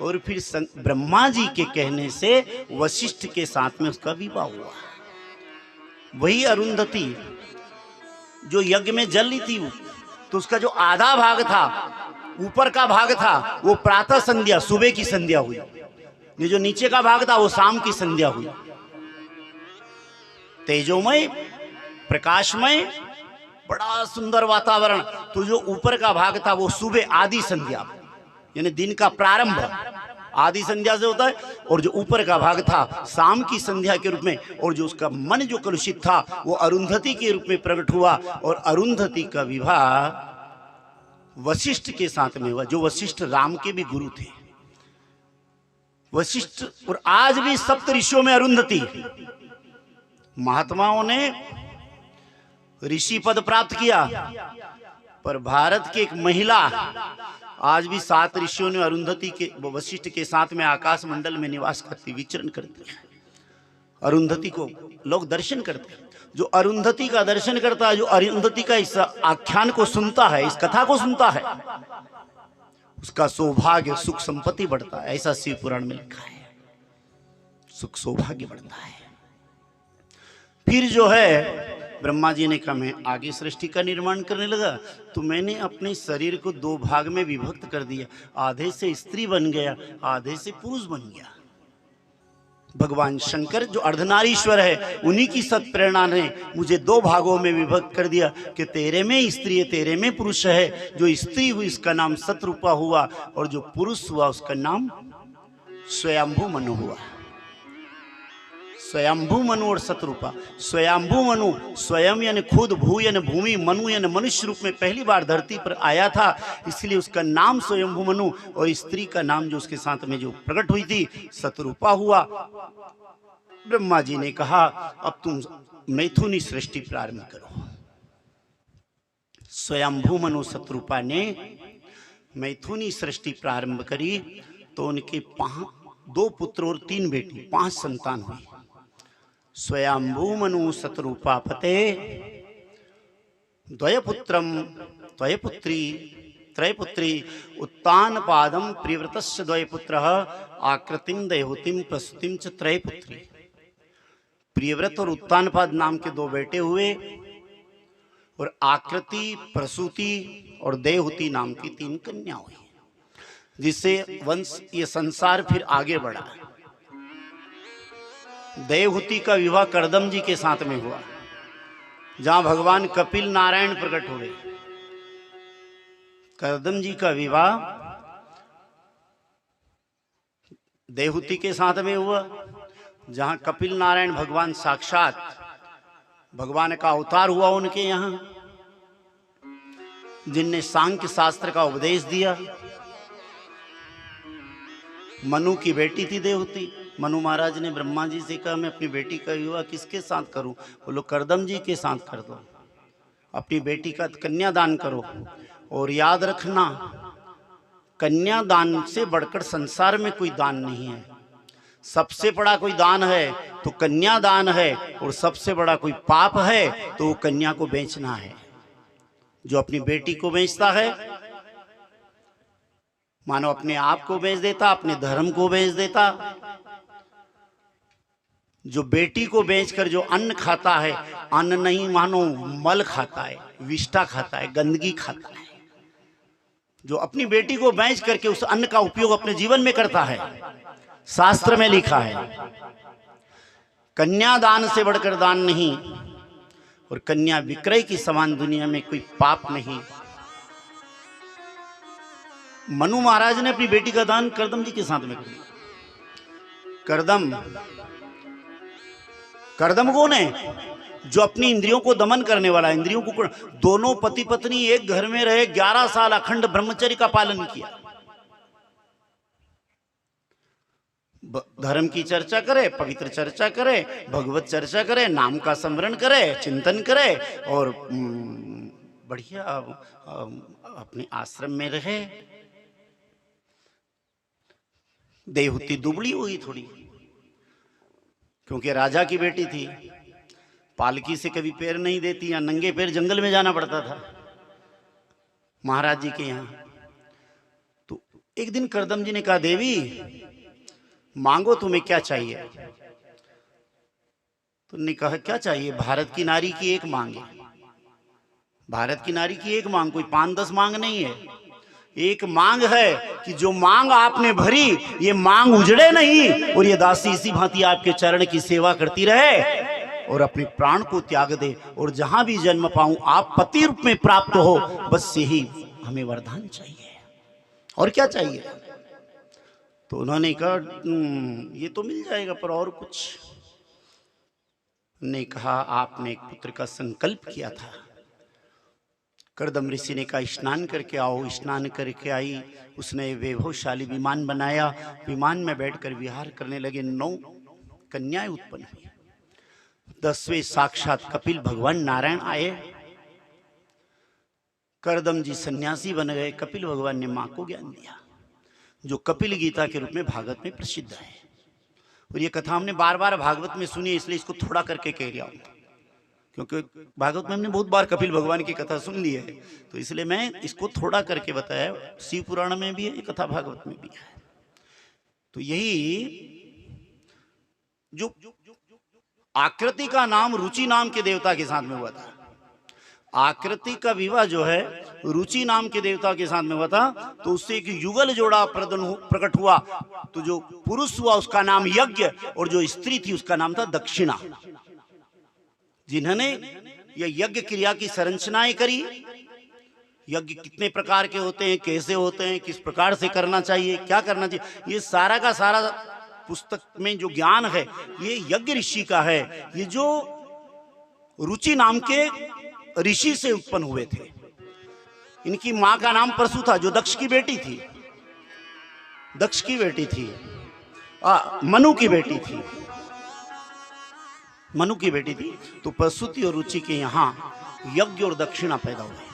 और फिर ब्रह्मा जी के कहने से वशिष्ठ के साथ में उसका विवाह हुआ। वही अरुंधति जो यज्ञ में जल ली थी, तो उसका जो आधा भाग था, ऊपर का भाग था, वो प्रातः संध्या सुबह की संध्या हुई। ये जो नीचे का भाग था वो शाम की संध्या हुई। तेजोमय प्रकाशमय बड़ा सुंदर वातावरण। तो जो ऊपर का भाग था वो सुबह आदि संध्या, यानी दिन का प्रारंभ आदि संध्या से होता है, और जो ऊपर का भाग था शाम की संध्या के रूप में। और जो उसका मन जो कलुषित था वो अरुंधति के रूप में प्रकट हुआ, और अरुंधति का विवाह वशिष्ठ के साथ में हुआ, जो वशिष्ठ राम के भी गुरु थे। वशिष्ठ, और आज भी सप्त ऋषियों में अरुंधति, महात्माओं ने ऋषि पद प्राप्त किया, पर भारत की एक महिला आज भी 7 ऋषियों ने अरुंधति के वशिष्ठ के साथ में आकाश मंडल में निवास करती, विचरण करती है। अरुंधति को लोग दर्शन करते हैं। जो अरुंधति का दर्शन करता है, जो अरुंधति का इस आख्यान को सुनता है, इस कथा को सुनता है, उसका सौभाग्य सुख संपत्ति बढ़ता है। ऐसा शिव पुराण में लिखा है, सुख सौभाग्य बढ़ता है। फिर जो है ब्रह्मा जी ने कहा मैं आगे सृष्टि का निर्माण करने लगा, तो मैंने अपने शरीर को 2 भाग में विभक्त कर दिया। आधे से स्त्री बन गया, आधे से पुरुष बन गया। भगवान शंकर जो अर्धनारीश्वर है, उन्हीं की सत प्रेरणा ने मुझे 2 भागों में विभक्त कर दिया कि तेरे में स्त्री है, तेरे में पुरुष है। जो स्त्री हुई उसका नाम सतरूपा हुआ, और जो पुरुष हुआ उसका नाम स्वयंभू मनु हुआ। स्वयंभू मनु और सतरूपा। स्वयंभू मनु, स्वयं यानी खुद, भू यानी भूमि, मनु यानी मनुष्य रूप में पहली बार धरती पर आया था, इसलिए उसका नाम स्वयंभू मनु, और स्त्री का नाम जो उसके साथ में जो प्रकट हुई थी सतरूपा हुआ। ब्रह्मा जी ने कहा अब तुम मैथुनी सृष्टि प्रारंभ करो। स्वयंभू मनु सतरूपा ने मैथुनी सृष्टि प्रारंभ करी, तो उनके 2 पुत्र और 3 बेटी, 5 संतान हुई। स्वयंभू मनु सतरूपा पते द्वयपुत्रम द्वयपुत्री त्रयपुत्री उत्तान पादम प्रियव्रतस्य द्वयपुत्रः आकृतिम दयहुतिम प्रसूतिम च त्रयपुत्री। प्रियव्रत और उत्तानपाद नाम के 2 बेटे हुए, और आकृति, प्रसूति और देवहुति नाम की 3 कन्या हुई, जिससे वंश ये संसार फिर आगे बढ़ा। देवहुति का विवाह करदम जी के साथ में हुआ, जहां भगवान कपिल नारायण प्रकट हुए। करदम जी का विवाह देवहुति के साथ में हुआ, जहां कपिल नारायण भगवान साक्षात भगवान का अवतार हुआ उनके यहां, जिनने सांख्य शास्त्र का उपदेश दिया। मनु की बेटी थी देवहुति। मनु महाराज ने ब्रह्मा जी से कहा मैं अपनी बेटी का विवाह किसके साथ करूं? बोलो करदम जी के साथ कर दो, अपनी बेटी का कन्यादान करो। और याद रखना, कन्यादान से बढ़कर संसार में कोई दान नहीं है। सबसे बड़ा कोई दान है तो कन्यादान है, और सबसे बड़ा कोई पाप है तो वो कन्या को बेचना है। जो अपनी बेटी को बेचता है, मानो अपने आप को बेच देता, अपने धर्म को बेच देता। जो बेटी को बेचकर जो अन्न खाता है, अन्न नहीं मानो मल खाता है, विष्ठा खाता है, गंदगी खाता है। जो अपनी बेटी को बेच करके उस अन्न का उपयोग अपने जीवन में करता है, शास्त्र में लिखा है कन्यादान से बढ़कर दान नहीं, और कन्या विक्रय की समान दुनिया में कोई पाप नहीं। मनु महाराज ने अपनी बेटी का दान करदम जी के साथ में कर दिया। करदम कौन है? जो अपनी इंद्रियों को दमन करने वाला, इंद्रियों को। दोनों पति पत्नी एक घर में रहे, 11 साल अखंड ब्रह्मचर्य का पालन किया। धर्म की चर्चा करे, पवित्र चर्चा करे, भगवत चर्चा करे, नाम का स्मरण करे, चिंतन करे, और बढ़िया अपने आश्रम में रहे। देवहुति दुबली हुई थोड़ी, क्योंकि राजा की बेटी थी, पालकी से कभी पैर नहीं देती, या नंगे पैर जंगल में जाना पड़ता था महाराज जी के यहाँ। तो एक दिन करदम जी ने कहा, देवी मांगो तुम्हें क्या चाहिए। तो उन्होंने कहा क्या चाहिए। भारत की नारी की एक मांग है, भारत की नारी की एक मांग, कोई 5-10 मांग नहीं है। एक मांग है कि जो मांग आपने भरी ये मांग उजड़े नहीं, और ये दासी इसी भांति आपके चरण की सेवा करती रहे और अपने प्राण को त्याग दे, और जहां भी जन्म पाऊं आप पति रूप में प्राप्त हो, बस यही हमें वरदान चाहिए। और क्या चाहिए। तो उन्होंने कहा ये तो मिल जाएगा, पर और कुछ। ने कहा आपने एक पुत्र का संकल्प किया था। करदम ऋषि ने कहा स्नान करके आओ। स्नान करके आई, उसने वैभवशाली विमान बनाया, विमान में बैठकर विहार करने लगे। 9 कन्याएं उत्पन्न हुई। 10वें साक्षात कपिल भगवान नारायण आए। करदम जी सन्यासी बन गए। कपिल भगवान ने मां को ज्ञान दिया, जो कपिल गीता के रूप में भागवत में प्रसिद्ध है। और ये कथा हमने बार बार भागवत में सुनी, इसलिए इसको थोड़ा करके कह रहा हूं, क्योंकि भागवत में हमने बहुत बार कपिल भगवान की कथा सुन ली है, तो इसलिए मैं इसको थोड़ा करके बताया। शिव पुराण में भी है ये कथा, भागवत में भी है। तो यही जो आकृति का नाम रुचि नाम के देवता के साथ में हुआ था। आकृति का विवाह जो है रुचि नाम के देवता के साथ में हुआ था, तो उससे एक युगल जोड़ा प्रकट हुआ। तो जो पुरुष हुआ उसका नाम यज्ञ, और जो स्त्री थी उसका नाम था दक्षिणा। जिन्होंने यह यज्ञ क्रिया की संरचनाएं करी, यज्ञ कितने प्रकार के होते हैं, कैसे होते हैं, किस प्रकार से करना चाहिए, क्या करना चाहिए, ये सारा का सारा पुस्तक में जो ज्ञान है ये यज्ञ ऋषि का है। ये जो रुचि नाम के ऋषि से उत्पन्न हुए थे। इनकी मां का नाम परसु था, जो दक्ष की बेटी थी। दक्ष की बेटी थी, मनु की बेटी थी, मनु की बेटी थी। तो प्रसूति और रुचि के यहां यज्ञ और दक्षिणा पैदा हुए।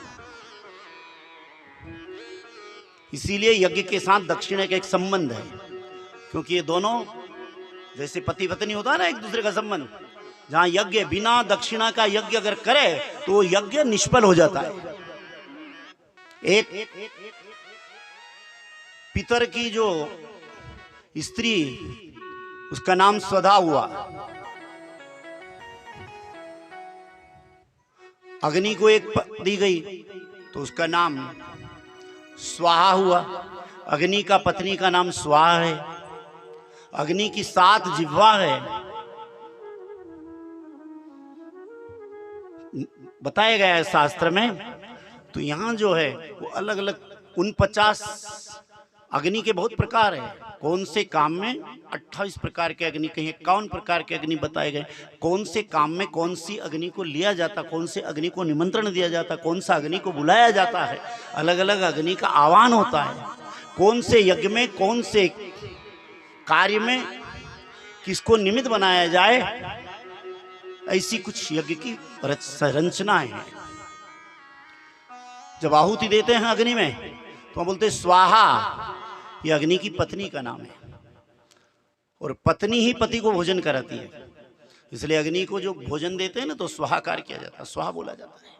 इसीलिए यज्ञ के साथ दक्षिणा का एक संबंध है, क्योंकि ये दोनों जैसे पति पत्नी होता है ना एक दूसरे का संबंध, जहां यज्ञ बिना दक्षिणा का यज्ञ अगर करे तो वो यज्ञ निष्फल हो जाता है। एक पितर की जो स्त्री उसका नाम स्वधा हुआ, अग्नि को एक दी गई तो उसका नाम स्वाहा हुआ। अग्नि का पत्नी का नाम स्वाहा है। अग्नि की 7 जिह्वा है। बताया गया है शास्त्र में। तो यहां जो है वो अलग अलग 49 अग्नि के बहुत प्रकार है। कौन से काम में 28 प्रकार के अग्नि, कहीं 51 प्रकार के अग्नि बताए गए। कौन से काम में कौन सी अग्नि को लिया जाता, कौन से अग्नि को निमंत्रण दिया जाता, कौन सा अग्नि को बुलाया जाता है। अलग अलग अग्नि का आह्वान होता है। कौन से यज्ञ में, कौन से कार्य में किसको निमित्त बनाया जाए, ऐसी कुछ यज्ञ की संरचनाएं हैं। जब आहुति देते हैं अग्नि में तो बोलते हैं स्वाहा, ये अग्नि की पत्नी का नाम है, और पत्नी ही पति को भोजन कराती है। इसलिए अग्नि को जो भोजन देते हैं ना तो स्वाहाकार किया जाता है, स्वाहा बोला जाता है।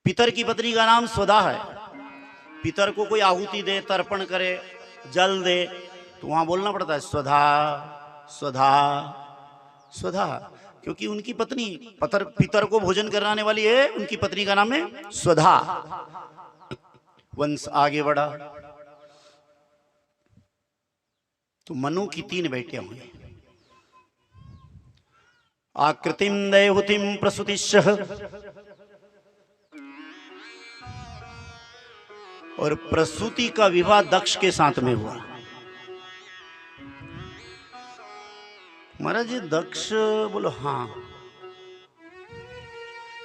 पितर की पत्नी का नाम स्वधा है। पितर को कोई आहुति दे, तर्पण करे, जल दे, तो वहां बोलना पड़ता है स्वधा स्वधा स्वधा, क्योंकि उनकी पत्नी पितर को भोजन कराने वाली है, उनकी पत्नी का नाम है स्वधा। वंश आगे बढ़ा तो मनु की 3 बेटियां हुई। आकृतिम दैहुतिम प्रसूतिश्च, और प्रसूति का विवाह दक्ष के साथ में हुआ। महाराज जी दक्ष, बोलो हाँ।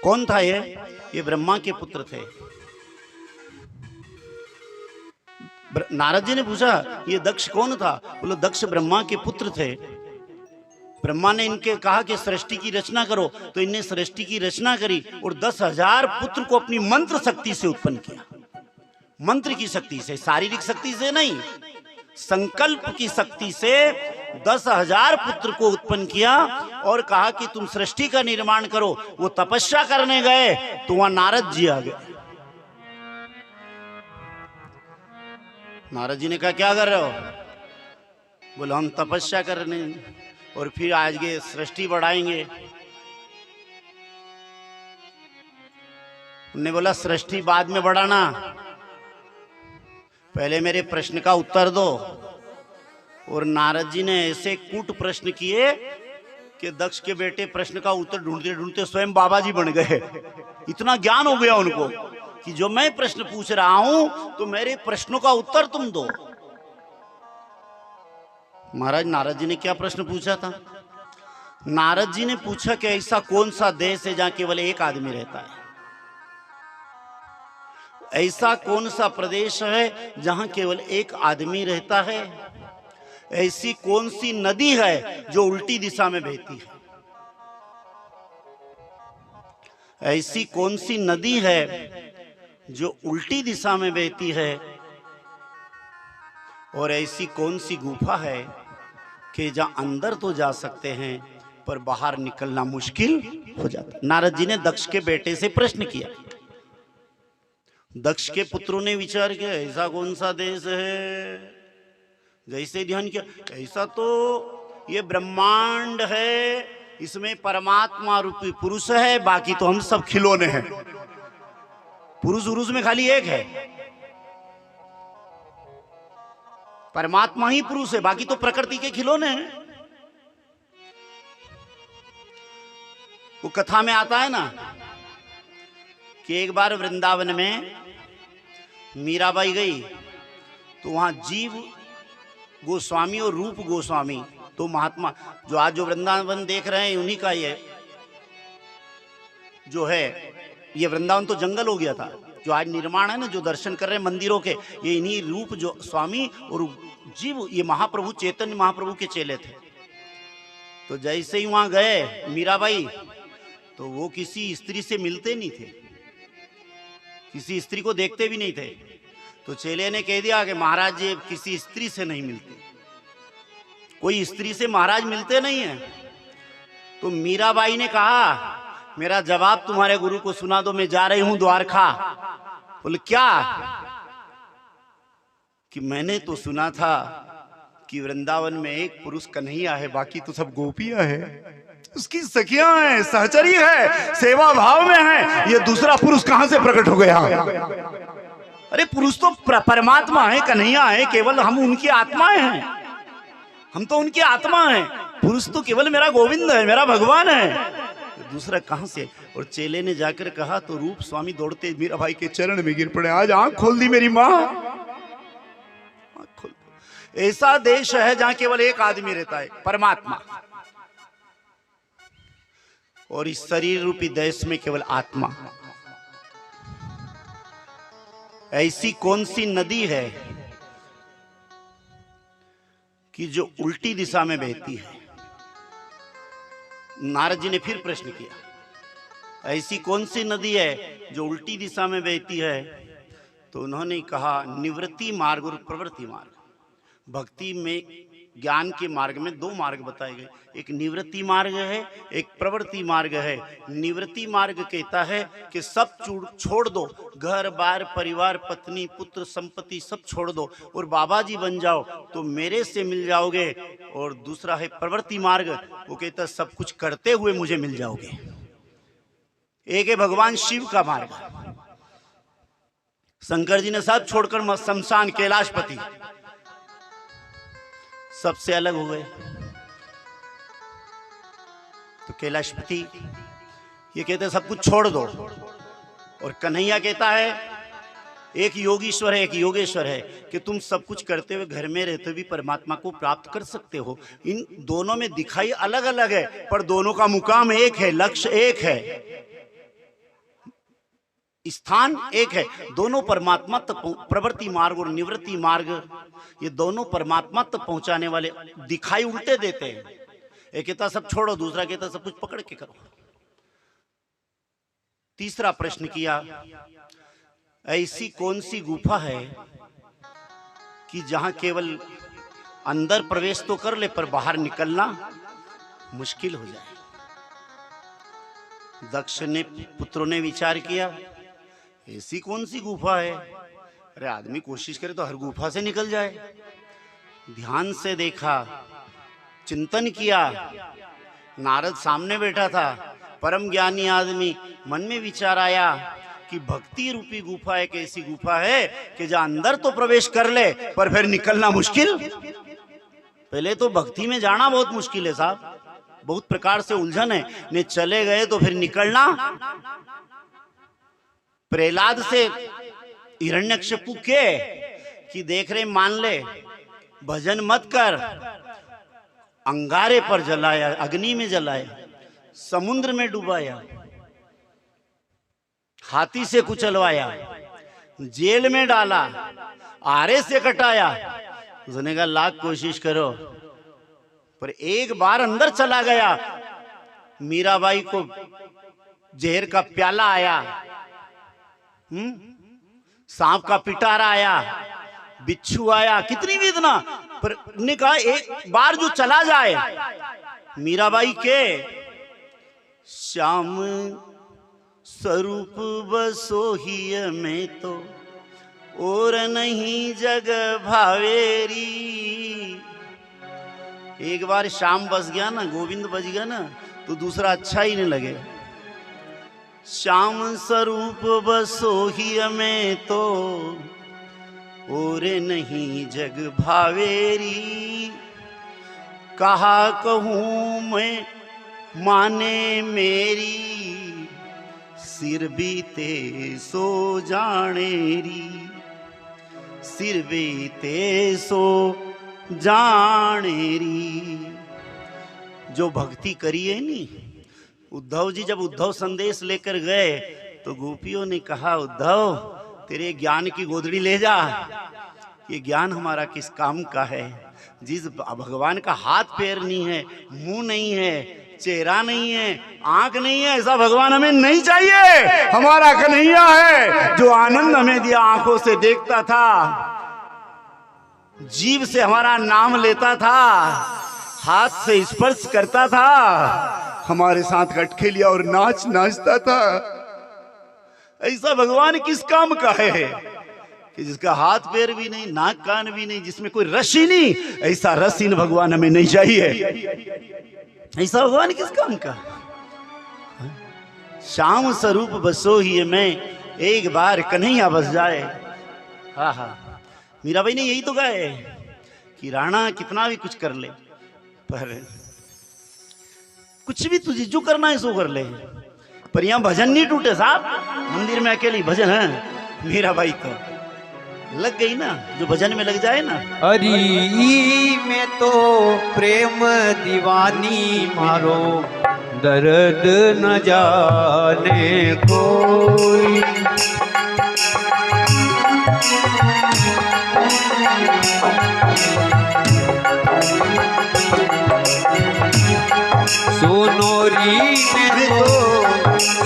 कौन था ये ब्रह्मा के पुत्र थे। नारद जी ने पूछा ये दक्ष कौन था। बोलो दक्ष ब्रह्मा के पुत्र थे। ब्रह्मा ने इनके कहा कि सृष्टि की रचना करो, तो इनने सृष्टि की रचना करी और 10,000 पुत्र को अपनी मंत्र शक्ति से उत्पन्न किया। मंत्र की शक्ति से, शारीरिक शक्ति से नहीं, संकल्प की शक्ति से 10,000 पुत्र को उत्पन्न किया और कहा कि तुम सृष्टि का निर्माण करो। वो तपस्या करने गए तो वहां नारद जी आ गए। नारद जी ने कहा क्या कर रहे हो? बोले हम तपस्या करने और फिर आज के सृष्टि बढ़ाएंगे। उन्होंने बोला सृष्टि बाद में बढ़ाना, पहले मेरे प्रश्न का उत्तर दो। और नारद जी ने ऐसे कूट प्रश्न किए कि दक्ष के बेटे प्रश्न का उत्तर ढूंढते ढूंढते स्वयं बाबा जी बन गए। इतना ज्ञान हो गया उनको कि जो मैं प्रश्न पूछ रहा हूं तो मेरे प्रश्नों का उत्तर तुम दो। महाराज नारद जी ने क्या प्रश्न पूछा था? नारद जी ने पूछा कि ऐसा कौन सा देश है जहां केवल एक आदमी रहता है? ऐसा कौन सा प्रदेश है जहां केवल एक आदमी रहता है? ऐसी कौन सी नदी है जो उल्टी दिशा में बहती है? ऐसी कौन सी नदी है जो उल्टी दिशा में बहती है? और ऐसी कौन सी गुफा है कि जहां अंदर तो जा सकते हैं पर बाहर निकलना मुश्किल हो जाता है? नारद जी ने दक्ष के बेटे से प्रश्न किया। दक्ष के पुत्रों ने विचार किया ऐसा कौन सा देश है? जैसे ध्यान किया ऐसा तो ये ब्रह्मांड है, इसमें परमात्मा रूपी पुरुष है, बाकी तो हम सब खिलौने हैं। पुरुष उरुष में खाली एक है, परमात्मा ही पुरुष है, बाकी तो प्रकृति के खिलौने हैं। वो कथा में आता है ना कि एक बार वृंदावन में मीराबाई गई तो वहां जीव गोस्वामी और रूप गोस्वामी, तो महात्मा जो आज जो वृंदावन देख रहे हैं उन्हीं का ये जो है, ये वृंदावन तो जंगल हो गया था, जो आज निर्माण है ना, जो दर्शन कर रहे हैं मंदिरों के, ये इन्हीं रूप जो स्वामी और जीव, ये महाप्रभु चैतन्य महाप्रभु के चेले थे। तो जैसे ही वहां गए मीराबाई तो वो किसी स्त्री से मिलते नहीं थे, किसी स्त्री को देखते भी नहीं थे। तो चेले ने कह दिया कि महाराज जी किसी स्त्री से नहीं मिलते, कोई स्त्री से महाराज मिलते नहीं है। तो मीराबाई ने कहा मेरा जवाब तुम्हारे गुरु को सुना दो, मैं जा रही हूं द्वारका। बोले क्या? कि मैंने तो सुना था कि वृंदावन में एक पुरुष कन्हैया है, बाकी तो सब गोपियां हैं, उसकी सखियां हैं, सहचरी है, सेवा भाव में है, ये दूसरा पुरुष कहां से प्रकट हो गया? अरे पुरुष तो परमात्मा है, कन्हैया है, केवल हम उनकी आत्माएं हैं, हम तो उनकी आत्मा हैं, पुरुष तो केवल मेरा गोविंद है, मेरा भगवान है, दूसरा कहां से? और चेले ने जाकर कहा तो रूप स्वामी दौड़ते मीराबाई के चरण में गिर पड़े, आज आंख खोल दी मेरी मां, आंख खोल। ऐसा देश है जहां केवल एक आदमी रहता है, परमात्मा, और इस शरीर रूपी देश में केवल आत्मा। ऐसी कौन सी नदी है कि जो उल्टी दिशा में बहती है? नारद जी ने फिर प्रश्न किया ऐसी कौन सी नदी है जो उल्टी दिशा में बहती है? तो उन्होंने कहा निवृत्ति मार्ग और प्रवृत्ति मार्ग। भक्ति में ज्ञान के मार्ग में दो मार्ग बताए गए, एक निवृत्ति मार्ग है, एक प्रवृत्ति मार्ग है। निवृत्ति मार्ग कहता है कि सब छोड़ दो, घर बार परिवार पत्नी पुत्र संपत्ति सब छोड़ दो और बाबा जी बन जाओ तो मेरे से मिल जाओगे। और दूसरा है प्रवृत्ति मार्ग, वो कहता है सब कुछ करते हुए मुझे मिल जाओगे। एक है भगवान शिव का मार्ग, शंकर जी ने सब छोड़कर शमशान कैलाशपति सबसे अलग हो गए। तो कैलाशपति ये कहते हैं सब कुछ छोड़ दो, और कन्हैया कहता है एक योगीश्वर है एक योगेश्वर है कि तुम सब कुछ करते हुए घर में रहते हुए भी परमात्मा को प्राप्त कर सकते हो। इन दोनों में दिखाई अलग अलग है पर दोनों का मुकाम एक है, लक्ष्य एक है, स्थान एक है। दोनों परमात्मा तक, प्रवृत्ति मार्ग और निवृत्ति मार्ग, ये दोनों परमात्मा तक पहुंचाने वाले दिखाई उल्टे देते हैं। एक कहता सब छोड़ो, दूसरा कहता सब कुछ पकड़ के करो। तीसरा प्रश्न किया ऐसी कौन सी गुफा है कि जहां केवल अंदर प्रवेश तो कर ले पर बाहर निकलना मुश्किल हो जाए। दक्ष ने पुत्रों ने विचार किया ऐसी कौन सी गुफा है? अरे आदमी कोशिश करे तो हर गुफा से निकल जाए। ध्यान से देखा, चिंतन किया। नारद सामने बैठा था, परम ज्ञानी आदमी। मन में विचार आया कि भक्ति रूपी गुफा एक ऐसी गुफा है कि जहां अंदर तो प्रवेश कर ले पर फिर निकलना मुश्किल। पहले तो भक्ति में जाना बहुत मुश्किल है साहब, बहुत प्रकार से उलझन है। ने चले गए तो फिर निकलना। प्रहलाद से हिरण्यकशिपु के कि देख रहे मान ले, भजन मत कर। अंगारे पर जलाया, अग्नि में जलाया, समुद्र में डुबाया, हाथी से कुचलवाया, जेल में डाला, आरे से कटाया। उसने कहा लाख कोशिश करो, पर एक बार अंदर चला गया। मीराबाई को जहर का प्याला आया, सांप का पिटारा आया, बिच्छू आया, कितनी वेदना। पर ने कहा एक बार जो चला जाए। मीराबाई के श्याम स्वरूप बसोहिय में तो और नहीं जग भावेरी। एक बार श्याम बस गया ना, गोविंद बज गया ना, तो दूसरा अच्छा ही नहीं लगे। श्याम स्वरूप बसोहिय में तो और नहीं जग भावेरी। कहा कहूँ मैं माने मेरी, सिर बीते सो जानेरी, सिर बीते सो जानेरी। जो भक्ति करी है नी, उद्धव जी जब उद्धव संदेश लेकर गए तो गोपियों ने कहा उद्धव तेरे ज्ञान की गोदड़ी ले जा। ये ज्ञान हमारा किस काम का है? जिस भगवान का हाथ पैर नहीं है, मुंह नहीं है, चेहरा नहीं है, आंख नहीं है, ऐसा भगवान हमें नहीं चाहिए। हमारा कन्हैया है जो आनंद हमें दिया, आंखों से देखता था, जीभ से हमारा नाम लेता था, हाथ से स्पर्श करता था, हमारे साथ गटके लिया और नाचता था। ऐसा भगवान किस काम का है कि जिसका हाथ पैर भी नहीं, नाक कान भी नहीं, जिसमें कोई रस ही नहीं। ऐसा रसहीन भगवान हमें नहीं चाहिए। ऐसा भगवान किस काम का? श्याम स्वरूप बसो ही में, एक बार कन्हैया बस जाए। हाँ हाँ, मीराबाई ने यही तो कहा है कि राणा कितना भी कुछ कर ले, पर कुछ भी तुझे जो करना है सो कर ले, पर यहाँ भजन नहीं टूटे साहब। मंदिर में अकेली भजन है। मीराबाई तो लग गई ना, जो भजन में लग जाए ना। हरी में तो प्रेम दीवानी मारो, दर्द न जाने कोई। सोनोरी में तो,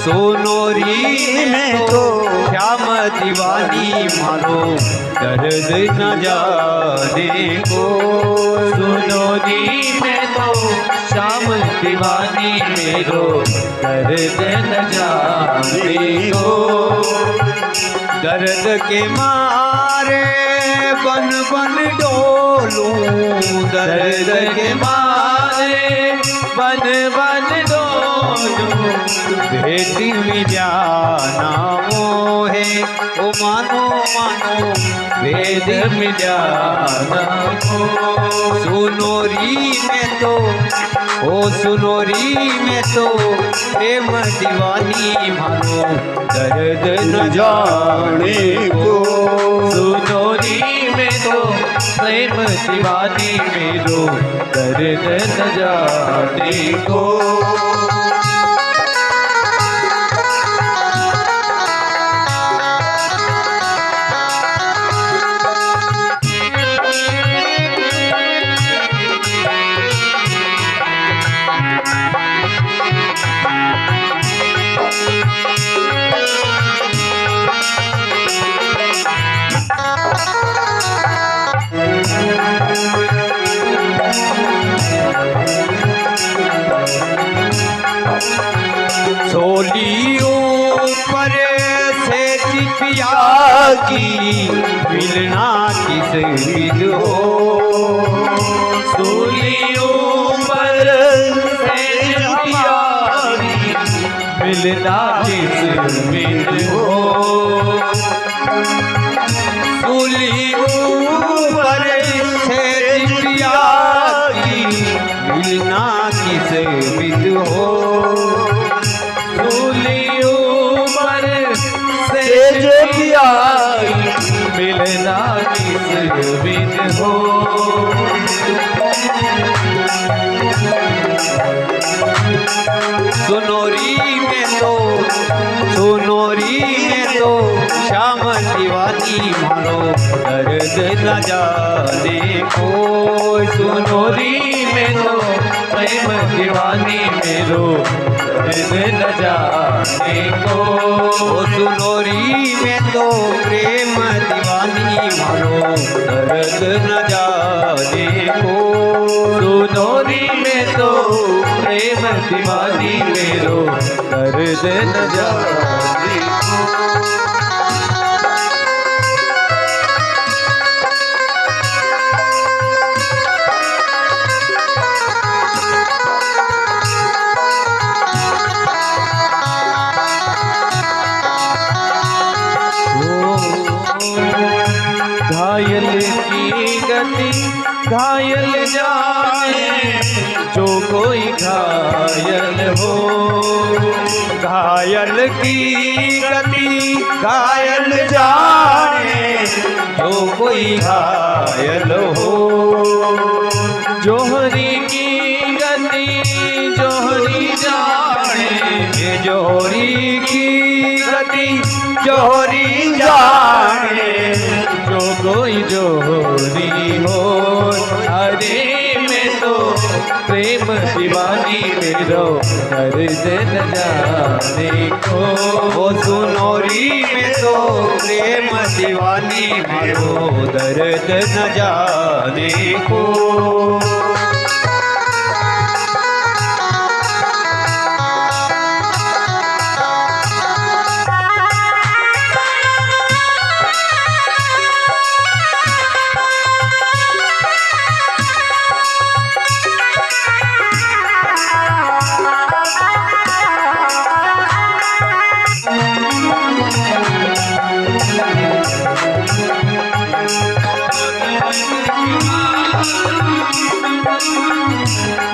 सोनोरी में तो श्याम दीवानी मारो, दर्द न जाने को। सोनोरी में तो श्याम दीवानी मेरो, दर्द न जाने को। दर्द के मारे बन बन डोलूं, दर्द के मारे बन बन डोलूं। बेटी में जाना मोहे, ओ मानो मानो वेद में जाना हो। सुनोरी में तो, ओ सुनोरी में तो प्रेम दीवानी मानो, दर्द न जाने को। सुनोरी में तो प्रेम दीवानी मेरो, दर्द न जाने को। सोलियों पर से चिपिया की मिलना किस विध हो, सूलियों पर सेज प्यारी, मिलना किस विध हो, सूलियों पर सेज प्यारी, मिलना किस विध हो, सूलियों पर सेज प्यारी, मिलना किस विध हो। सुनोरी में तो श्याम दीवानी मारो दर्द न जाने को, सुनोरी में तो प्रेम दीवानी मेरो दर्द न जाने को, सुनोरी में तो प्रेम दीवानी मारो दर्द न जाने को, सुनोरी में तो प्रेम दीवानी मेरो दर्द न जाने को। घायल की गति घायल जाने, जो कोई घायल हो, घायल की गति घायल जाने, जो कोई घायल हो, जोहरी की गति जोहरी जाने, जोहरी की गति जोहरी जाने, जो कोई जोहरी हो, हरे में तो प्रेम दीवानी मेरो दर्द न जाने को, वो सुनोरी में तो प्रेम दीवानी मेरो दर्द न जाने को।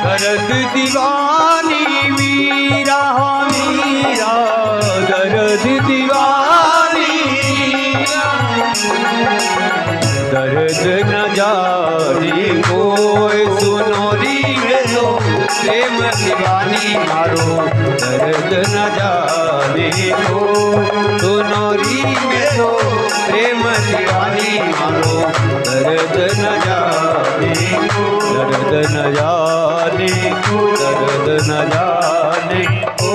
दर्द दीवानी मीरा मीरा, दर्द दीवानी दर्द न जाने कोई, सुनोरी में तो प्रेम दीवानी मारो दर्द न जाने को, सुनोरी में तो प्रेम दीवानी मारो दर्द न जाने को, दर्द न जाने को, दर्द न जाने को।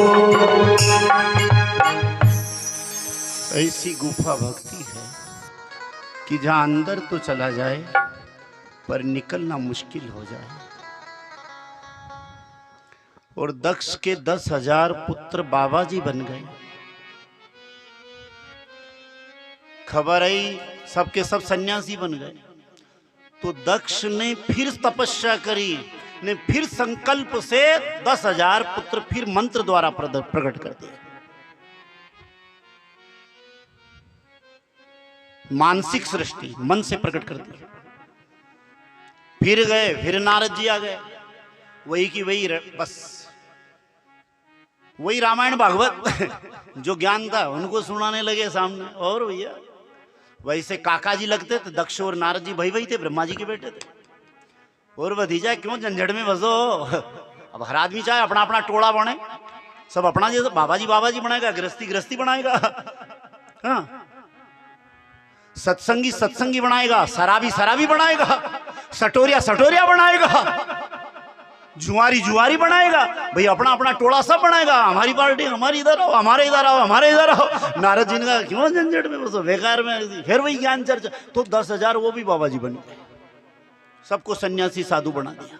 ऐसी गुफा भक्ति है कि जहां अंदर तो चला जाए पर निकलना मुश्किल हो जाए। और दक्ष के 10,000 पुत्र बाबा जी बन गए। खबर आई सबके सब सन्यासी बन गए। तो दक्ष ने फिर तपस्या करी, ने फिर संकल्प से 10,000 पुत्र फिर मंत्र द्वारा प्रकट कर दिए। मानसिक सृष्टि मन से प्रकट कर दी। फिर गए, फिर नारद जी आ गए, वही की वही बस वही रामायण भागवत जो ज्ञान था उनको सुनाने लगे सामने। और भैया वैसे काका जी लगते थे, दक्ष और नारद जी भाई भाई थे, ब्रह्मा जी के बेटे थे। और भतीजा क्यों झंझट में फंसो, अब हर आदमी चाहे अपना अपना टोला बने, सब अपना जैसे बाबा जी बनाएगा, गृहस्थी गृहस्थी बनाएगा, हाँ सत्संगी सत्संगी बनाएगा, शराबी शराबी बनाएगा, सटोरिया सटोरिया बनाएगा, जुआरी जुआरी बनाएगा। भाई अपना अपना टोला सब बनाएगा। हमारी पार्टी हमारी इधर आओ, हमारे इधर आओ, हमारे इधर आओ। नारद जी ने कहा क्यों झंझट में बसो, बेकार में। फिर वही ज्ञान चर्चा। तो 10,000 वो भी बाबा जी बन गए, सबको सन्यासी साधु बना दिया।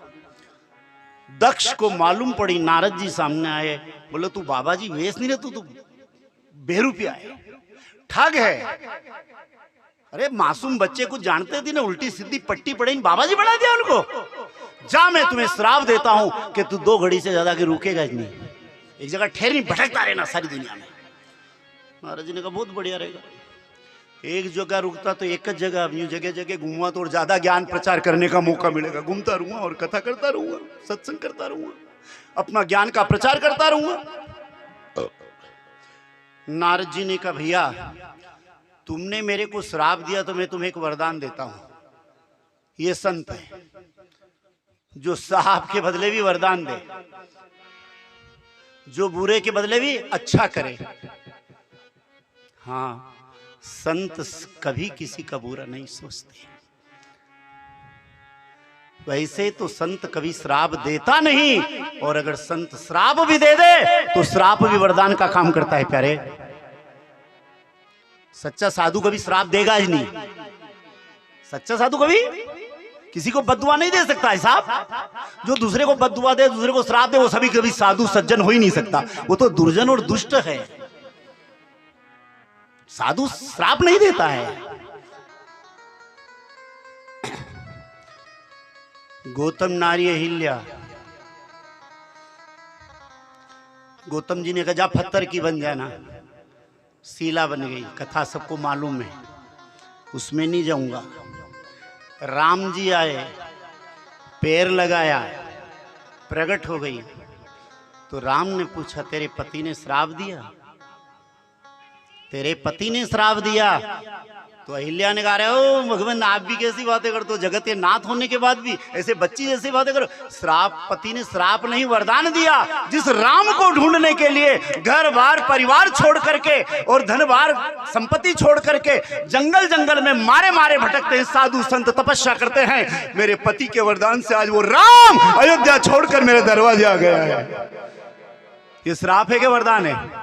दक्ष को मालूम पड़ी, नारद जी सामने आए, बोले तू बाबा जी वेश नहीं रहता, तू बेरुपया है, ठग है, अरे मासूम बच्चे कुछ जानते थे ना, उल्टी सीधी पट्टी पड़े बाबा जी बना दिया उनको। जा, मैं तुम्हें श्राप देता हूं कि तू 2 घड़ी से ज्यादा के रुकेगा ही नहीं, एक जगह ठहर नहीं, भटकता रहना सारी दुनिया में। महाराज जी ने कहा बहुत बढ़िया रहेगा। एक जगह रुकता तो एक जगह, यूं जगह जगह घूमा तो और ज्यादा ज्ञान प्रचार करने का मौका मिलेगा। घूमता रहूंगा और कथा करता रहूंगा, सत्संग करता रहूंगा, अपना ज्ञान का प्रचार करता रहूंगा। नारद जी ने कहा भैया तुमने मेरे को श्राप दिया तो मैं तुम्हें एक वरदान देता हूं। ये संत है जो साहब के बदले भी वरदान दे, जो बुरे के बदले भी अच्छा करे। हाँ, संत कभी किसी का बुरा नहीं सोचते। वैसे तो संत कभी श्राप देता नहीं, और अगर संत श्राप भी दे दे तो श्राप भी वरदान का काम करता है प्यारे। सच्चा साधु कभी श्राप देगा ही नहीं। सच्चा साधु कभी किसी को बद्दुआ नहीं दे सकता है साहब। जो दूसरे को बद्दुआ दे, दूसरे को श्राप दे, वो सभी कभी साधु सज्जन हो ही नहीं सकता। वो तो दुर्जन और दुष्ट है। साधु श्राप नहीं देता है। गौतम नारी अहिल्या, गौतम जी ने कहा जा पत्थर की बन जाना, शीला बन गई। कथा सबको मालूम है, उसमें नहीं जाऊंगा। राम जी आए, पैर लगाया, प्रकट हो गई। तो राम ने पूछा तेरे पति ने श्राप दिया? तेरे पति ने श्राप दिया? तो अहिल्या ने कहा ओ भगवान आप भी कैसी बातें करते हो, जगत के नाथ होने के बाद भी ऐसे बच्ची जैसी बातें करो। श्राप, पति ने श्राप नहीं वरदान दिया। जिस राम को ढूंढने के लिए घर बार परिवार छोड़ करके और धन बार संपत्ति छोड़ करके जंगल जंगल में मारे मारे भटकते हैं, साधु संत तपस्या करते हैं, मेरे पति के वरदान से आज वो राम अयोध्या छोड़कर मेरे दरवाजे आ गया है। ये श्राप है कि वरदान है?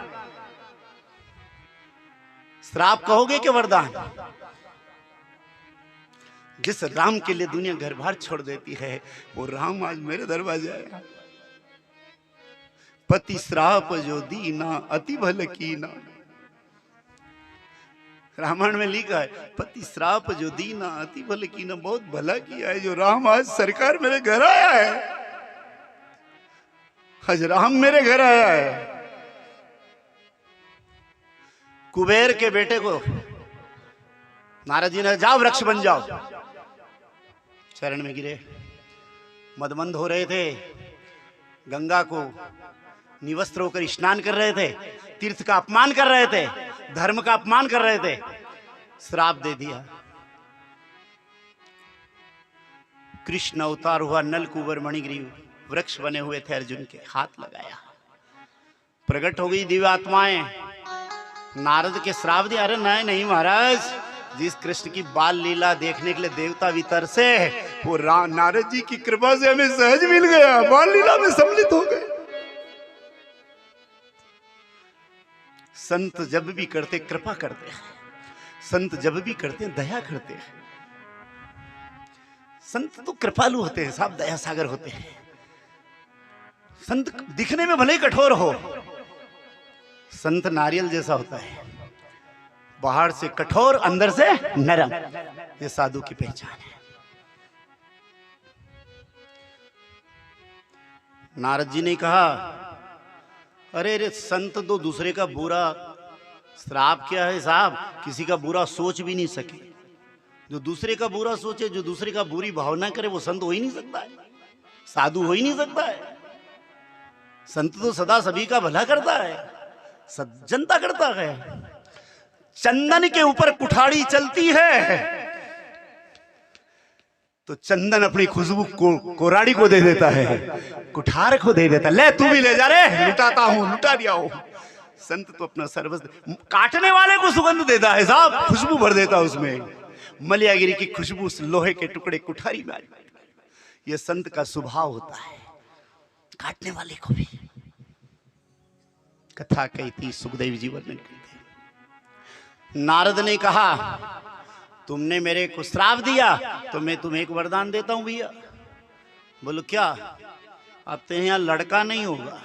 श्राप कहोगे कि वरदान? जिस राम के लिए दुनिया घर बार छोड़ देती है, वो राम आज मेरे दरवाजे आया। पति श्राप जो दीना अति भल कीना। रामायण में लिखा है पति श्राप जो दीना अति भल कीना, बहुत भला किया है जो राम आज सरकार मेरे घर आया है। आज राम मेरे घर आया है। कुबेर के बेटे को नारद जी ने जाओ वृक्ष बन जाओ, चरण में गिरे। मदमंद हो रहे थे, गंगा को निवस्त्र होकर स्नान कर रहे थे, तीर्थ का अपमान कर रहे थे, धर्म का अपमान कर रहे थे, श्राप दे दिया। कृष्ण अवतार हुआ, नल कुंवर मणिग्रीव वृक्ष बने हुए थे, अर्जुन के हाथ लगाया, प्रकट हो गई दिव्य आत्माएं। नारद के श्राप दिया? अरे नहीं नहीं महाराज, जिस कृष्ण की बाल लीला देखने के लिए देवता भी तरसे, वो नारद जी की कृपा से हमें सहज मिल गया, बाल लीला में सम्मिलित हो गए। संत जब भी करते कृपा करते हैं, संत जब भी करते हैं दया करते हैं। संत तो कृपालु होते हैं साहब, दया सागर होते हैं। संत दिखने में भले ही कठोर हो, संत नारियल जैसा होता है, बाहर से कठोर अंदर से नरम। ये साधु की पहचान है। नारद जी ने कहा अरे रे संत तो दूसरे का बुरा, श्राप क्या है साहब, किसी का बुरा सोच भी नहीं सके। जो दूसरे का बुरा सोचे, जो दूसरे का बुरी भावना करे, वो संत हो ही नहीं सकता है, साधु हो ही नहीं सकता है। संत तो सदा सभी का भला करता है, सज्जनता करता है। चंदन के ऊपर कुठाड़ी चलती है तो चंदन अपनी खुशबू को कोराड़ी को दे देता है, कुठार को दे देता है, ले तू भी ले जा रे, लुटाता हूं, लुटा दिया हूं। संत तो अपना सर्वस्व काटने वाले को सुगंध देता है साहब, खुशबू भर देता है उसमें, मलियागिरी की खुशबू लोहे के टुकड़े कुठारी में। यह संत का स्वभाव होता है, काटने वाले को भी। कथा कहती सुखदेव जी वर्णन करते। नारद ने कहा तुमने मेरे को श्राप दिया तो मैं तुम्हें एक वरदान देता हूं भैया। बोलो क्या? अब तो यहां लड़का नहीं होगा,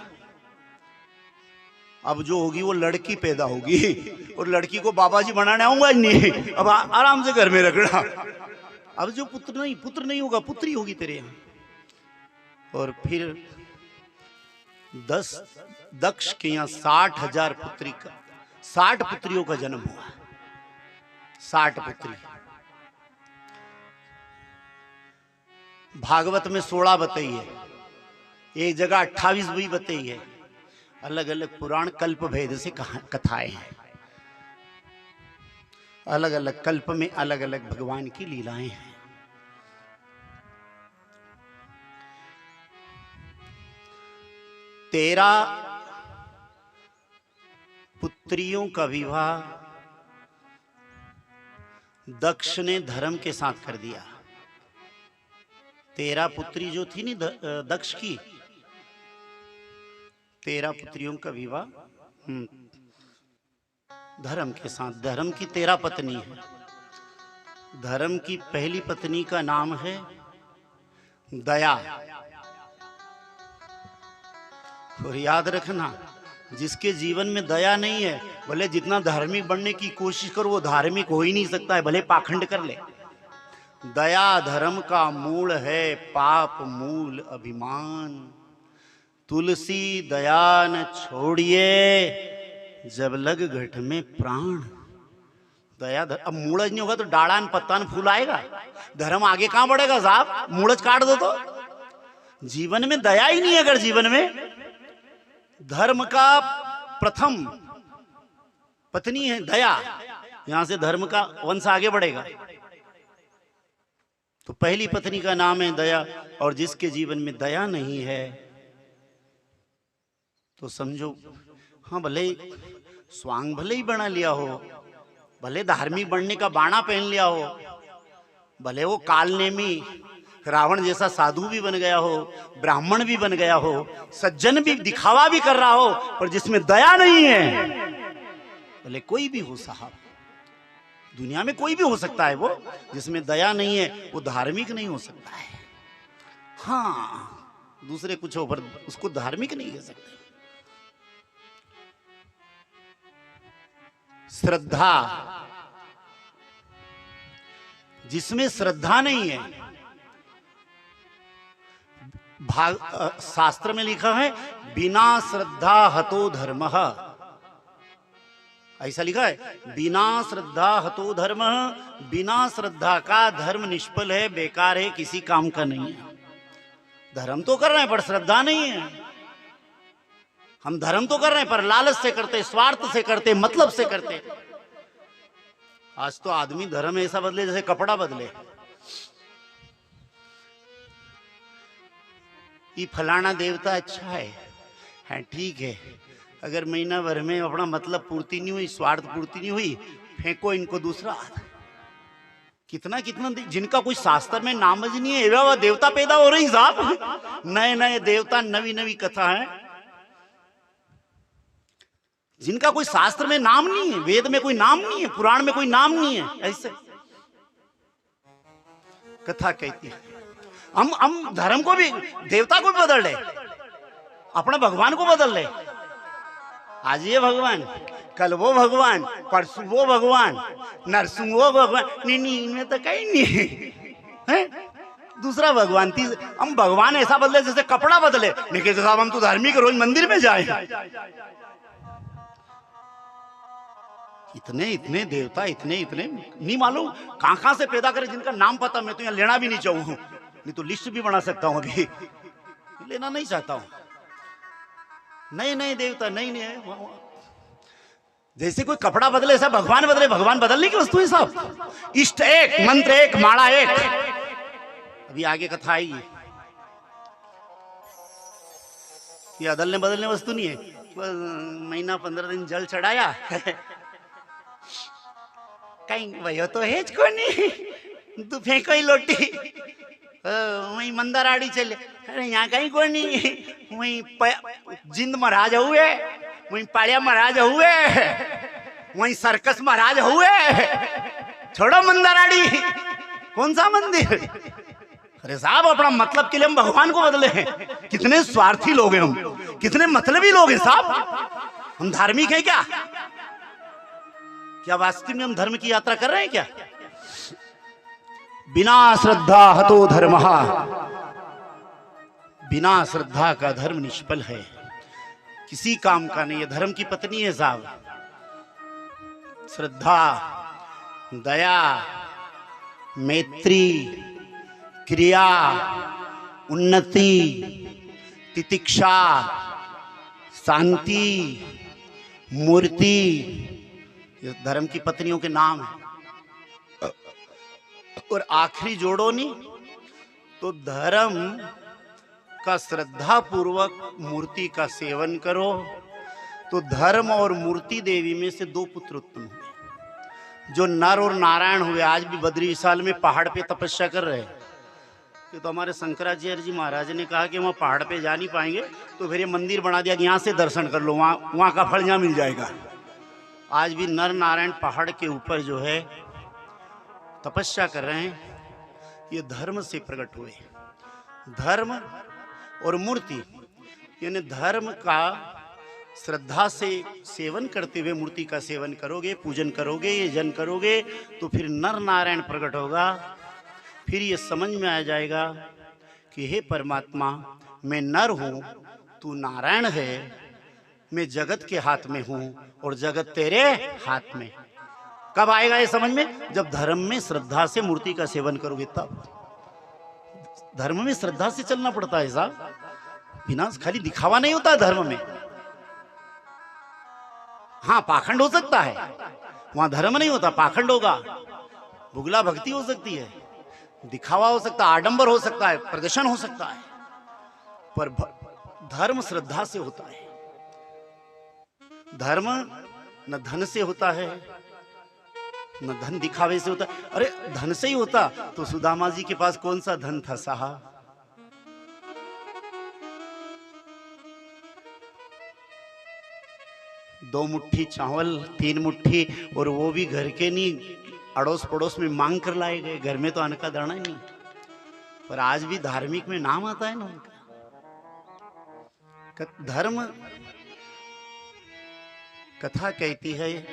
अब जो होगी वो लड़की पैदा होगी, और लड़की को बाबा जी बनाने आऊंगा नहीं, अब आराम से घर में रखना। अब जो पुत्र नहीं होगा, पुत्री होगी तेरे यहाँ। और फिर 10 दक्ष के यहाँ 60,000 पुत्रियों का जन्म हुआ। 60 पुत्री। भागवत में 16 बताई है, एक जगह 28 भी बताई है। अलग अलग पुराण कल्प भेद से कथाएं हैं। अलग अलग कल्प में अलग अलग भगवान की लीलाएं हैं। तेरा पुत्रियों का विवाह दक्ष ने धर्म के साथ कर दिया। 13 पुत्री जो थी नी दक्ष की, 13 पुत्रियों का विवाह धर्म के साथ। धर्म की 13 पत्नी है। धर्म की पहली पत्नी का नाम है दया। और याद रखना, जिसके जीवन में दया नहीं है, भले जितना धार्मिक बनने की कोशिश करो वो धार्मिक हो ही नहीं सकता है, भले पाखंड कर ले। दया धर्म का मूल है, पाप मूल अभिमान। तुलसी दया न छोड़िए, जब लग घट में प्राण। दया अब मूड़ज नहीं होगा तो डाड़ान पत्तान फूल आएगा, धर्म आगे कहां बढ़ेगा साहब? मूड़ज काट दो तो। जीवन में दया ही नहीं है। अगर जीवन में धर्म का प्रथम पत्नी है दया, यहां से धर्म का वंश आगे बढ़ेगा। तो पहली पत्नी का नाम है दया, और जिसके जीवन में दया नहीं है तो समझो, हाँ भले स्वांग भले ही बना लिया हो, भले धार्मिक बनने का बाणा पहन लिया हो, भले वो कालनेमी रावण जैसा साधु भी बन गया हो, ब्राह्मण भी बन गया हो, सज्जन भी दिखावा भी कर रहा हो, पर जिसमें दया नहीं है, भले कोई भी हो साहब, दुनिया में कोई भी हो सकता है, वो जिसमें दया नहीं है वो धार्मिक नहीं हो सकता है। हाँ, दूसरे कुछ हो पर उसको धार्मिक नहीं कह सकते। श्रद्धा, जिसमें श्रद्धा नहीं है, शास्त्र में लिखा है बिना श्रद्धा हतो धर्मः। ऐसा लिखा है, बिना श्रद्धा हतो धर्मः। बिना श्रद्धा का धर्म निष्फल है, बेकार है, किसी काम का नहीं है। धर्म तो कर रहे हैं पर श्रद्धा नहीं है। हम धर्म तो कर रहे हैं पर लालच से करते, स्वार्थ से करते, मतलब से करते। आज तो आदमी धर्म ऐसा बदले जैसे कपड़ा बदले। ये फलाना देवता अच्छा है ठीक है, अगर महीना भर में अपना मतलब पूर्ति नहीं हुई, स्वार्थ पूर्ति नहीं हुई, फेंको इनको दूसरा। कितना कितना जिनका कोई शास्त्र में नामज नहीं है, वह देवता पैदा हो रही साहब। नए नए देवता, नवी नवी कथा है, जिनका कोई शास्त्र में नाम नहीं है, वेद में कोई नाम नहीं है, पुराण में कोई नाम नहीं है, ऐसे कथा कहती है। हम धर्म को भी, देवता को भी बदल ले, अपने भगवान को बदल ले। आज ये भगवान, कल वो भगवान, परसों वो भगवान, नरसिंह वो भगवान। नहीं, इनमें तो कहीं नहीं है, दूसरा भगवान। हम भगवान ऐसा बदले जैसे कपड़ा बदले। नहीं कहते साहब हम तो धार्मिक, रोज मंदिर में जाए। इतने देवता, इतने नहीं मालूम कहां से पैदा करे, जिनका नाम पता मैं तो यहाँ लेना भी नहीं चाहूँ, नहीं तो लिस्ट भी बना सकता हूँ, अभी लेना नहीं चाहता हूँ। नए देवता, नई जैसे कोई कपड़ा बदले ऐसा भगवान बदले। भगवान बदलने की वस्तु है साहब। इष्ट एक, मंत्र एक, माला एक। अभी आगे कथा आएगी। ये अदलने बदलने वस्तु नहीं है। महीना 15 दिन जल चढ़ाया कहीं भयो तो है को नहीं, तू फेंको ही लोटी, वही मंदाराड़ी चले, अरे यहाँ कहीं को नहीं, वही जिंद महाराज हुए, वही पाड़िया महाराज हुए, वही सर्कस महाराज हुए। छोड़ो मंदाराड़ी, कौन सा मंदिर? अरे साहब अपना मतलब के लिए हम भगवान को बदले हैं। कितने स्वार्थी लोग हैं हम, कितने मतलबी लोग हैं साहब। हम धार्मिक हैं क्या? क्या वास्तव में हम धर्म की यात्रा कर रहे हैं क्या? बिना श्रद्धा हतो धर्मः, बिना श्रद्धा का धर्म निष्फल है, किसी काम का नहीं। ये धर्म की पत्नी है साहब। श्रद्धा, दया, मैत्री, क्रिया, उन्नति, तितिक्षा, शांति, मूर्ति, ये धर्म की पत्नियों के नाम है। और आखिरी जोड़ो नहीं तो धर्म का श्रद्धा पूर्वक मूर्ति का सेवन करो तो धर्म और मूर्ति देवी में से दो पुत्र उत्पन्न हुए, जो नर और नारायण हुए। आज भी बद्री विशाल में पहाड़ पे तपस्या कर रहे हैं। तो हमारे शंकराचार्य जी महाराज ने कहा कि वहाँ पहाड़ पे जा नहीं पाएंगे, तो फिर ये मंदिर बना दिया कि यहाँ से दर्शन कर लो, वहाँ का फल यहाँ मिल जाएगा। आज भी नर नारायण पहाड़ के ऊपर जो है तपस्या कर रहे हैं। ये धर्म से प्रकट हुए। धर्म और मूर्ति, यानी धर्म का श्रद्धा से सेवन करते हुए मूर्ति का सेवन करोगे, पूजन करोगे, यजन करोगे, तो फिर नर नारायण प्रकट होगा। फिर ये समझ में आ जाएगा कि हे परमात्मा, मैं नर हूँ, तू नारायण है, मैं जगत के हाथ में हूँ और जगत तेरे हाथ में। कब आएगा ये समझ में? जब धर्म में श्रद्धा से मूर्ति का सेवन करोगे तब। धर्म में श्रद्धा से चलना पड़ता है साहब, बिना खाली दिखावा नहीं होता धर्म में। हाँ, पाखंड हो सकता है, वहां धर्म नहीं होता, पाखंड होगा। भुगला भक्ति हो सकती है, दिखावा हो सकता है, आडंबर हो सकता है, प्रदर्शन हो सकता है, पर धर्म श्रद्धा से होता है। धर्म न धन से होता है, न धन दिखावे से होता। अरे धन से ही होता तो सुदामा जी के पास कौन सा धन था साहब? दो मुट्ठी चावल, 3 मुट्ठी, और वो भी घर के नहीं, अड़ोस पड़ोस में मांग कर लाए गए। घर में तो अन्न का दाना ही नहीं। पर आज भी धार्मिक में नाम आता है ना उनका। धर्म कथा कहती है,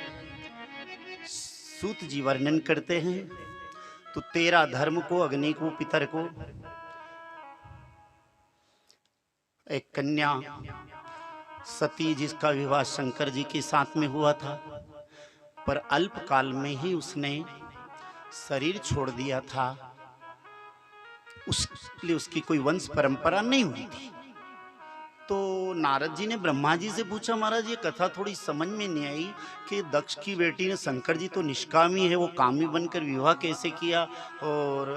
सूत जी वर्णन करते हैं, तो 13 धर्म को, अग्नि को, पितर को, एक कन्या सती जिसका विवाह शंकर जी के साथ में हुआ था, पर अल्प काल में ही उसने शरीर छोड़ दिया था, उसलिए उसकी कोई वंश परंपरा नहीं हुई थी। तो नारद जी ने ब्रह्मा जी से पूछा, महाराज ये कथा थोड़ी समझ में नहीं आई कि दक्ष की बेटी ने, शंकर जी तो निष्कामी है, वो कामी बनकर विवाह कैसे किया? और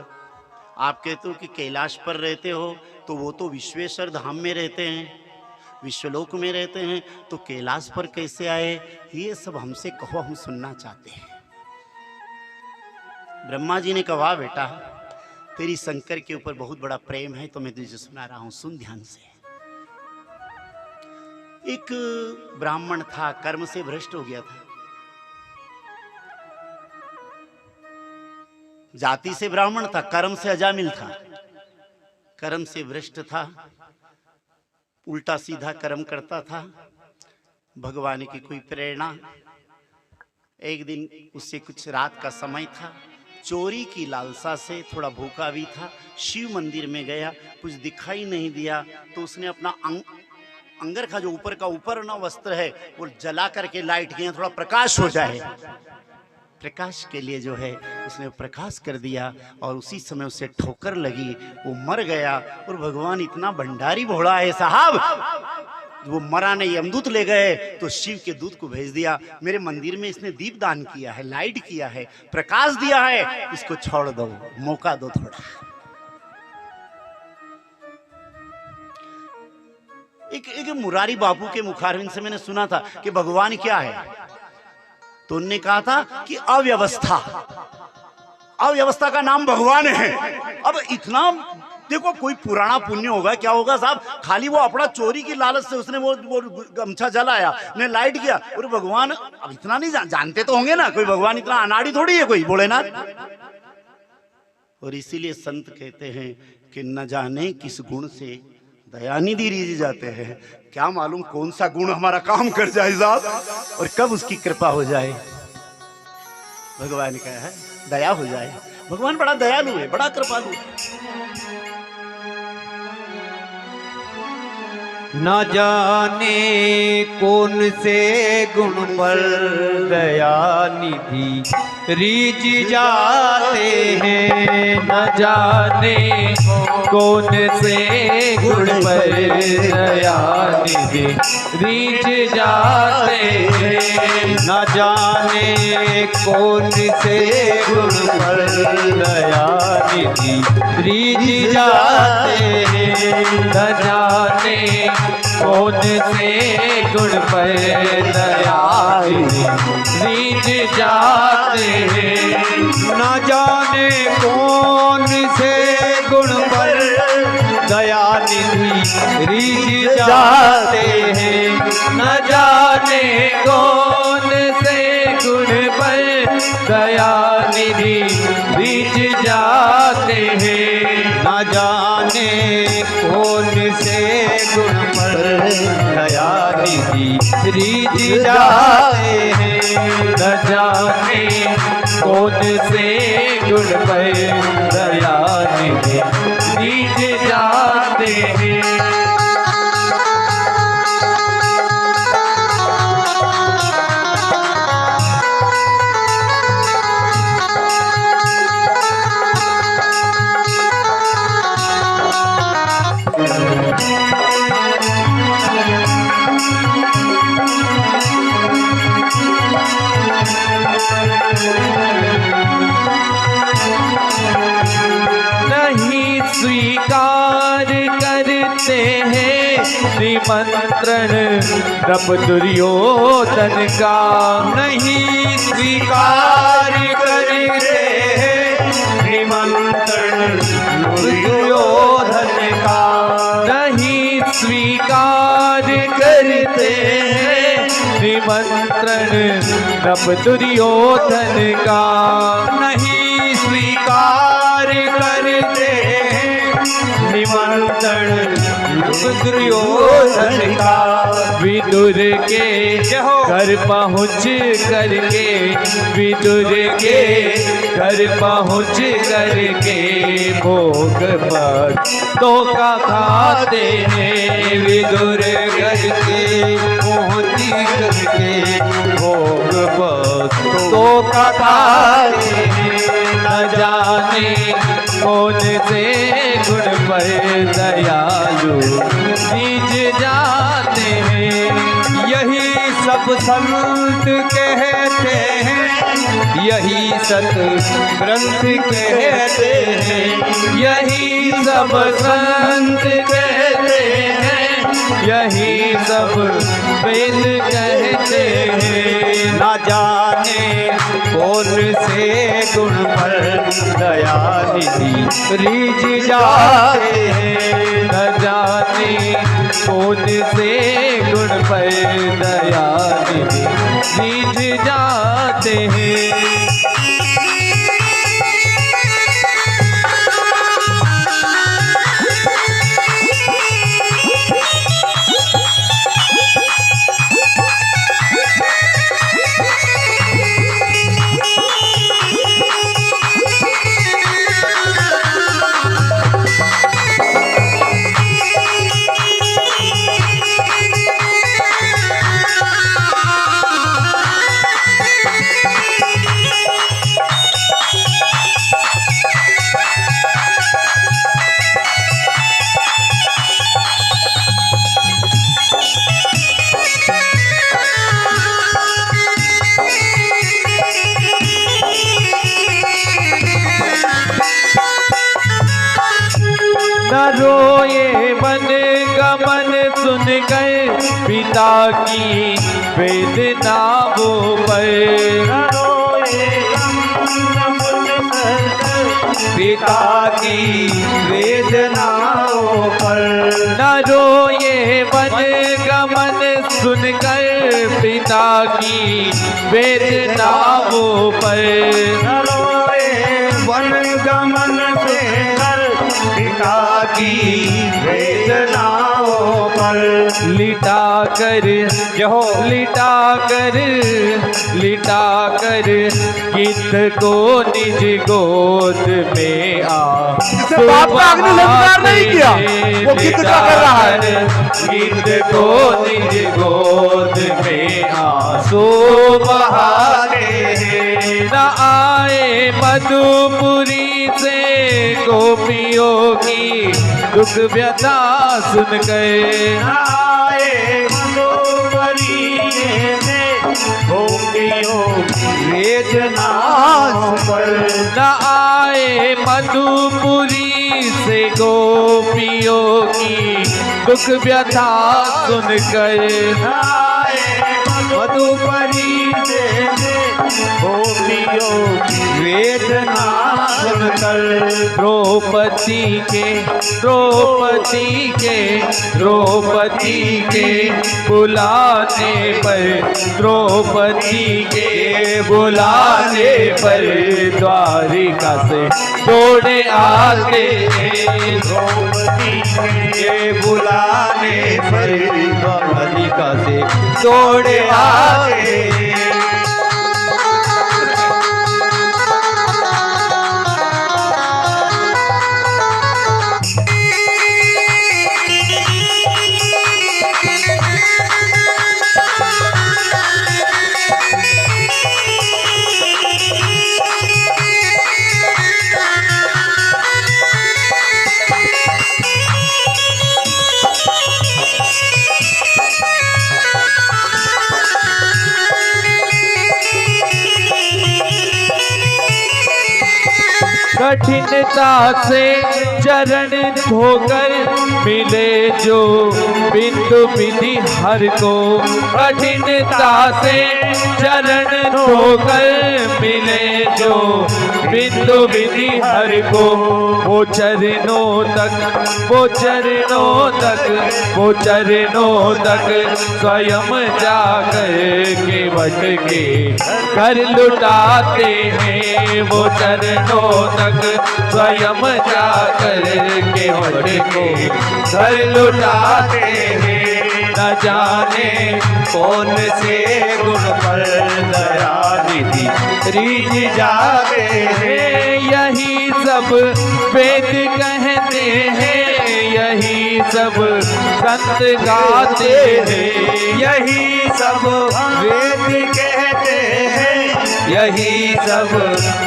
आप कहते हो कि कैलाश पर रहते हो, तो वो तो विश्वेश्वर धाम में रहते हैं, विश्वलोक में रहते हैं, तो कैलाश पर कैसे आए? ये सब हमसे कहो, हम सुनना चाहते हैं। ब्रह्मा जी ने कहा, बेटा तेरी शंकर के ऊपर बहुत बड़ा प्रेम है, तो मैं तुझे सुना रहा हूं, सुन ध्यान से। एक ब्राह्मण था, कर्म से भ्रष्ट हो गया था। जाति से ब्राह्मण था, कर्म से अजामिल था। कर्म से भ्रष्ट था, उल्टा सीधा कर्म करता था। भगवान की कोई प्रेरणा, एक दिन उससे कुछ रात का समय था, चोरी की लालसा से थोड़ा भूखा भी था, शिव मंदिर में गया, कुछ दिखाई नहीं दिया, तो उसने अपना अंगर का जो ऊपर का ऊपर ना वस्त्र है वो जला करके लाइट किया, थोड़ा प्रकाश हो जाए। प्रकाश के लिए जो है उसने प्रकाश कर दिया, और उसी समय उसे ठोकर लगी, वो मर गया। और भगवान इतना भंडारी भोला है साहब, वो मरा नहीं, यमदूत ले गए तो शिव के दूत को भेज दिया, मेरे मंदिर में इसने दीप दान किया है, लाइट किया है, प्रकाश दिया है, इसको छोड़ दो, मौका दो थोड़ा। एक मुरारी बापू के मुखारविंद से मैंने सुना था कि भगवान क्या है, तो उनने कहा था कि अव्यवस्था, अव्यवस्था का नाम भगवान है। अब इतना देखो, कोई पुराना पुण्य होगा, क्या होगा साहब, खाली वो अपना चोरी की लालच से उसने वो गमछा जलाया, ने लाइट किया, और भगवान अब इतना नहीं जानते तो होंगे ना, कोई भगवान इतना अनाड़ी थोड़ी है कोई भोलेनाथ। और इसीलिए संत कहते हैं कि न जाने किस गुण से दयानिधि रीझ जाते हैं। क्या मालूम कौन सा गुण हमारा काम कर जाए साहब और कब उसकी कृपा हो जाए। भगवान का है दया हो जाए। भगवान बड़ा दयालु है, बड़ा कृपालु है। न जाने कौन से गुण पर दया निधि रीझ जाते हैं। न जाने कौन से गुण पर दया निधि रीझ जाते हैं। न जाने कौन से गुण पर दया निधि रीझ जाते हैं। न जाने कौन से गुण पर दया रीझ जाते हैं। न जाने कौन से गुण पर दया निधि रीझ जाते हैं। न जाने कौन से गुण पर दया निधि रीझ जाते हैं। न जाने कौन से गुण पर दया निधि रीझ जाते हैं। न जाने कौन से गुण पर दया निधि रीझ जाते हैं। नहीं स्वीकार करते हैं निमंत्रण द्रप दुर्योधन का। नहीं स्वीकार करते हैं निमंत्रण दुर्योधन का। नहीं स्वीकार करते हैं निमंत्रण द्रप दुर्योधन का। नहीं स्वीकार करते हैं निमंत्रण दुर्योधन का। विदुर के घर पहुँच करके विदुर के घर पहुँच करके भोग भक्तों का खाते हैं। विदुर घर के पहुँच करके भोग भक्तों का खाते हैं। न जाने कौन से गुण पर दयालु रीझ जाते हैं। यही सब संत कहते हैं, यही सत ग्रंथ कहते हैं। यही सब संत कहते हैं, यही सब वेद कहते हैं। न जाने कौन से गुण पर दया निधि रीझ जाते हैं। न जाने कौन से गुण पर दया निधि रीझ जाते हैं। रोए मन गमन सुन गए पिता की वेदनाओं पर। पिता की वेदनाओं पर न रोए वन गमन सुनकर पिता की वेदनाओं पर। न रोए वन गमन सुनकर पिता की वेदना पर लिटा कर गीत को निज गोद में आ जिसे बाप का अग्नि संस्कार नहीं किया वो गीत क्या कर रहा है। गीत को निज गोद में आंसू बहाते न आए मधुपुरी से गोपियों की दुख व्यथा सुन गए आए मनोवरी से गोपियों की वेदना पर न आए मधुपुरी से गोपियों की दुख व्यथा सुन गए आए मधुपरी से गोपियों की वेदना सुनकर द्रौपदी के बुलाने पर द्वारिका से दौड़े आते द्रौपदी के बुलाने पर द्वारिका से दौड़े आते कठिनता से चरण धोकर मिले जो बिंदु विधि हर को कठिनता से चरण धोकर मिले जो बिंदु विधि हर को वो चरणों तक स्वयं जाकर केवट के घर लुटाते हैं वो चरणों तक स्वयं जाकर केवट के घर लुटाते हैं न जाने कौन से गुण पर दया निधि रीझ जाते हैं। यही सब वेद कहते हैं यही सब संत गाते हैं यही सब वेद कहते हैं यही सब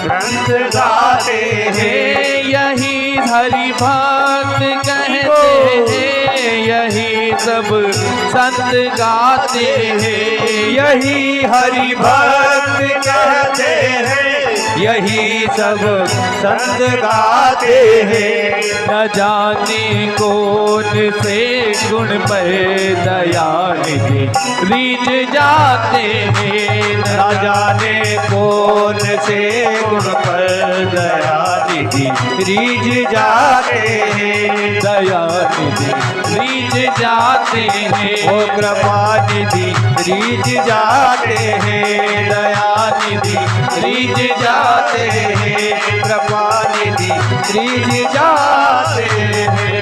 ग्रंथ गाते हैं यही हरि भक्त कहते हैं यही सब संत गाते हैं यही हरि भक्त कहते हैं यही सब संत गाते हैं। न जाने कौन से गुण पर दया निधि रीझ जाते हैं न जाने कौन से गुण पर दया निधि रीझ जाते हैं दया निधि रीझ जाते हैं वो कृपा निधि रीझ जाते हैं दया निधि रीझ जाते हैं कृपा निधि रीझ जाते हैं।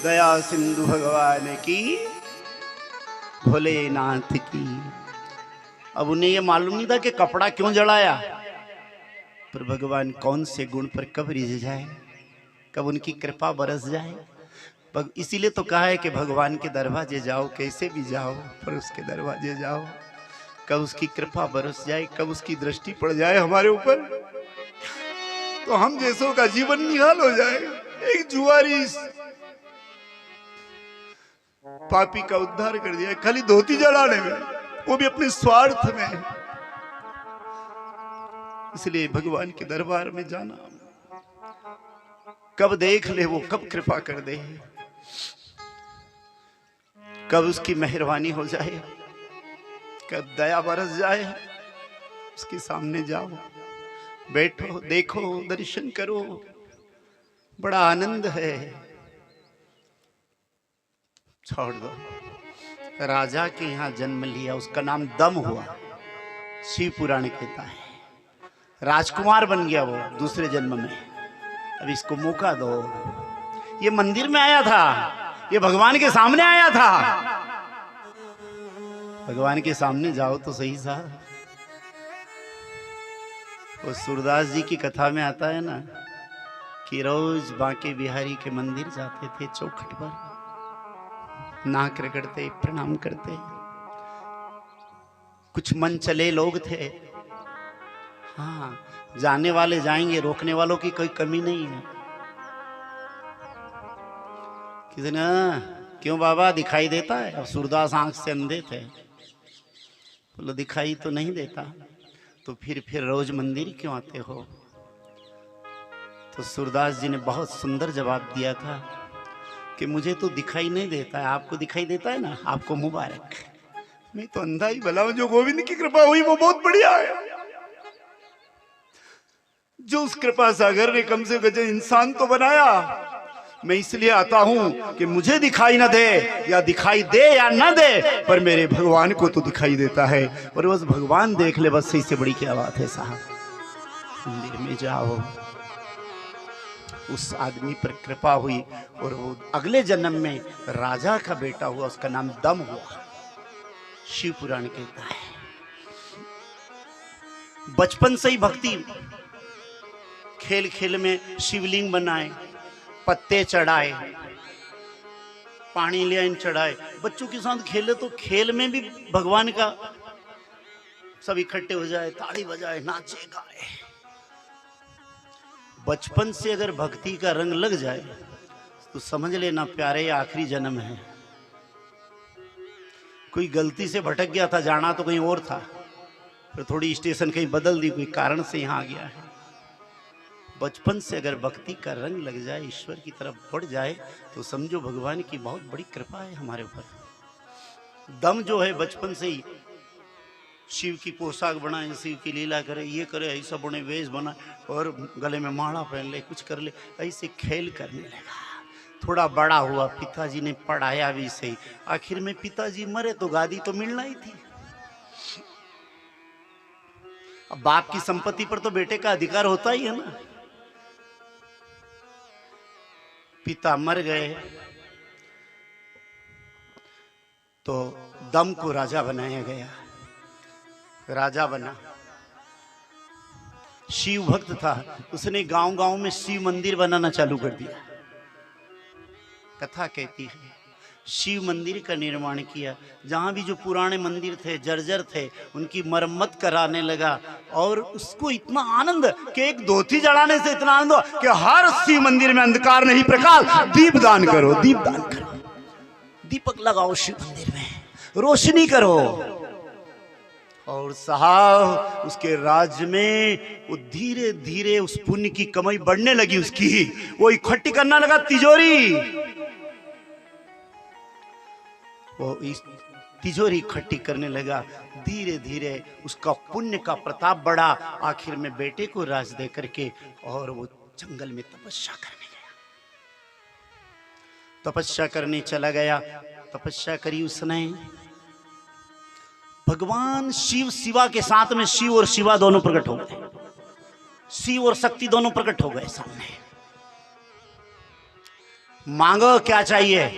दया सिंधु भगवान की भोलेनाथ की। अब उन्हें ये मालूम नहीं था कि कपड़ा क्यों जलाया, पर भगवान कौन से गुण पर कब रिझ जाए, कब उनकी कृपा बरस जाए। इसीलिए तो कहा है कि भगवान के दरवाजे जाओ, कैसे भी जाओ पर उसके दरवाजे जाओ, कब उसकी कृपा बरस जाए, कब उसकी दृष्टि पड़ जाए हमारे ऊपर, तो हम जैसों का जीवन निहाल हो जाए। एक जुआरी पापी का उद्धार कर दिया खाली धोती जलाने में, वो भी अपने स्वार्थ में। इसलिए भगवान के दरबार में जाना, कब देख ले वो, कब कृपा कर दे, कब उसकी मेहरबानी हो जाए, कब दया बरस जाए। उसके सामने जाओ, बैठो, देखो, दर्शन करो, बड़ा आनंद है। छोड़ दो। राजा के यहाँ जन्म लिया, उसका नाम दम हुआ, शिव पुराण कहता है। राजकुमार बन गया वो दूसरे जन्म में। अब इसको मौका दो। ये मंदिर में आया था, ये भगवान के सामने आया था। भगवान के सामने जाओ तो सही साहब। वो सूरदास जी की कथा में आता है ना कि रोज बांके बिहारी के मंदिर जाते थे, चौखट पर नाक रगड़ते, प्रणाम करते। कुछ मन चले लोग थे, हाँ, जाने वाले जाएंगे, रोकने वालों की कोई कमी नहीं है। किसी ने क्यों बाबा दिखाई देता है? अब सूरदास आंख से अंधे थे, बोलो दिखाई तो नहीं देता, तो फिर रोज मंदिर क्यों आते हो? तो सूरदास जी ने बहुत सुंदर जवाब दिया था कि मुझे तो दिखाई नहीं देता है, आपको दिखाई देता है ना, आपको मुबारक। मैं तो अंधा ही भला हूं, जो गोविंद की कृपा हुई वो बहुत बढ़िया है। जो उस कृपा सागर ने कम से कम इंसान तो बनाया। मैं इसलिए आता हूं कि मुझे दिखाई ना दे, या दिखाई दे या ना दे, पर मेरे भगवान को तो दिखाई देता है। और बस भगवान देख ले, बस इससे बड़ी क्या बात है साहब। मंदिर में जाओ, उस आदमी पर कृपा हुई और वो अगले जन्म में राजा का बेटा हुआ, उसका नाम दम हुआ। शिव पुराण कहता है बचपन से ही भक्ति, खेल खेल में शिवलिंग बनाए, पत्ते चढ़ाए, पानी ले आए चढ़ाए, बच्चों के साथ खेले तो खेल में भी भगवान का सब इकट्ठे हो जाए, ताड़ी बजाए, नाचे गाए। बचपन से अगर भक्ति का रंग लग जाए तो समझ लेना प्यारे आखिरी जन्म है। कोई गलती से भटक गया था, जाना तो कहीं और था, फिर थोड़ी स्टेशन कहीं बदल दी, कोई कारण से यहाँ आ गया है। बचपन से अगर भक्ति का रंग लग जाए, ईश्वर की तरफ बढ़ जाए, तो समझो भगवान की बहुत बड़ी कृपा है हमारे ऊपर। दम जो है बचपन से ही शिव की पोशाक बनाए, शिव की लीला करे, ये करे, ऐसा बने, वेश बना और गले में माला पहन ले, कुछ कर ले, ऐसे खेल करने लगा। थोड़ा बड़ा हुआ, पिताजी ने पढ़ाया भी सही, आखिर में पिताजी मरे तो गादी तो मिलना ही थी। अब बाप की संपत्ति पर तो बेटे का अधिकार होता ही है ना। पिता मर गए तो दम को राजा बनाया गया, राजा बना। शिव भक्त था, उसने गांव गांव में शिव मंदिर बनाना चालू कर दिया। कथा कहती है शिव मंदिर का निर्माण किया, जहां भी जो पुराने मंदिर थे, जर्जर थे, उनकी मरम्मत कराने लगा। और उसको इतना आनंद कि एक धोती जलाने से इतना आनंद हुआ कि हर शिव मंदिर में अंधकार नहीं प्रकाश, दीप दान करो, दीप दान करो, दीपक लगाओ शिव मंदिर में, रोशनी करो। और साहब उसके राज्य में वो धीरे धीरे उस पुण्य की कमाई बढ़ने लगी, उसकी वो इकट्ठी करना लगा तिजोरी, वो इस तिजोरी इकट्ठी करने लगा। धीरे धीरे उसका पुण्य का प्रताप बढ़ा, आखिर में बेटे को राज दे करके और वो जंगल में तपस्या करने गया। तपस्या करने चला गया, तपस्या करी उसने। भगवान शिव शिवा के साथ में शिव और शिवा दोनों प्रकट हो गए, शिव और शक्ति दोनों प्रकट हो गए सामने। मांगो क्या चाहिए?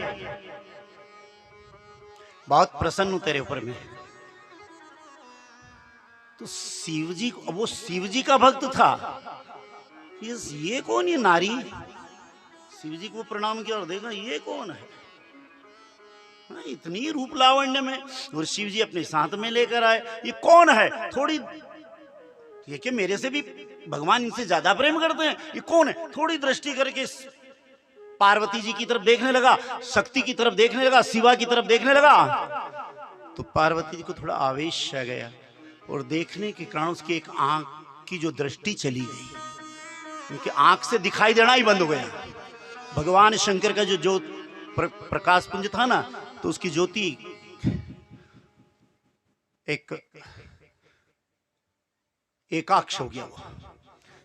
बहुत प्रसन्न हूं तेरे ऊपर में। तो शिव जी, वो शिव जी का भक्त था, ये कौन, ये नारी? शिव जी को प्रणाम किया और देखा ये कौन है, इतनी रूप लावण्य में, और शिव जी अपने साथ में लेकर आए, ये कौन है? थोड़ी ये कि मेरे से भी भगवान इनसे ज्यादा प्रेम करते हैं, ये कौन है? थोड़ी दृष्टि करके पार्वती जी की तरफ देखने लगा, शक्ति की तरफ देखने लगा, शिवा की तरफ देखने लगा। तो पार्वती जी को थोड़ा आवेश आ गया और देखने के कारण उसकी एक आंख की जो दृष्टि चली गई, उनकी आंख से दिखाई देना ही बंद हो गया। भगवान शंकर का जो प्रकाश पुंज था ना, तो उसकी ज्योति एकाक्ष हो गया, वो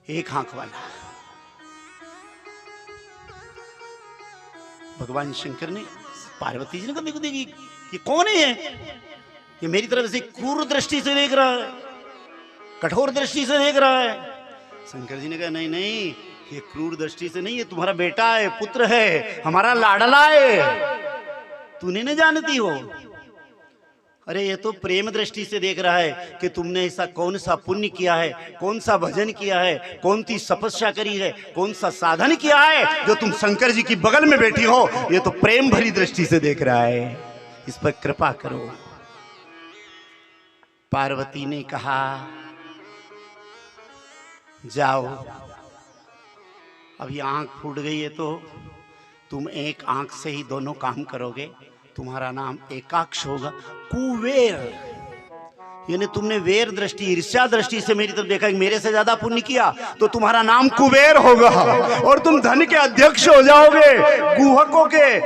एक आंख वाला। भगवान शंकर ने पार्वती जी ने कहा देखो देखिए ये कौन है, ये मेरी तरफ से क्रूर दृष्टि से देख रहा है, कठोर दृष्टि से देख रहा है। शंकर जी ने कहा नहीं नहीं, ये क्रूर दृष्टि से नहीं, ये तुम्हारा बेटा है, पुत्र है, हमारा लाडला है, तूने न जानती हो। अरे ये तो प्रेम दृष्टि से देख रहा है कि तुमने ऐसा कौन सा पुण्य किया है, कौन सा भजन किया है, कौन सी तपस्या करी है, कौन सा साधन किया है जो तुम शंकर जी की बगल में बैठी हो। ये तो प्रेम भरी दृष्टि से देख रहा है, इस पर कृपा करो। पार्वती ने कहा जाओ, अभी आंख फूट गई है तो तुम एक आंख से ही दोनों काम करोगे। तुम्हारा नाम एकाक्ष होगा, कुबेर। यानी तुमने वेर दृष्टि, ईर्ष्या दृष्टि से मेरी तरफ देखा कि मेरे से ज्यादा पुण्य किया तो तुम्हारा नाम कुबेर होगा और तुम धन के अध्यक्ष हो जाओगे। गुहकों के,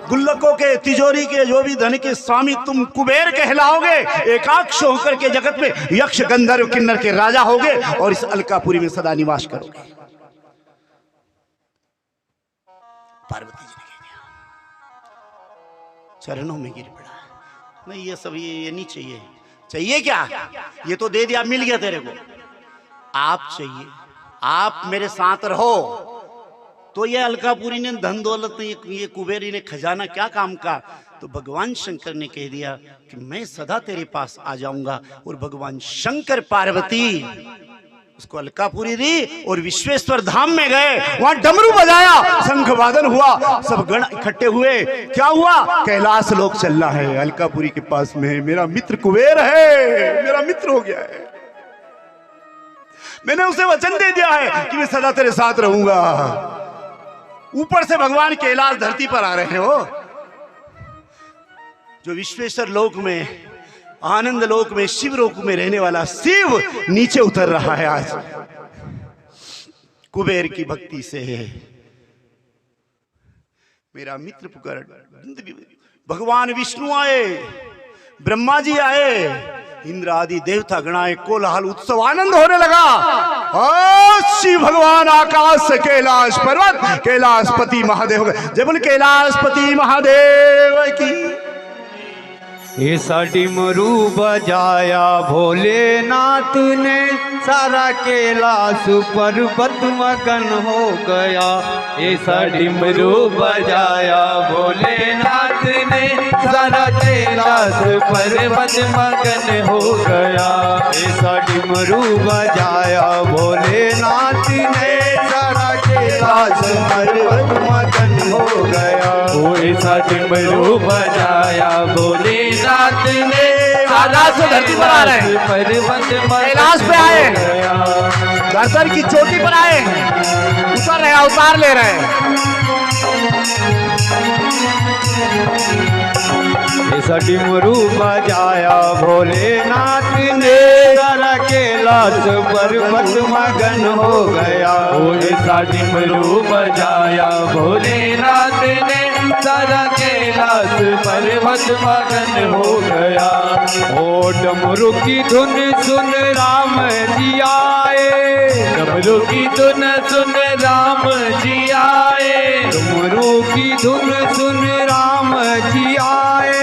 गुल्लकों के, तिजोरी के, जो भी धन के स्वामी, तुम कुबेर कहलाओगे। एकाक्ष होकर के जगत में यक्ष गंधर्व किन्नर के राजा होगे और इस अलकापुरी में सदा निवास करोगे। पार्वती जी ने कह दिया, चरणों में गिर पड़ा। नहीं ये सब ये नहीं चाहिए। चाहिए क्या? ये तो दे दिया, मिल गया तेरे को। आप चाहिए, आप मेरे साथ रहो। तो ये अलकापुरी ने धन दौलत, ये कुबेरी ने खजाना क्या काम का? तो भगवान शंकर ने कह दिया कि मैं सदा तेरे पास आ जाऊंगा। और भगवान शंकर पार्वती उसको अलकापुरी दी और विश्वेश्वर धाम में गए। वहां डमरू बजाया, शंख वादन हुआ, सब गण इकट्ठे हुए। क्या हुआ? कैलाश लोक चल रहा है, अलकापुरी के पास में मेरा मित्र कुबेर है, मेरा मित्र हो गया है। मैंने उसे वचन दे दिया है कि मैं सदा तेरे साथ रहूंगा। ऊपर से भगवान कैलाश धरती पर आ रहे हैं। वो जो विश्वेश्वर लोक में, आनंद लोक में, शिव लोक में रहने वाला शिव नीचे उतर रहा है आज कुबेर की भक्ति से। मेरा मित्र पुकार। भगवान विष्णु आए, ब्रह्मा जी आए, इंद्र आदि देवता गण आए, कोलाहल उत्सव आनंद होने लगा। शिव भगवान आकाश से कैलाश पर्वत, कैलाशपति महादेव। जब बोल कैलाशपति महादेव की। ऐसा डिमरू बजाया भोलेनाथ ने, सारा कैलाश पर्वत मगन हो गया। ऐसा डिमरू बजाया भोलेनाथ ने, सारा कैलाश पर्वत मगन हो गया। ऐसा डिमरू बजाया भोलेनाथ ने, सारा कैलाश पर्वत मगन हो गया। ओ ऐसा डिमरू बजाया भोलेनाथ ने, आकाश से धरती पर आ रहे हैं, कैलाश पे आए, दर्शन की चोटी पर आए, उतर रहे, अवतार ले रहे हैं। ऐसा डिमरू बजाया भोलेनाथ ने, सारा कैलाश पर्वत मगन हो गया। ओ ऐसा डिमरू बजाया भोलेनाथ ने, सारा कैलाश पर्वत मगन हो गया। ओ डमरू की धुन सुन राम जी आए, डमरू की धुन सुन राम जी आए, डमरू की धुन सुन राम जी आए,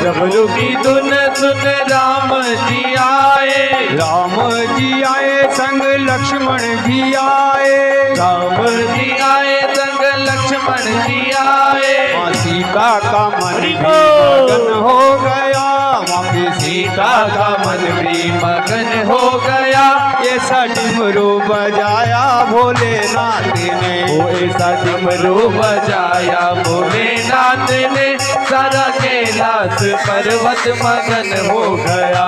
डमरू की धुन सुन राम जी आए। राम जी आए संग लक्ष्मण भी आए, राम जी आए संग लक्ष्मण जी आए। माँ सीता का मन भी मगन हो गया, माँ की सीता का मन भी मगन हो गया। ऐसा डिमरू बजाया भोलेनाथ ने, ओ ऐसा डिमरू बजाया भोलेनाथ ने, सारा कैलाश पर्वत मगन हो गया।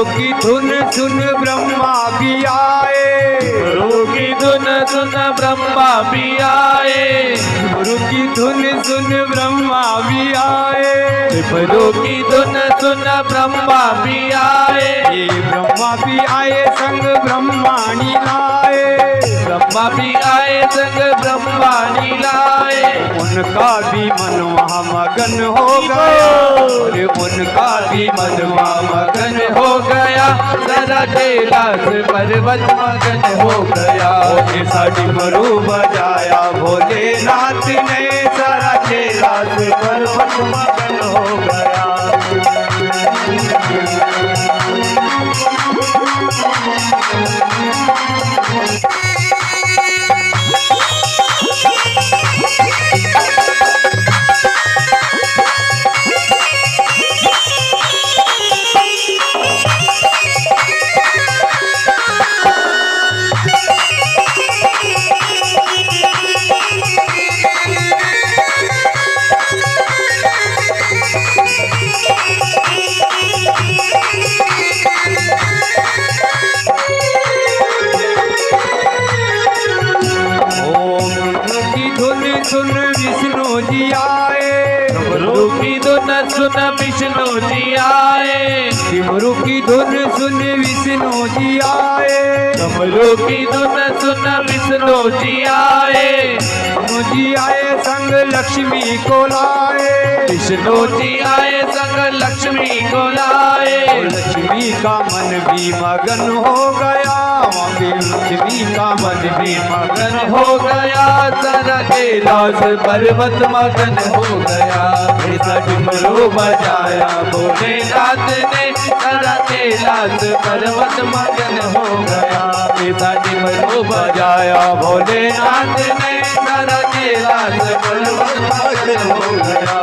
की धुन सुन ब्रह्मा भी आए, डमरू की धुन सुन ब्रह्मा भी आए, डमरू की धुन सुन ब्रह्मा भी आए, डमरू की धुन सुन ब्रह्मा भी आए, ये ब्रह्मा भी आए संग ब्रह्माणी लाए, ब्रह्मा भी आए संग ब्रह्माणी लाए, उनका भी मन वहाँ मगन हो गया, अरे उनका भी मन वहाँ मगन हो गया, सारा कैलाश पर्वत मगन हो गया, ऐसा डमरू बजाया भोलेनाथ ने, सारा कैलाश पर्वत मगन हो गया। सुन विष्णु जी आए, डमरू की धुन सुन विष्णु जी आए, डमरू की धुन सुन विष्णु जी आए, डमरू की धुन सुन विष्णु जी आए, विष्णु जी आए संग लक्ष्मी को लाए, विष्णु जी आए संग लक्ष्मी को लाए, लक्ष्मी का मन भी मगन हो गया, लक्ष्मी का मन भी मगन हो गया, सारा कैलाश पर्वत मगन हो गया, ऐसा डमरू बजाया भोलेनाथ ने, सारा कैलाश पर्वत मगन हो गया, ऐसा डमरू बजाया भोलेनाथ ने, सारा कैलाश पर्वत मगन हो गया।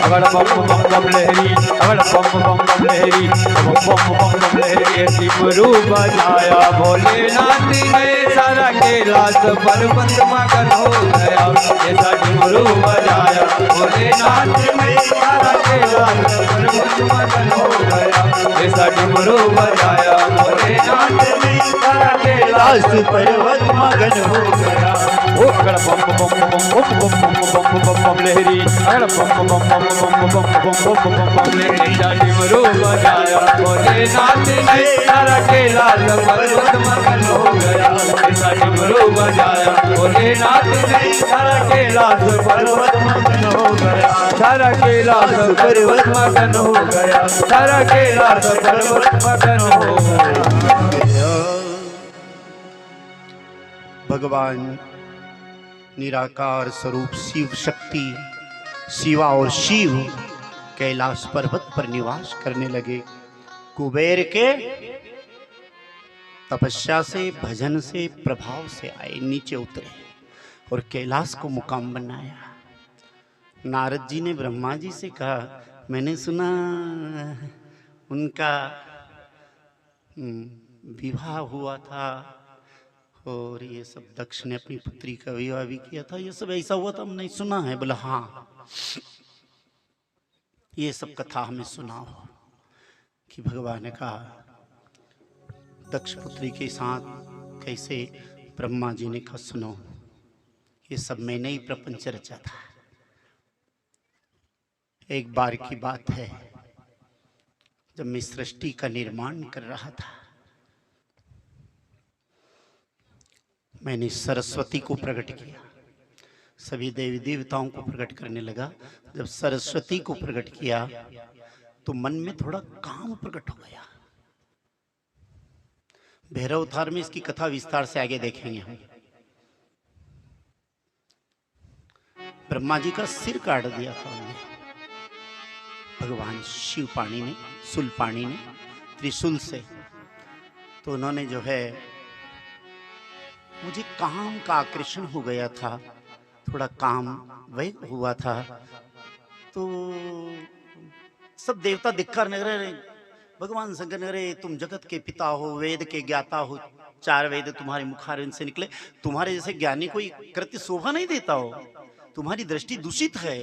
अगड़ बम बम बम लहरी, अगड़ बम बम बम लहरी, बम बम बम बम लहरी, डमरू बजाया भोलेनाथ ने, सारा कैलाश पर्वत मगन हो गया, ऐसा डमरू बजाया भोलेनाथ ने, सारा कैलाश पर्वत मगन हो गया, ऐसा डमरू बजाया भोलेनाथ ने, सारा कैलाश पर्वत मगन हो गया। ओ अगड़ बम बम बम बम बम बम बम बम लहरी, अगड़ बम बम बम बम बम बम बम बम लहरी, डमरू बजाया भोलेनाथ ने, सारा कैलाश पर्वत मगन हो गया, ऐसा डमरू बजाया भोलेनाथ ने, सारा कैलाश पर्वत मगन हो गया, सारा कैलाश पर्वत मगन हो गया, सारा कैलाश पर्वत मगन हो गया। भगवान निराकार स्वरूप शिव शक्ति, शिवा और शिव कैलाश पर्वत पर निवास करने लगे। कुबेर के तपस्या से, भजन से, प्रभाव से आए, नीचे उतरे और कैलाश को मुकाम बनाया। नारद जी ने ब्रह्मा जी से कहा, मैंने सुना उनका विवाह हुआ था और ये सब दक्ष ने अपनी पुत्री का विवाह भी किया था, ये सब ऐसा हुआ था, हम नहीं सुना है। बोला हाँ, ये सब कथा हमें सुनाओ कि भगवान ने कहा दक्ष पुत्री के साथ कैसे ब्रह्मा जी ने कहा सुनो, ये सब मैंने ही प्रपंच रचा था। एक बार की बात है, जब मैं सृष्टि का निर्माण कर रहा था, मैंने सरस्वती को प्रकट किया, सभी देवी देवताओं को प्रकट करने लगा। जब सरस्वती को प्रकट किया तो मन में थोड़ा काम प्रकट हो गया। भैरवतार में इसकी कथा विस्तार से आगे देखेंगे हम। ब्रह्मा जी का सिर काट दिया था उन्होंने, भगवान शिव पाणी ने, शूल पाणी ने त्रिशूल से। तो उन्होंने जो है, मुझे काम का आकर्षण हो गया था, थोड़ा काम वह हुआ था। तो सब देवता धिक्कार न रहे, भगवान शंकर ने रहे, तुम जगत के पिता हो, वेद के ज्ञाता हो, 4 वेद तुम्हारे मुखारविंद से निकले, तुम्हारे जैसे ज्ञानी कोई कृत्य शोभा नहीं देता हो, तुम्हारी दृष्टि दूषित है,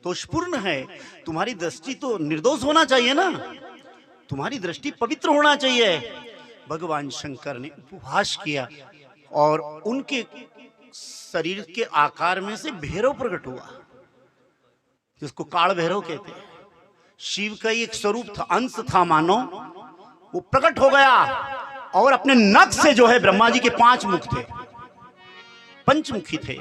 दोषपूर्ण है, तुम्हारी दृष्टि तो निर्दोष होना चाहिए ना, तुम्हारी दृष्टि पवित्र होना चाहिए। भगवान शंकर ने उपहास किया और उनके शरीर के आकार में से भैरव प्रकट हुआ, जिसको काल भैरव कहते हैं। शिव का एक स्वरूप था, अंश था मानो, वो प्रकट हो गया और अपने नख से जो है, ब्रह्मा जी के 5 मुख थे, पंचमुखी थे,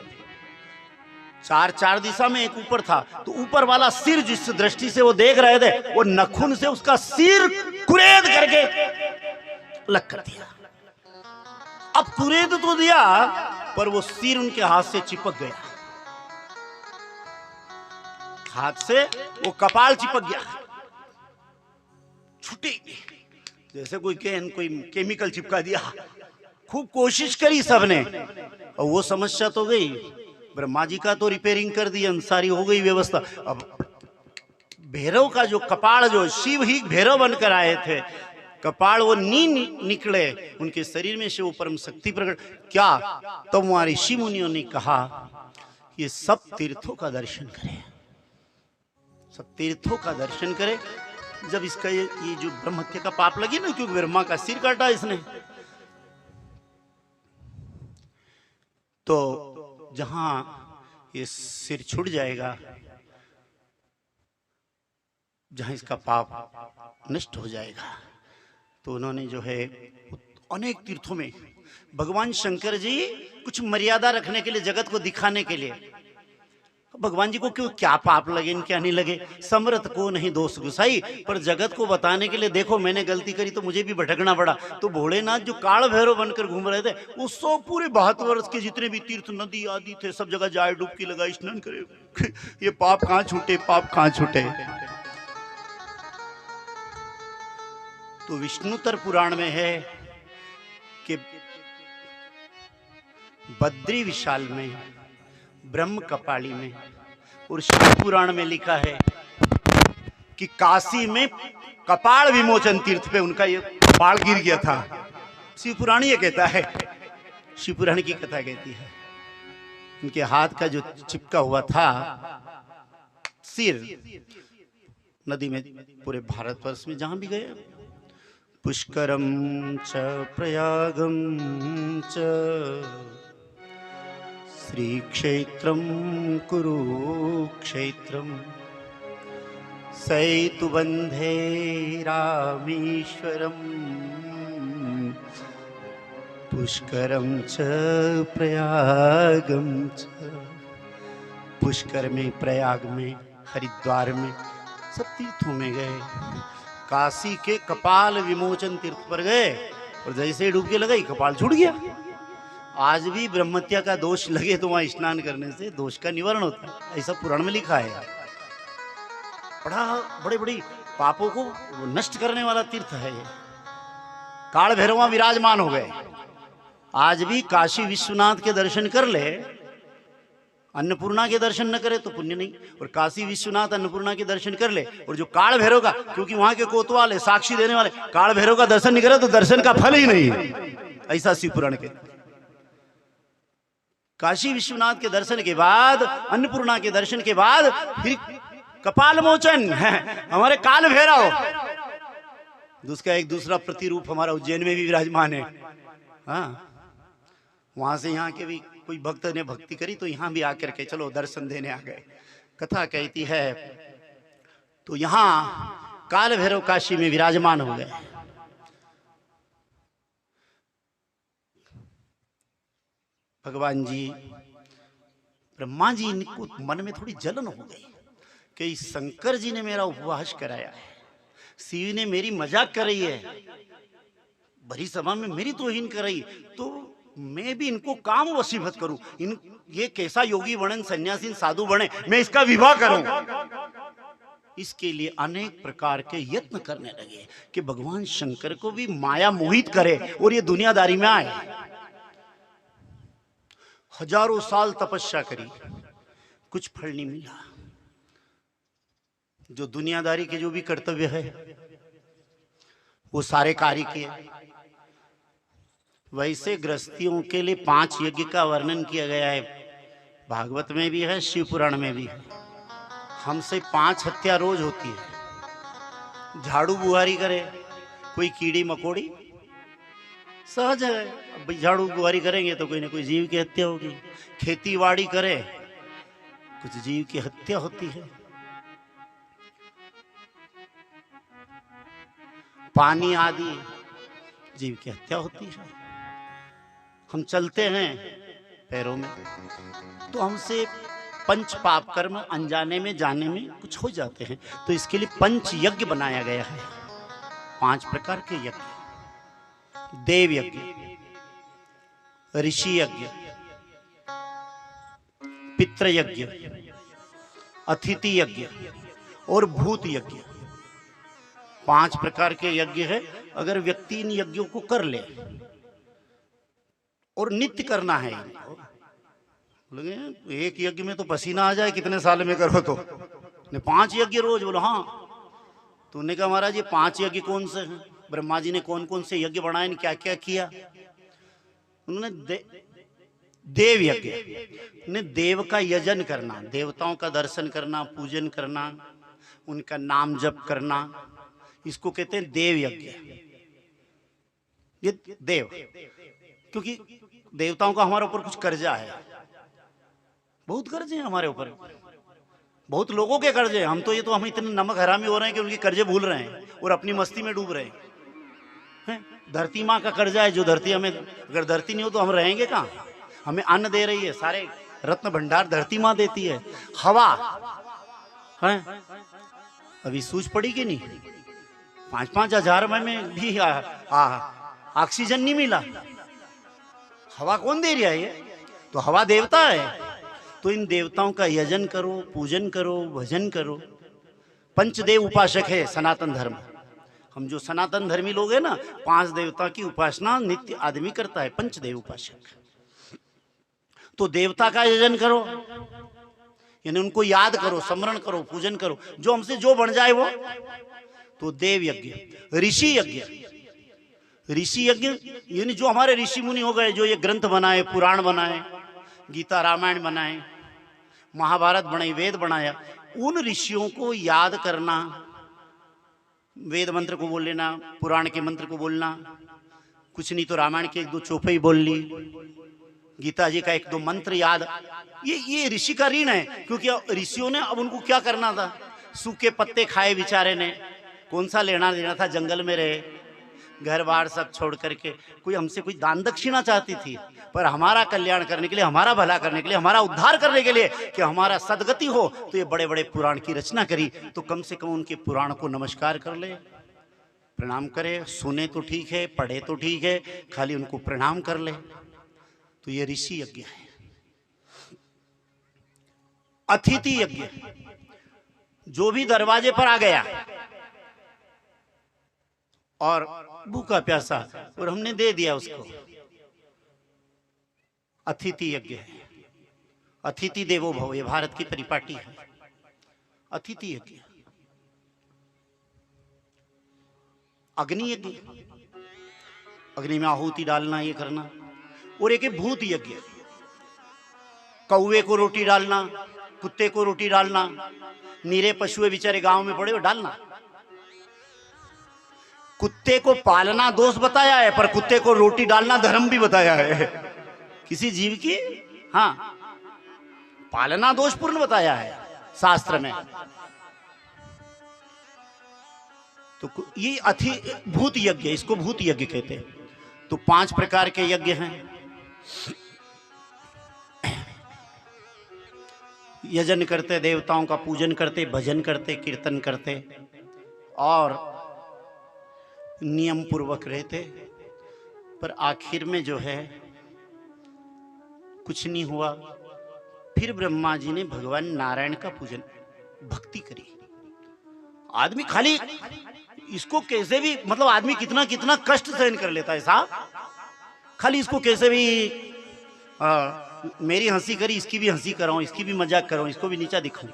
4 दिशा में, एक ऊपर था, तो ऊपर वाला सिर जिस दृष्टि से वो देख रहे थे, वो नखून से उसका सिर कुरेद करके अलग कर दिया। अब कुरेद तो दिया, पर वो सिर उनके हाथ से चिपक गया, हाथ से वो कपाल चिपक गया, छुट्टी, जैसे कोई केमिकल चिपका दिया। खूब कोशिश करी सबने, और वो समस्या तो गई। ब्रह्मा जी का तो रिपेयरिंग कर दी, अंसारी हो गई व्यवस्था। अब भैरव का जो कपाल, जो शिव ही भैरव बनकर आए थे, कपाल वो निकले, उनके शरीर में से वो परम शक्ति प्रकट। क्या तब वहां ऋषि मुनियों ने कहा, ये सब तीर्थों का दर्शन करें, सब तीर्थों का दर्शन करें। जब इसका ये जो ब्रह्म हत्या का पाप लगी ना, क्योंकि ब्रह्मा का सिर काटा इसने, तो जहां ये सिर छूट जाएगा, जहां इसका पाप नष्ट हो जाएगा, तो उन्होंने जो है अनेक तीर्थों में, भगवान शंकर जी कुछ मर्यादा रखने के लिए, जगत को दिखाने के लिए, भगवान जी को क्यों क्या पाप लगे क्या नहीं लगे, समर्थ को नहीं दोष गुसाई, पर जगत को बताने के लिए, देखो मैंने गलती करी तो मुझे भी भटकना पड़ा। तो भोलेनाथ जो काल भैरव बनकर घूम रहे थे, वो 100 पूरे 72 वर्ष के जितने भी तीर्थ नदी आदि थे, सब जगह जाए, डुबकी लगाई, स्नान करे। ये पाप कहां छूटे, पाप कहां छूटे। तो विष्णुतर पुराण में है कि बद्री विशाल में, ब्रह्म कपाली में, और शिव पुराण में लिखा है कि काशी में कपाल विमोचन तीर्थ पे उनका ये कपाल गिर गया था। शिव पुराण ये कहता है, शिव पुराण की कथा कहती है, उनके हाथ का जो चिपका हुआ था सिर, नदी में, पूरे भारतवर्ष में जहां भी गए, पुष्करम च प्रयागम च श्री क्षेत्रम कुरुक्षेत्रम सैतुबंधे रामेश्वरम पुष्करम च प्रयागम च। पुष्कर में, प्रयाग में, हरिद्वार में, सब तीर्थों में गए। काशी के कपाल विमोचन तीर्थ पर गए, और जैसे ही डुबकी लगाई, कपाल छूट गया। आज भी ब्रह्मत्या का दोष लगे तो वहां स्नान करने से दोष का निवारण होता है, ऐसा पुराण में लिखा है। बड़े बड़े पापों को नष्ट करने वाला तीर्थ है ये। काल भैरव विराजमान हो गए। आज भी काशी विश्वनाथ के दर्शन कर ले, अन्नपूर्णा के दर्शन न करे तो पुण्य नहीं, और काशी विश्वनाथ अन्नपूर्णा के दर्शन कर ले, और जो काल भैरव का, क्योंकि वहां के कोतवाल है, साक्षी देने वाले, काल भैरव का दर्शन नहीं करे तो दर्शन का फल ही नहीं, ऐसा शिव पुराण के। काशी विश्वनाथ के दर्शन के बाद, अन्नपूर्णा के दर्शन के बाद, फिर कपाल मोचन है हमारे काल भैरव। उसका एक दूसरा प्रतिरूप हमारा उज्जैन में भी विराजमान है। हाँ, वहां से यहाँ के भी कोई भक्त ने भक्ति करी तो यहाँ भी आकर के चलो दर्शन देने आ गए। कथा कहती है तो यहाँ काल भैरव काशी में विराजमान हो गए। भगवान जी, ब्रह्मा जी को मन में थोड़ी जलन हो गई कि शंकर जी ने मेरा उपवास कराया है, शिव ने मेरी मजाक कराई है, बड़ी सभा में मेरी तोहीन कराई, तो मैं भी इनको काम वसीबत करूं। ये कैसा योगी बने, सन्यासी साधु बने, मैं इसका विवाह करूं। इसके लिए अनेक प्रकार के यत्न करने लगे कि भगवान शंकर को भी माया मोहित करे और ये दुनियादारी में आए। हजारों साल तपस्या करी, कुछ फल नहीं मिला। जो दुनियादारी के जो भी कर्तव्य है वो सारे कार्य किए। वैसे गृहस्थियों के लिए 5 यज्ञ का वर्णन किया गया है, भागवत में भी है, शिव पुराण में भी है। हमसे 5 हत्या रोज होती है। झाड़ू बुहारी करे, कोई कीड़ी मकोड़ी, सहज है। अब भाई झाड़ू बुआरी करेंगे तो कोई ना कोई जीव की हत्या होगी, खेती बाड़ी करे कुछ जीव की हत्या होती है, पानी आदि जीव की हत्या होती है। हम चलते हैं पैरों में तो हमसे पंच पाप कर्म अनजाने में जाने में कुछ हो जाते हैं, तो इसके लिए पंच यज्ञ बनाया गया है। 5 प्रकार के यज्ञ, देव यज्ञ, ऋषि यज्ञ, पितृ यज्ञ, अतिथि यज्ञ और भूत यज्ञ। 5 प्रकार के यज्ञ है। अगर व्यक्ति इन यज्ञों को कर ले और नित्य करना है इनको, बोले एक यज्ञ में तो पसीना आ जाए कितने साल में करो तो, 5 यज्ञ रोज, बोलो हाँ। तो उन्होंने कहा महाराज ये 5 यज्ञ कौन से हैं? ब्रह्मा जी ने कौन कौन से यज्ञ बनाए, क्या क्या किया? उन्होंने देव यज्ञ ने देव का यजन करना, देवताओं का दर्शन करना, पूजन करना, उनका नाम जप करना, इसको कहते हैं देव यज्ञ। ये देव, क्योंकि देवताओं का हमारे ऊपर कुछ कर्जा है, बहुत कर्जे हैं हमारे ऊपर, बहुत लोगों के कर्जे। हम तो हम इतने नमक हरामी हो रहे हैं कि उनके कर्जे भूल रहे हैं और अपनी मस्ती में डूब रहे हैं। धरती माँ का कर्जा है, जो धरती हमें, अगर धरती नहीं हो तो हम रहेंगे कहाँ? हमें अन्न दे रही है, सारे रत्न भंडार धरती माँ देती है। हवा है, अभी सूझ पड़ी कि नहीं? 5-5 हजार में भी ऑक्सीजन नहीं मिला। हवा कौन दे रहा है? ये तो हवा देवता है। तो इन देवताओं का यजन करो, पूजन करो, भजन करो। पंचदेव उपासक है सनातन धर्म। हम जो सनातन धर्मी लोग हैं ना, 5 देवता की उपासना नित्य आदमी करता है, पंचदेव उपासक। तो देवता का यजन करो, यानी उनको याद करो, स्मरण करो, पूजन करो, जो हमसे जो बन जाए वो। तो देव यज्ञ। ऋषि यज्ञ, ऋषि यज्ञ यानी जो हमारे ऋषि मुनि हो गए, जो ये ग्रंथ बनाए, पुराण बनाए, गीता रामायण बनाए, महाभारत बनाई, वेद बनाया, उन ऋषियों को याद करना, वेद मंत्र को बोल लेना, पुराण के मंत्र को बोलना, कुछ नहीं तो रामायण के 1-2 चौपाई बोल ली, गीता जी का 1-2 मंत्र याद, ये ऋषि का ऋण है। क्योंकि ऋषियों ने अब उनको क्या करना था? सूखे पत्ते खाए बेचारे ने, कौन सा लेना देना था, जंगल में रहे, घर बार सब छोड़ करके। कोई हमसे कोई दान दक्षिणा चाहती थी, पर हमारा कल्याण करने के लिए, हमारा भला करने के लिए, हमारा उद्धार करने के लिए, कि हमारा सदगति हो, तो ये बड़े बड़े पुराण की रचना करी। तो कम से कम उनके पुराण को नमस्कार कर ले, प्रणाम करे। सुने तो ठीक है, पढ़े तो ठीक है, खाली उनको प्रणाम कर ले। तो ये ऋषि यज्ञ है। अतिथि यज्ञ, जो भी दरवाजे पर आ गया और भूखा प्यासा और हमने दे दिया उसको, अतिथि यज्ञ है। अतिथि देवो भव, ये भारत की परिपाटी है, अतिथि यज्ञ। अग्नि यज्ञ, अग्नि में आहुति डालना, ये करना। और एक भूत यज्ञ, कौवे को रोटी डालना, कुत्ते को रोटी डालना, नीरे पशु बेचारे गांव में पड़े हो डालना। कुत्ते को पालना दोष बताया है, पर कुत्ते को रोटी डालना धर्म भी बताया है। किसी जीव की हाँ पालना दोषपूर्ण बताया है शास्त्र में। तो ये भूत यज्ञ, इसको भूत यज्ञ कहते हैं। तो 5 प्रकार के यज्ञ हैं। यजन करते, देवताओं का पूजन करते, भजन करते, कीर्तन करते और नियम पूर्वक रहते। पर आखिर में जो है कुछ नहीं हुआ। फिर ब्रह्मा जी ने भगवान नारायण का पूजन, भक्ति करी। आदमी खाली इसको कैसे भी, मतलब आदमी कितना कितना कष्ट सहन कर लेता है साहब, खाली इसको कैसे भी मेरी हंसी करी, इसकी भी हंसी कराऊं, इसकी भी मजाक कराऊं, इसको भी नीचा दिखाऊं।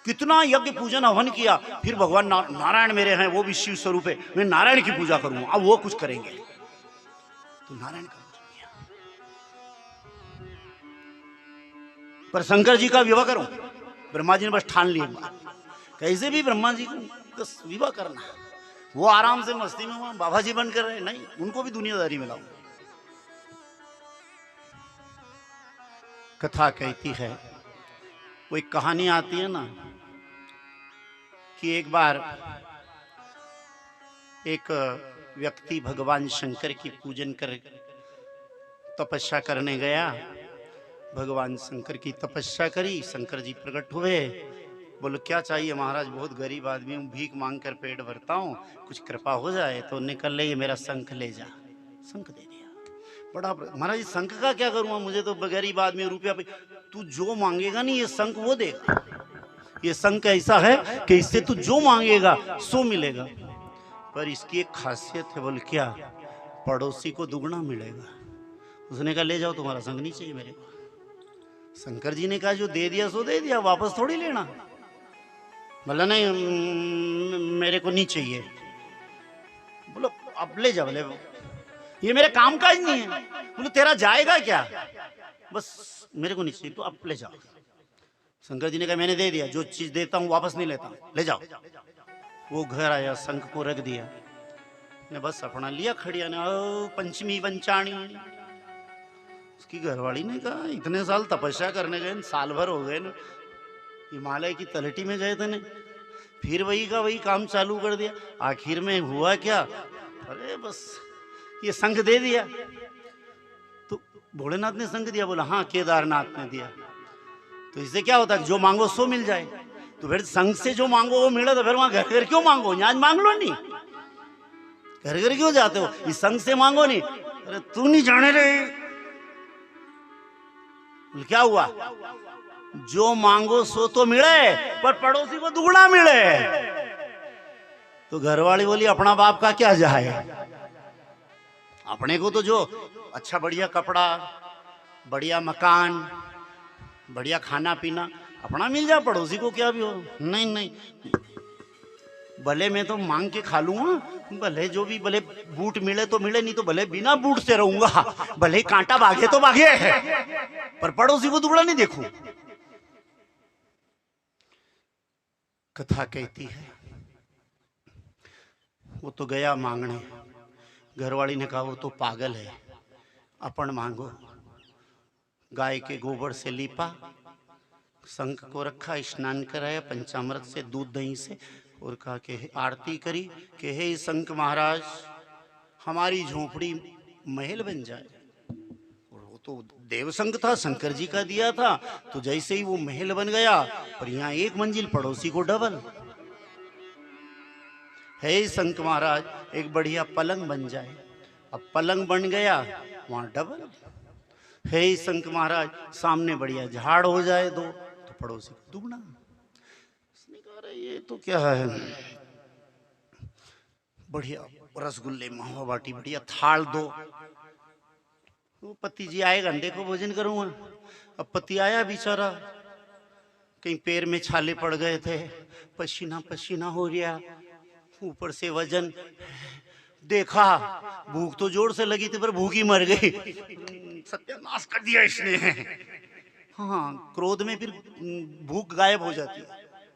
कितना यज्ञ पूजन हवन किया। फिर भगवान नारायण मेरे हैं, वो भी शिव स्वरूप है, मैं नारायण की पूजा करूंगा। अब वो कुछ करेंगे तो नारायण का पूजन किया। पर शंकर जी का विवाह करूं, ब्रह्मा जी ने बस ठान लिया, कैसे भी ब्रह्मा जी को विवाह करना। वो आराम से मस्ती में वहां बाबा जी बन कर रहे, नहीं, उनको भी दुनियादारी में लाओ। कथा कहती है, वो एक कहानी आती है ना कि एक बार एक व्यक्ति भगवान शंकर की पूजन कर तपस्या करने गया। भगवान शंकर की तपस्या करी, शंकर जी प्रकट हुए, बोलो क्या चाहिए महाराज, बहुत गरीब आदमी हूँ, भीख मांग कर पेट भरता हूँ, कुछ कृपा हो जाए। तो निकल ले, ये मेरा शंख ले जा। शंख दे दिया। बड़ा महाराज शंख का क्या करूँगा, मुझे तो गरीब आदमी, रुपया पे। तू जो मांगेगा नहीं, ये शंख वो देगा। ये शंख ऐसा है कि इससे तू जो मांगेगा सो मिलेगा। पर इसकी एक खासियत है, बोल क्या, पड़ोसी को दुगना मिलेगा। उसने कहा ले जाओ, तुम्हारा शंख नहीं चाहिए मेरे को। शंकर जी ने कहा जो दे दिया सो दे दिया, वापस थोड़ी लेना। बोला नहीं मेरे को नहीं चाहिए। बोलो अब ले जा। बोले ये मेरे काम का ही नहीं है। बोलो तेरा जाएगा क्या, बस मेरे को नहीं चाहिए, तो अब ले जाओ। शंकर जी ने कहा मैंने दे दिया, जो चीज देता हूँ वापस नहीं लेता, ले जाओ। वो घर आया, शंख को रख दिया ने, बस अपना लिया खड़िया ने, पंचमी पंचाणी। उसकी घरवाली ने कहा इतने साल तपस्या करने गए, साल भर हो गए न, हिमालय की तलहटी में गए थे ने, फिर वही का वही काम चालू कर दिया। आखिर में हुआ क्या, अरे बस ये शंख दे दिया। तो भोलेनाथ ने शंख दिया, बोला हाँ केदारनाथ ने दिया। तो इससे क्या होता है, जो मांगो सो मिल जाए। तो फिर संघ से जो मांगो वो मिले, तो फिर वहां घर घर क्यों मांगो, आज मांग लो नहीं, घर घर क्यों जाते हो, इस संघ से मांगो नहीं। अरे तू नहीं जाने रहे, क्या हुआ, जो मांगो सो तो मिले, पर पड़ोसी को दुगना मिले। तो घरवाली बोली अपना बाप का क्या जाए, अपने को तो जो अच्छा बढ़िया कपड़ा, बढ़िया मकान, बढ़िया खाना पीना अपना मिल जाए, पड़ोसी को क्या भी हो। नहीं नहीं, भले मैं तो मांग के खा लूंगा, भले जो भी, भले बूट मिले तो मिले, नहीं तो भले बिना बूट से रहूंगा, भले कांटा भागे तो भागे, पर पड़ोसी को दुगना नहीं देखूं। कथा कहती है वो तो गया मांगने, घरवाली ने कहा वो तो पागल है, अपन मांगो। गाय के गोबर से लीपा, शंख को रखा, स्नान कराया पंचामृत से, दूध दही से, और कहा कि आरती करी कि हे शंख महाराज हमारी झोपड़ी महल बन जाए। और वो तो देव शंख था, शंकर जी का दिया था, तो जैसे ही वो महल बन गया, पर यहाँ एक मंजिल, पड़ोसी को डबल। हे शंख महाराज एक बढ़िया पलंग बन जाए। अब पलंग बन गया, वहां डबल। हे शंख महाराज सामने बढ़िया झाड़ हो जाए दो, तो पड़ोसी को दुगना। उसने कहा अरे ये तो क्या है, बढ़िया रसगुल्ले मावा बाटी बढ़िया थाल दो। वो पति जी आए, अंडे को भोजन करूंगा। अब पति आया बेचारा, कहीं पैर में छाले पड़ गए थे, पसीना पसीना हो गया, ऊपर से वजन। देखा भूख तो जोर से लगी थी, पर भूख ही मर गई, सत्यानाश कर दिया इसने। हाँ, क्रोध में फिर भूख गायब हो जाती है,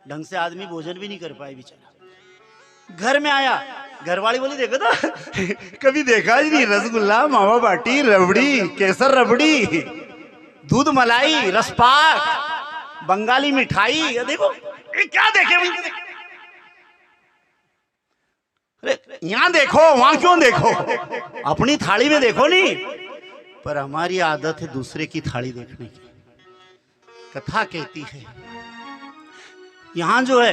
ढंग से आदमी भोजन भी नहीं कर पाए बेचारा। घर में आया, घरवाली बोली देखो तो कभी देखा ही नहीं, रसगुल्ला मावा बाटी रबड़ी केसर रबड़ी दूध मलाई रसपाक बंगाली मिठाई, देखो ये क्या देखे भाई। अरे यहाँ देखो वहां क्यों देखो, अपनी थाली में देखो नहीं। पर हमारी आदत है दूसरे की थाली देखने की। कथा कहती है यहां जो है,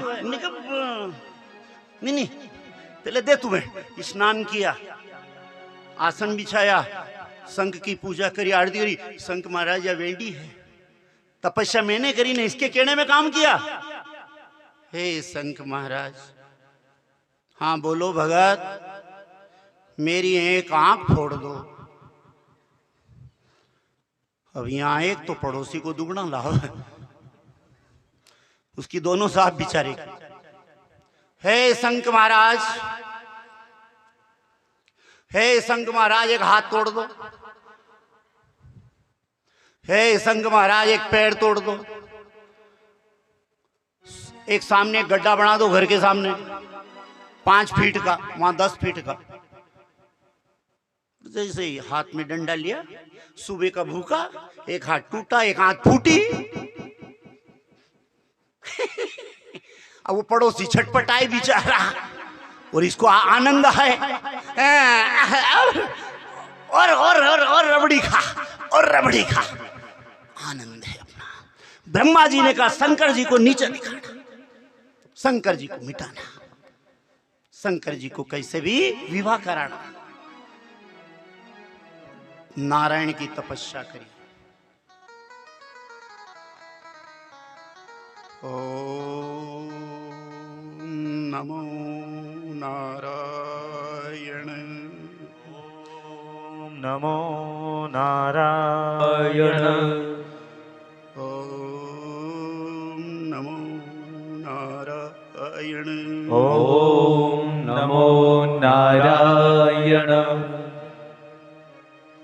नहीं पहले दे, तुम्हें स्नान किया, आसन बिछाया, शंख की पूजा करी, आरती करी। शंख महाराज या वेंडी है, तपस्या मैंने करी ना, इसके कहने में काम किया। हे शंख महाराज, हाँ बोलो भगत, मेरी एक आंख फोड़ दो। अब यहां एक तो पड़ोसी को दुगना लाभ, उसकी दोनों साथ बिचारे। हे शंख महाराज, हे शंख महाराज एक हाथ तोड़ दो, हे शंख महाराज एक पैर तोड़ दो, एक सामने गड्ढा बना दो घर के सामने, 5 फीट का, वहां 10 फीट का। जैसे ही हाथ में डंडा लिया, सुबह का भूखा, एक हाथ टूटा, एक हाथ फूटी। अब वो पड़ोसी छटपटाए बेचारा, और इसको आनंद है, और रबड़ी खा, और रबड़ी खा, आनंद है अपना। ब्रह्मा जी ने कहा शंकर जी को नीचे दिखाना, शंकर जी को मिटाना, शंकर जी को कैसे भी विवाह कराना। नारायण की तपस्या करी। ओम नमो नारायण। ओम नमो नारायण। ओम नमो नारायण। ओम नमो नारायण।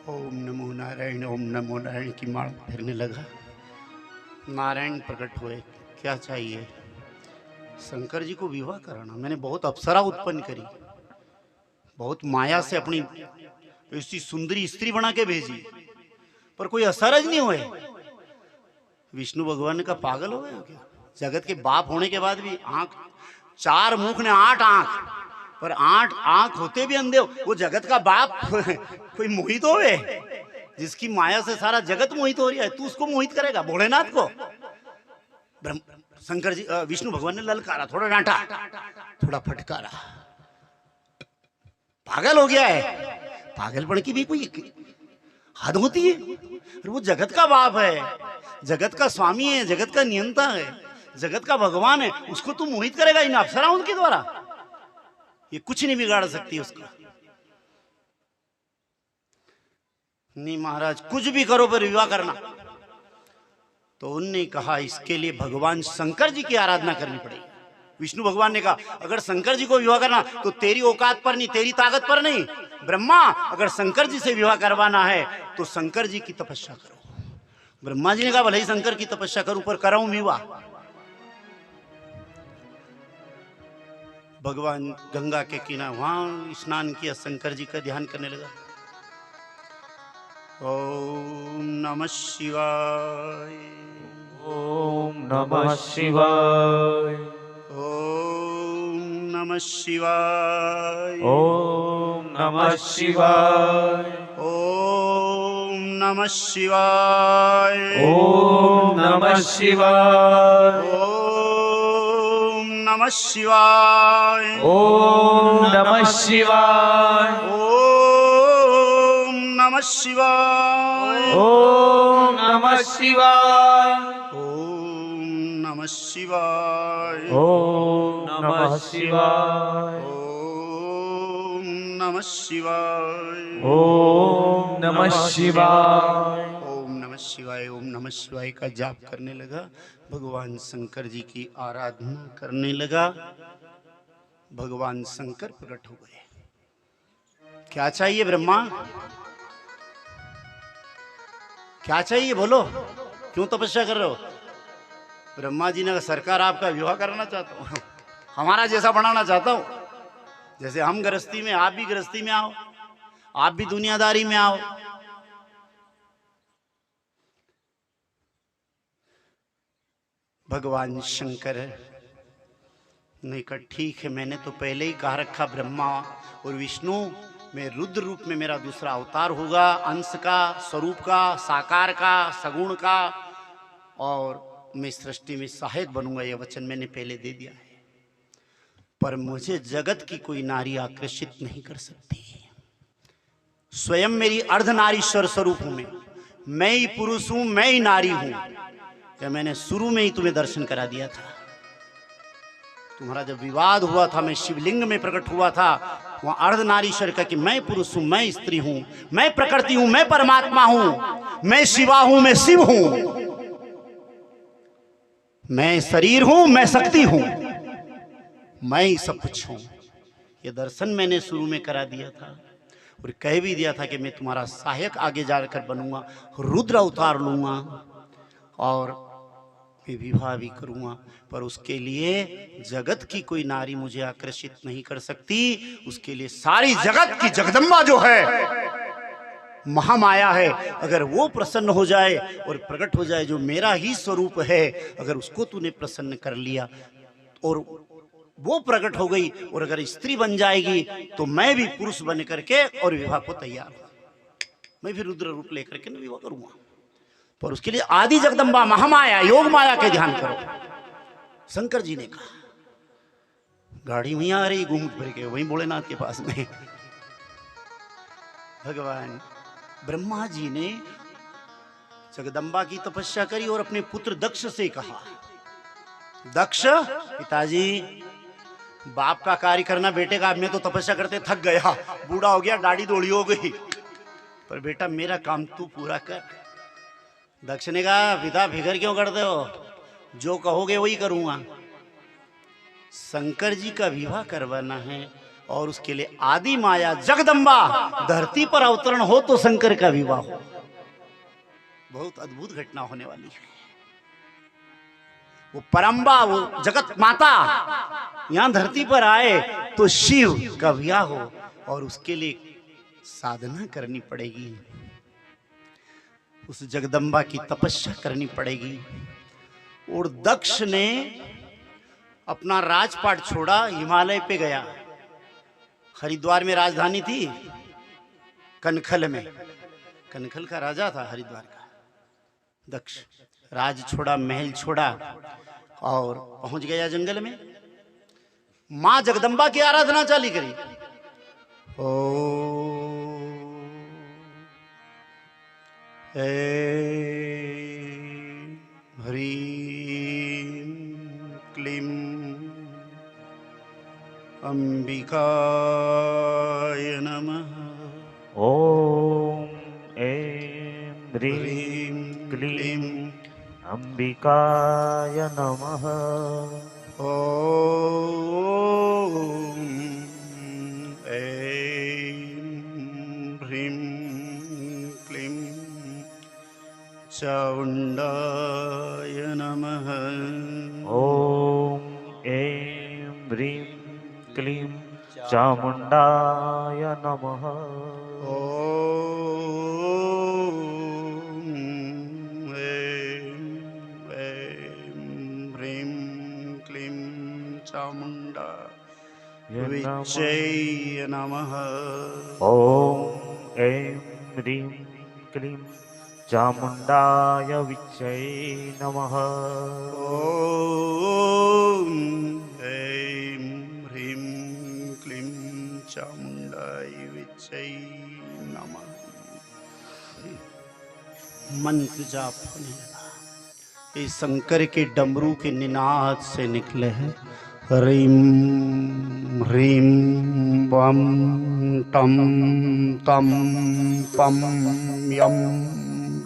ओम नमो नारायण, ओम नमो नारायण की माला फिरने लगा। नारायण प्रकट हुए। क्या चाहिए? शंकर जी को विवाह कराना। मैंने बहुत अप्सरा उत्पन्न करी, बहुत माया से अपनी ऐसी सुंदरी स्त्री बना के भेजी, पर कोई असर नहीं हुए। विष्णु भगवान ने कहा पागल हो गए हो क्या? जगत के बाप होने के बाद भी आंख, 4 मुख ने 8 आंख, पर 8 आंख होते भी अंधे हो। वो जगत का बाप कोई मोहित होवे, जिसकी माया से सारा जगत मोहित हो रहा है, तू उसको मोहित करेगा? भोलेनाथ को शंकर जी, विष्णु भगवान ने ललकारा, थोड़ा डांटा, थोड़ा फटकारा। पागल हो गया है। पागलपन की भी कोई हद होती है? वो जगत का बाप है, जगत का स्वामी है, जगत का नियंता है, जगत का भगवान है, उसको तू मोहित करेगा इन अप्सराओं के द्वारा? ये कुछ नहीं बिगाड़ सकती उसका। नहीं महाराज, कुछ भी करो पर विवाह करना। तो उनने कहा इसके लिए भगवान शंकर जी की आराधना करनी पड़ेगी। विष्णु भगवान ने कहा अगर शंकर जी को विवाह करना तो तेरी औकात पर नहीं, तेरी ताकत पर नहीं। ब्रह्मा, अगर शंकर जी से विवाह करवाना है तो शंकर जी की तपस्या करो। ब्रह्मा जी ने कहा भले ही शंकर की तपस्या करूं, पर कराऊं विवाह। भगवान गंगा के किनारे वहां स्नान किया, शंकर जी का ध्यान करने लगा। ओम नमः शिवाय। ओम नमः शिवाय। ओम नमः शिवाय। ओम नमः शिवाय। ओम नमः शिवाय। ओम नमः शिवाय। ओम नमः शिवाय। ओम नमः शिवाय। ओम नमः शिवाय। ओम नमः शिवाय। ओम नमः शिवाय। ओम नमः शिवाय। ओम नमः शिवाय। ओम नमः शिवाय। ओम नमः शिवाय, ओम नमः शिवाय का जाप करने लगा। भगवान शंकर जी की आराधना करने लगा। भगवान शंकर प्रकट हो गए। क्या चाहिए ब्रह्मा? क्या चाहिए बोलो? क्यों तपस्या कर रहे हो? ब्रह्मा जी ने कहा सरकार आपका विवाह करना चाहता हूं, हमारा जैसा बनाना चाहता हूं। जैसे हम गृहस्थी में, आप भी गृहस्थी में आओ, आप भी दुनियादारी में आओ। भगवान शंकर ने कहा ठीक है, मैंने तो पहले ही कहा रखा ब्रह्मा और विष्णु, मैं रुद्र रूप में मेरा दूसरा अवतार होगा, अंश का, स्वरूप का, साकार का, सगुण का, और मैं सृष्टि में सहायक बनूंगा। यह वचन मैंने पहले दे दिया है। पर मुझे जगत की कोई नारी आकर्षित नहीं कर सकती। स्वयं मेरी अर्धनारीश्वर स्वरूप हूं मैं ही पुरुष हूं, मैं ही नारी हूं। क्या मैंने शुरू में ही तुम्हें दर्शन करा दिया था? तुम्हारा जब विवाद हुआ था, मैं शिवलिंग में प्रकट हुआ था, वहां अर्धनारीश्वर का कि मैं पुरुष हूं, मैं स्त्री हूं, मैं प्रकृति हूं, मैं परमात्मा हूं, मैं शिवा हूं, मैं शिव हूं, मैं शरीर हूं, मैं शक्ति हूं, मैं ही सब कुछ हूं। ये दर्शन मैंने शुरू में करा दिया था और कह भी दिया था कि मैं तुम्हारा सहायक आगे जाकर बनूंगा, रुद्र अवतार लूंगा और मैं विवाह भी करूँगा, पर उसके लिए जगत की कोई नारी मुझे आकर्षित नहीं कर सकती। उसके लिए सारी जगत की जगदम्बा जो है, महामाया है, अगर वो प्रसन्न हो जाए और प्रकट हो जाए, जो मेरा ही स्वरूप है, अगर उसको तूने प्रसन्न कर लिया और वो प्रकट हो गई, और अगर स्त्री बन जाएगी तो मैं भी पुरुष बन करके और विवाह को तैयार हूं। मैं भी रुद्र रूप लेकर के विवाह करूंगा, पर उसके लिए आदि जगदम्बा महामाया योग माया के ध्यान करो। शंकर जी ने कहा, गाड़ी वहीं आ रही घूम फिर के वहीं भोलेनाथ के पास में। भगवान ब्रह्मा जी ने जगदम्बा की तपस्या करी और अपने पुत्र दक्ष से कहा, दक्ष पिताजी, बाप का कार्य करना बेटे का, मैं तो तपस्या करते थक गया, बूढ़ा हो गया, दाढ़ी दौड़ी हो गई, पर बेटा मेरा काम तू पूरा कर। दक्ष ने कहा, पिता फिक्र क्यों करते हो, जो कहोगे वही करूंगा। शंकर जी का विवाह करवाना है और उसके लिए आदि माया जगदम्बा धरती पर अवतरण हो तो शंकर का विवाह हो। बहुत अद्भुत घटना होने वाली है। वो परम्बा, वो जगत माता यहां धरती पर आए तो शिव का विवाह हो, और उसके लिए साधना करनी पड़ेगी, उस जगदम्बा की तपस्या करनी पड़ेगी। और दक्ष ने अपना राजपाट छोड़ा, हिमालय पे गया। हरिद्वार में राजधानी थी, कनखल में, कनखल का राजा था हरिद्वार का दक्ष। राज छोड़ा, महल छोड़ा और पहुंच गया जंगल में। मां जगदम्बा की आराधना चाली करी। ओ ह्रीं क्लीं अंबिकाय नमः। ओम ऐं ह्रीं क्लीं अंबिकाय नमः। ओम ऐं ह्रीं क्लीं चामुण्डाय नमः। ओम ऐं ह्रीं क्लीं चामुण्डाय नमः। ओम ऐं ह्रीं क्लीं चामुण्डाय विच्चै नमः। ओम ऐं ह्रीं क्लीं चामुण्डाय विच्चै नमः। ओम ऐं ह्रीं क्लीं चामुण्डाय विच्चै नमः। मंत्र जाप होने लगा। ये शंकर के डमरू के निनाद से निकले हैं। ह्रीं ह्रीं बम टम तम पम यम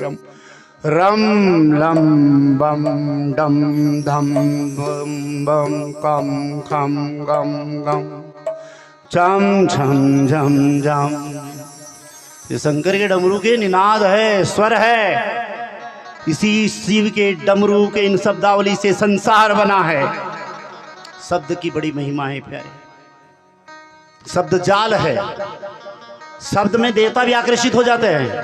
यम रम लम बम डम धम बम बम कम खम गम गम चम छम झम झम। ये शंकर के डमरू के निनाद है, स्वर है। इसी शिव के डमरू के इन शब्दावली से संसार बना है। शब्द की बड़ी महिमा है प्यारे। शब्द जाल है, शब्द में देवता भी आकर्षित हो जाते हैं।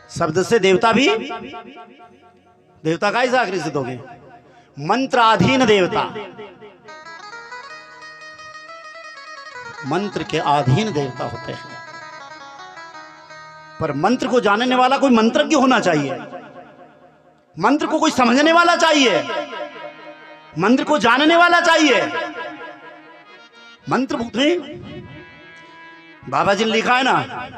शब्द से देवता भी, देवता का ही आकर्षित हो गए। मंत्राधीन देवता, मंत्र के अधीन देवता होते हैं। पर मंत्र को जानने वाला कोई मंत्रज्ञ होना चाहिए। मंत्र को कोई समझने वाला चाहिए, मंत्र को जानने वाला चाहिए। मंत्र में बाबा जी ने लिखा है ना,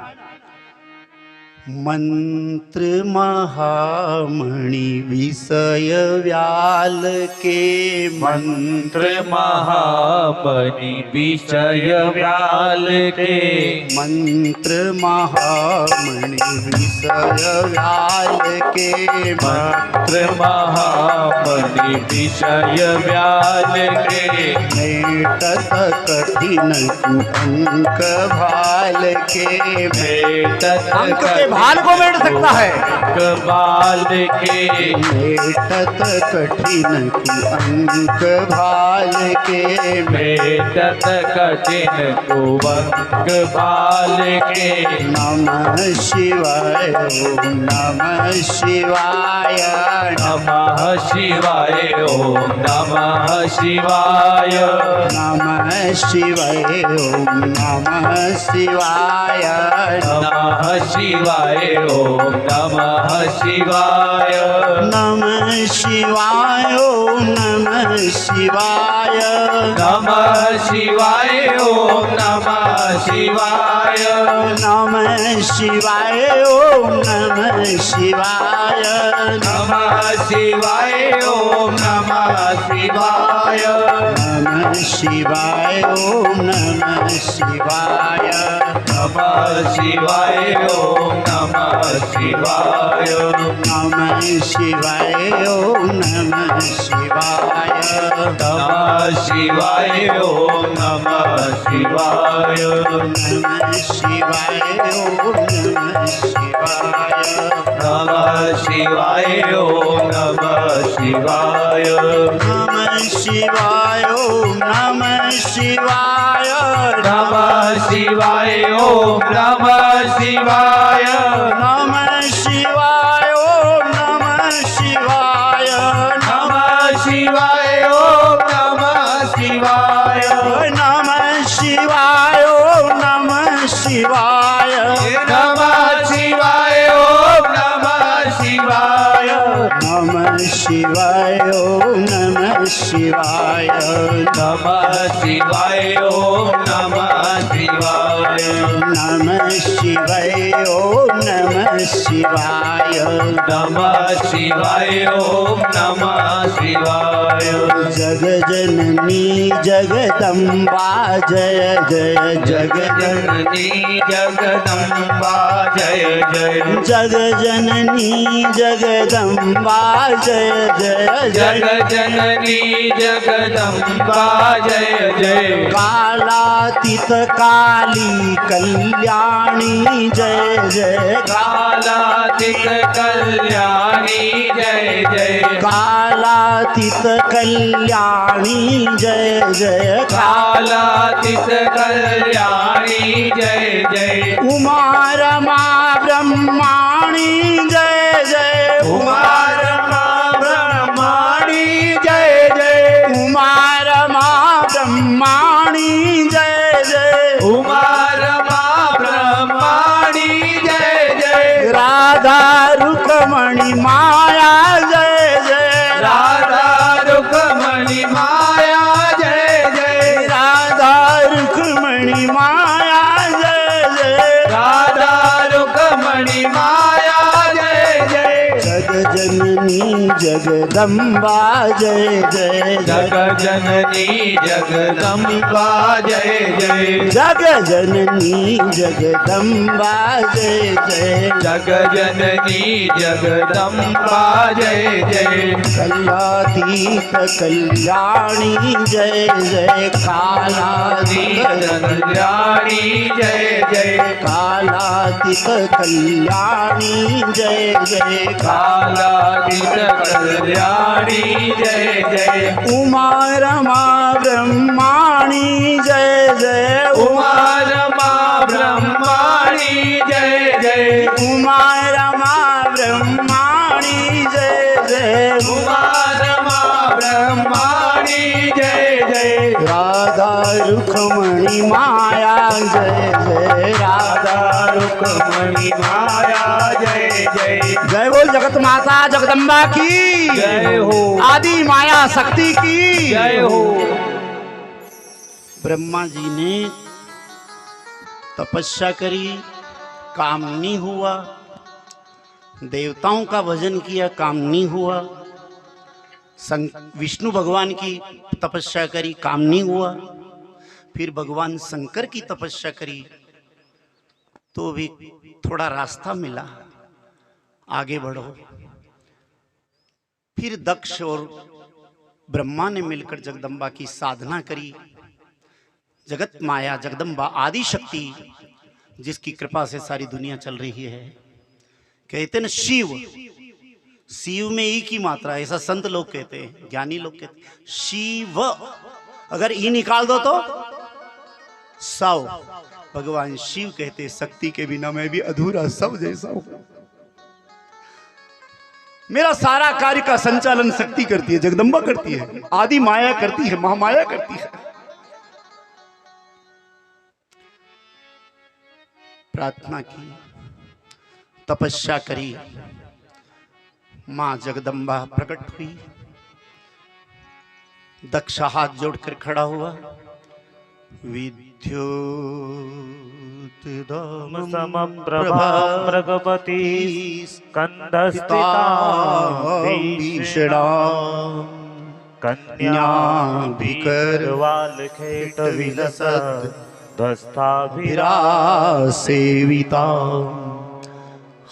मंत्र महामणि विषय व्याल के, मंत्र महामणि विषय व्याल के, मंत्र महामणि विषय व्याल के, मंत्र महामणि विषय व्याल के, मेटत कठिन अंक भाल के, भेटत अंक के भाल को मेट सकता है। बाल के मेटत कठिन की अंक भाल के, मेटत कठिन कुवंक बाल के। नमः शिवाय ओम नमः शिवाय, नमः शिवाय ओम नमः शिवाय। नमः शिवाय ओम नमः शिवाय, नमः शिवाय ओम नमः शिवाय। नमः शिवाय ओम नमः शिवाय, नमः शिवाय ओम नमः शिवाय। नमः शिवाय ओम नमः शिवाय, नमः शिवाय ओम नमः शिवाय। नमः शिवाय ओम नमः शिवाय, नमः शिवाय ओम नमः शिवाय। नमः शिवाय ओम नमः शिवाय, नमः शिवाय ओम नमः शिवाय। नमः शिवाय ओम नमः शिवाय, नमः शिवाय ओम नमः शिवाय। नमः शिवाय ओम नमः शिवाय, नमः शिवाय ओम नमः शिवाय। नमः शिवाय ओम नमः शिवाय, नमः शिवाय ओम नमः शिवाय। नमः शिवाय ओम नमः शिवाय, नमः शिवाय ओम नमः शिवाय। नमः शिवाय ओम नमः शिवाय, नमः शिवाय ओम नमः शिवाय। नमः शिवाय ओम नमः शिवाय, नमः शिवाय ओम नमः शिवाय। जगजननी जगदम्बा जय जय जगजननी जगदम्बा जय जय। जगजननी जगदम्बा जय जय जगजननी जगदम्बा जय जय। कालातीत काली कल्याणी जय जय, कालातीत कल्याणी जय जय। कालातीत कल्याणी जय जय, कालातीत कल्याणी जय जय। उमा रमा ब्रह्माणी जय जय, उमा रमा ब्रह्माणी जय जय। उमा रमा ब्रह्माणी जय जय, उमा रमा ब्रह्माणी जय जय। राधा रुक्मणी माया जय जय, राधा रुक्मणी माया जय जय। राधा रुक्मणी माया जय जय, राधा रुक्मणी माया जय जय। जगजननी जगदम्बा जय जय, जगजननी जगदम्बा जय जय। जगजननी जगदम्बा जय जय, जगजननी जगदम्बा जय जय। कलातीत कल्याणी जय जय, कालातीत कल्याणी जय जय। कालातीत कल्याणी जय जय, कालातीत कल्याणी जय जय। उमा रमा ब्रह्माणी जय जय, उमा रमा ब्रह्माणी जय जय। उमा रमा ब्रह्माणी जय जय, उमा रमा ब्रह्माणी जय जय। राधा रुक्मणी माया जय जय, राधा रुक्मणी माया जय जय। जय बोल जगत माता जगदम्बा की जय हो। आदि माया शक्ति की जय हो। ब्रह्मा जी ने तपस्या करी, काम नहीं हुआ। देवताओं का भजन किया, काम नहीं हुआ। विष्णु भगवान की तपस्या करी, काम नहीं हुआ। फिर भगवान शंकर की तपस्या करी तो भी थोड़ा रास्ता मिला, आगे बढ़ो। फिर दक्ष और ब्रह्मा ने मिलकर जगदम्बा की साधना करी। जगत माया जगदम्बा आदि शक्ति जिसकी कृपा से सारी दुनिया चल रही है, कहते ना शिव, शिव में ई की मात्रा है, ऐसा संत लोग कहते हैं, ज्ञानी लोग कहते हैं। शिव अगर ई निकाल दो तो सव। भगवान शिव कहते शक्ति के बिना मैं भी अधूरा सब जैसा हूं। मेरा सारा कार्य का संचालन शक्ति करती है, जगदम्बा करती है, आदि माया करती है, महामाया करती है। प्रार्थना की, तपस्या करी, मां जगदम्बा प्रकट हुई। दक्ष हाथ जोड़कर खड़ा हुआ। विद्युत समप्रभा मृगपति स्कंदस्थिता भीषणा कन्याभिकरवालखेट विलसत् ध्वस्ताभिरा सेविता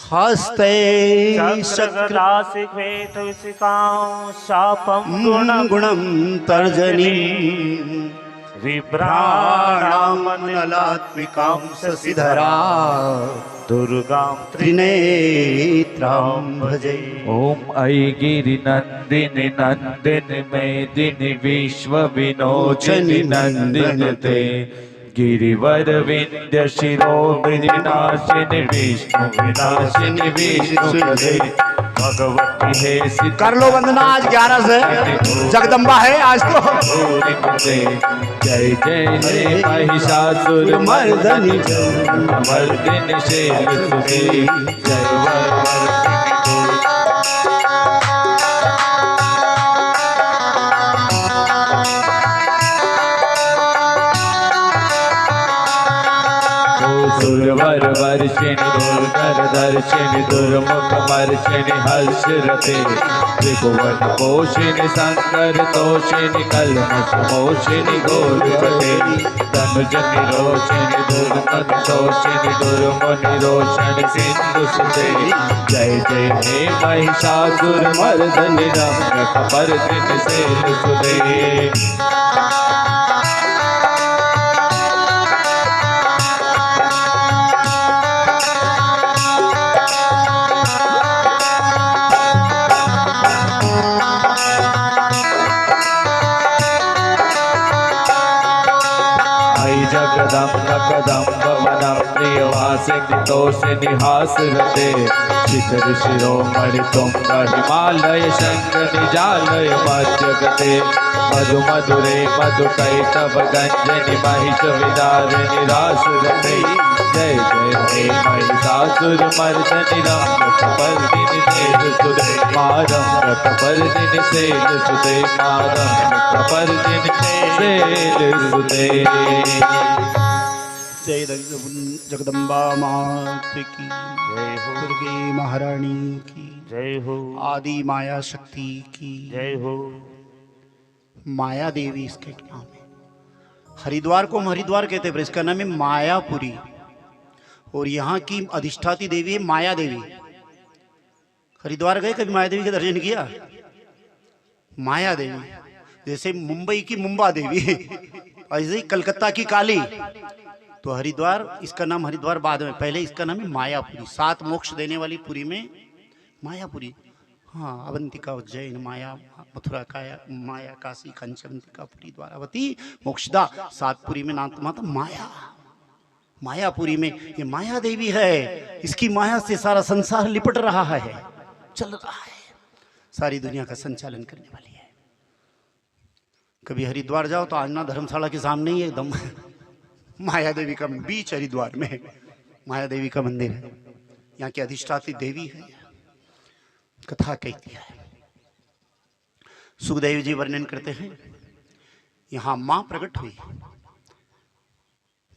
हस्ते शक्रदासिक्वेतविसिकां शापं गुणं तर्जनी विभ्राणामनलात्मिकां शशिधरा दुर्गां त्रिनेत्रां भजे। ओम ऐ गिरिनंदिनि नंदिनि मेदिनि विश्व विनोचनि नंदिनि ते गिरिवर विंध्य शिरोमणिनाशिनि विष्णु विनाशिनि विष्णुपदे भगवती हे सिद्ध। कर लो वंदना, आज 11 से जगदम्बा है आज तो। जय जय जय महिषासुर मर्दनि मर्दिनि शैलसुते जय सुरवर वर्षिणि दुर्धर दर्शिनि दुर्मुख मर्षिणि हर्षरते त्रिभुवन पोषिणि शंकर तोषिणि कल्मष मोषिणि गौरवते तनुजनि रोषिणि दुर्मद शोषिणि दुर्मुनि रोषिणि सिंधुसुते जय जय हे महिषासुर मर्दनि रम्यक पर्दिनि सेनसुते। जगदम्ब कदम्ब वनं प्रियवासिनि तोषिनि हासरते शिखर शिरोमणि तुंग हिमालय शंकर निजालय मध्यगते मधु मधुरे मधुकैटभ गंजनि महिष विदारिणि रासरते जय जय हे महिषासुर मर्दनि रम्यक पर्दिनि सेनसुते रम्यक पर्दिनि सेनसुते रम्यक पर्दिनि सेनसुते। जय जगदम्बा मात की जय हो, दुर्गे महारानी की जय हो, आदि माया शक्ति की जय हो। माया देवी इसके नाम है। हरिद्वार को हम हरिद्वार कहते हैं, पर इसका नाम है मायापुरी। और यहाँ की अधिष्ठाती देवी है माया देवी। हरिद्वार गए कभी माया देवी के दर्शन किया? माया देवी जैसे मुंबई की मुंबा देवी, ऐसे ही कलकत्ता की काली। तो हरिद्वार, इसका नाम हरिद्वार बाद में, पहले इसका नाम है मायापुरी। 7 मोक्ष देने वाली पुरी में मायापुरी। हाँ, अवंतिका उज्जैन माया, मथुरा काया माया, काशी कंचवंतिका पुरी द्वारावती मोक्षदा, 7 पुरी में नाम माता माया। मायापुरी में ये माया देवी है। इसकी माया से सारा संसार लिपट रहा है, चल रहा है, सारी दुनिया का संचालन करने वाली है। कभी हरिद्वार जाओ तो आजना धर्मशाला के सामने ही एकदम माया देवी का बीच, हरिद्वार में माया देवी का मंदिर है। यहाँ की अधिष्ठात्री देवी है। कथा कहती है, सुखदेव जी वर्णन करते हैं, यहाँ मां प्रकट हुई,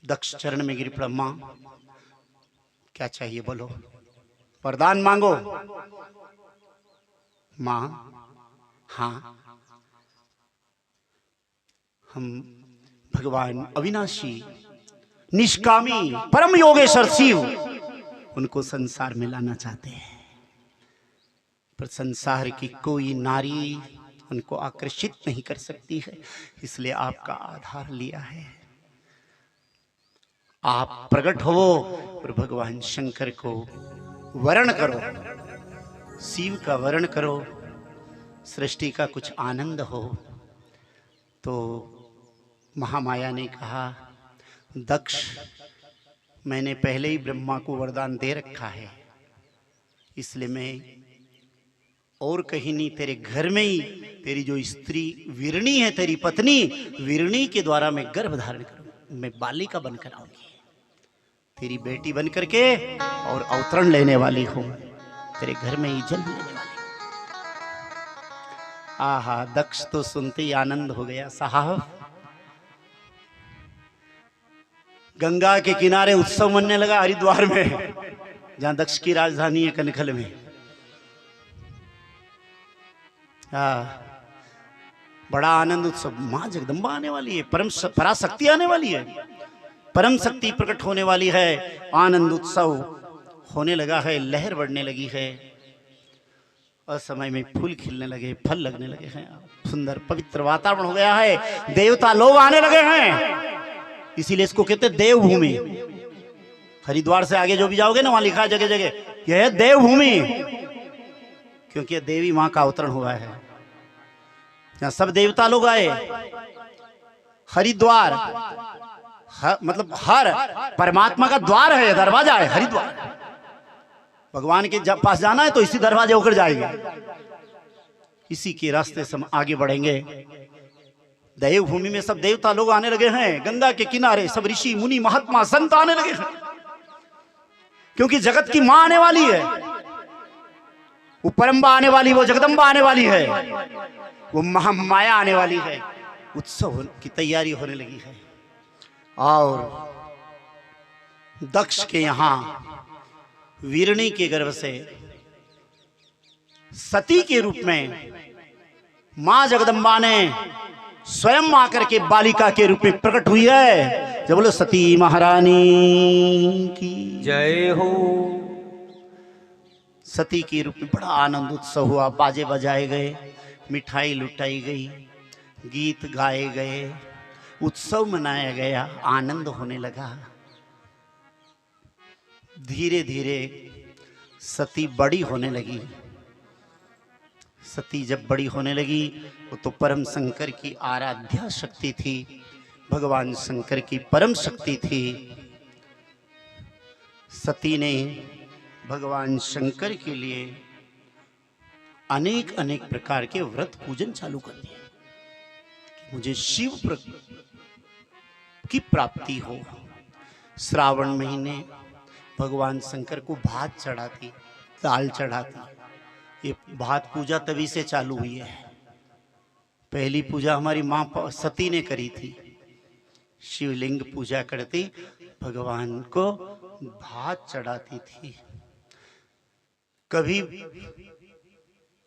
दक्ष चरण में गिरी पड़ा। मां क्या चाहिए बोलो, वरदान मांगो। मां हाँ, हम भगवान अविनाशी निष्कामी परम योगेश्वर शिव उनको संसार में लाना चाहते हैं, पर संसार की कोई नारी उनको आकर्षित नहीं कर सकती है, इसलिए आपका आधार लिया है। आप प्रकट हो और भगवान शंकर को वर्ण करो, शिव का वर्ण करो, सृष्टि का कुछ आनंद हो। तो महामाया ने कहा, दक्ष, मैंने पहले ही ब्रह्मा को वरदान दे रखा है, इसलिए मैं और कहीं नहीं, तेरे घर में ही तेरी जो स्त्री वीरणी है, तेरी पत्नी वीरणी के द्वारा मैं गर्भ धारण करूं, मैं बालिका बनकर आऊंगी, तेरी बेटी बन करके और अवतरण लेने वाली हूं, तेरे घर में ही जन्म लेने वाली। आहा, दक्ष तो सुनते ही आनंद हो गया। साहब, गंगा के किनारे उत्सव मनने लगा हरिद्वार में, जहां दक्ष की राजधानी है, कनखल में। बड़ा आनंद उत्सव, मां जगदम्बा आने वाली है, पराशक्ति आने वाली है, परम शक्ति प्रकट होने वाली है। आनंद उत्सव होने लगा है, लहर बढ़ने लगी है, और समय में फूल खिलने लगे, फल लगने लगे हैं, सुंदर पवित्र वातावरण हो गया है, देवता लोग आने लगे हैं। इसीलिए इसको कहते हैं देवभूमि। हरिद्वार से आगे जो भी जाओगे ना, वहां लिखा है जगह जगह, यह है देवभूमि, क्योंकि देवी मां का अवतरण हुआ है। यहां सब देवता लोग आए। हरिद्वार मतलब हर परमात्मा का द्वार है, दरवाजा है हरिद्वार। भगवान के पास जाना है तो इसी दरवाजे होकर जाएंगे, इसी के रास्ते से हम आगे बढ़ेंगे। देवभूमि में सब देवता लोग आने लगे हैं, गंगा के किनारे सब ऋषि मुनि महात्मा संत आने लगे हैं, क्योंकि जगत की मां आने वाली है, वो परम्बा आने वाली, वो जगदम्बा आने वाली है, वो महामाया आने वाली है। उत्सव की तैयारी होने लगी है। और दक्ष के यहां वीरणी के गर्भ से सती के रूप में मां जगदम्बा ने स्वयं आकर के बालिका के रूप में प्रकट हुई है। जब बोलो सती महारानी की जय हो। सती के रूप में बड़ा आनंद उत्सव हुआ, बाजे बजाए गए, मिठाई लुटाई गई, गीत गाए गए, उत्सव मनाया गया, आनंद होने लगा। धीरे धीरे सती बड़ी होने लगी। सती जब बड़ी होने लगी, वो तो परम शंकर की आराध्या शक्ति थी, भगवान शंकर की परम शक्ति थी। सती ने भगवान शंकर के लिए अनेक अनेक प्रकार के व्रत पूजन चालू कर दिए। मुझे शिव की प्राप्ति हो। श्रावण महीने भगवान शंकर को भात चढ़ाती, दाल चढ़ाती। ये भात पूजा तभी से चालू हुई है। पहली पूजा हमारी माँ सती ने करी थी। शिवलिंग पूजा करती, भगवान को भात चढ़ाती थी। कभी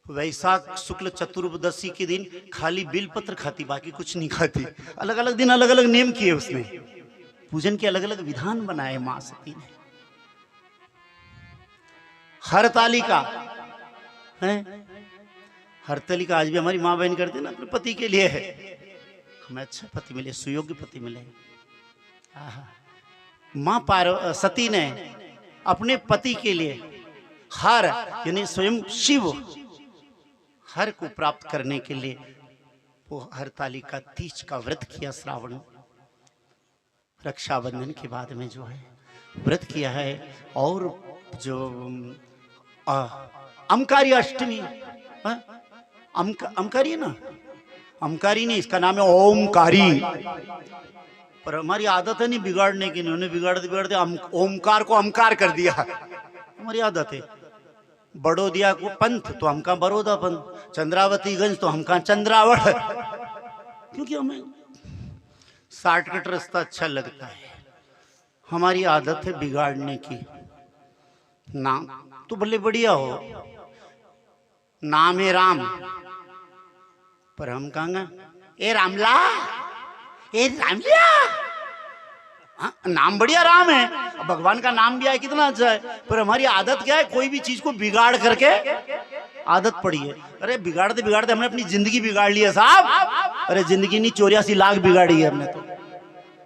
वैशाख शुक्ल चतुर्दशी के दिन खाली बेलपत्र खाती, बाकी कुछ नहीं खाती। अलग अलग दिन अलग अलग नियम किए उसने, पूजन के अलग अलग विधान बनाए मां सती ने। हरतालिका है, हरतालिका आज भी हमारी माँ बहन करती है ना, अपने पति के लिए है, हमें अच्छा पति मिले, सुयोग्य पति मिले। माँ सती ने अपने पति के लिए हर यानी स्वयं शिव हर को प्राप्त करने के लिए वो हरतालिका तीज का व्रत किया। श्रावण रक्षाबंधन के बाद में जो है व्रत किया है। और जो अमकारी अष्टमी, अमकारी है ना, अमकारी नहीं, इसका नाम है ओमकारी। पर हमारी आदत है नहीं बिगाड़ने की, उन्होंने बिगाड़ते बिगाड़ते ओमकार को अमकार कर दिया। हमारी आदत है। बड़ोदिया को पंथ तो हमका बड़ौदा पंथ, चंद्रावतीगंज तो हमका चंद्रावड़, क्योंकि हमें शॉर्टकट रास्ता अच्छा लगता है। हमारी आदत है बिगाड़ने की। नाम तो भले बढ़िया हो, नाम है राम, पर हम कहेंगे ए रामला, ए रामलिया। नाम बढ़िया राम है, भगवान का नाम भी है, कितना अच्छा है, पर हमारी आदत क्या है, कोई भी चीज को बिगाड़ करके आदत पड़ी है। अरे बिगाड़ते बिगाड़ते हमने अपनी जिंदगी बिगाड़ ली है साहब। अरे जिंदगी नहीं, 84 लाख बिगाड़ी है हमने तो।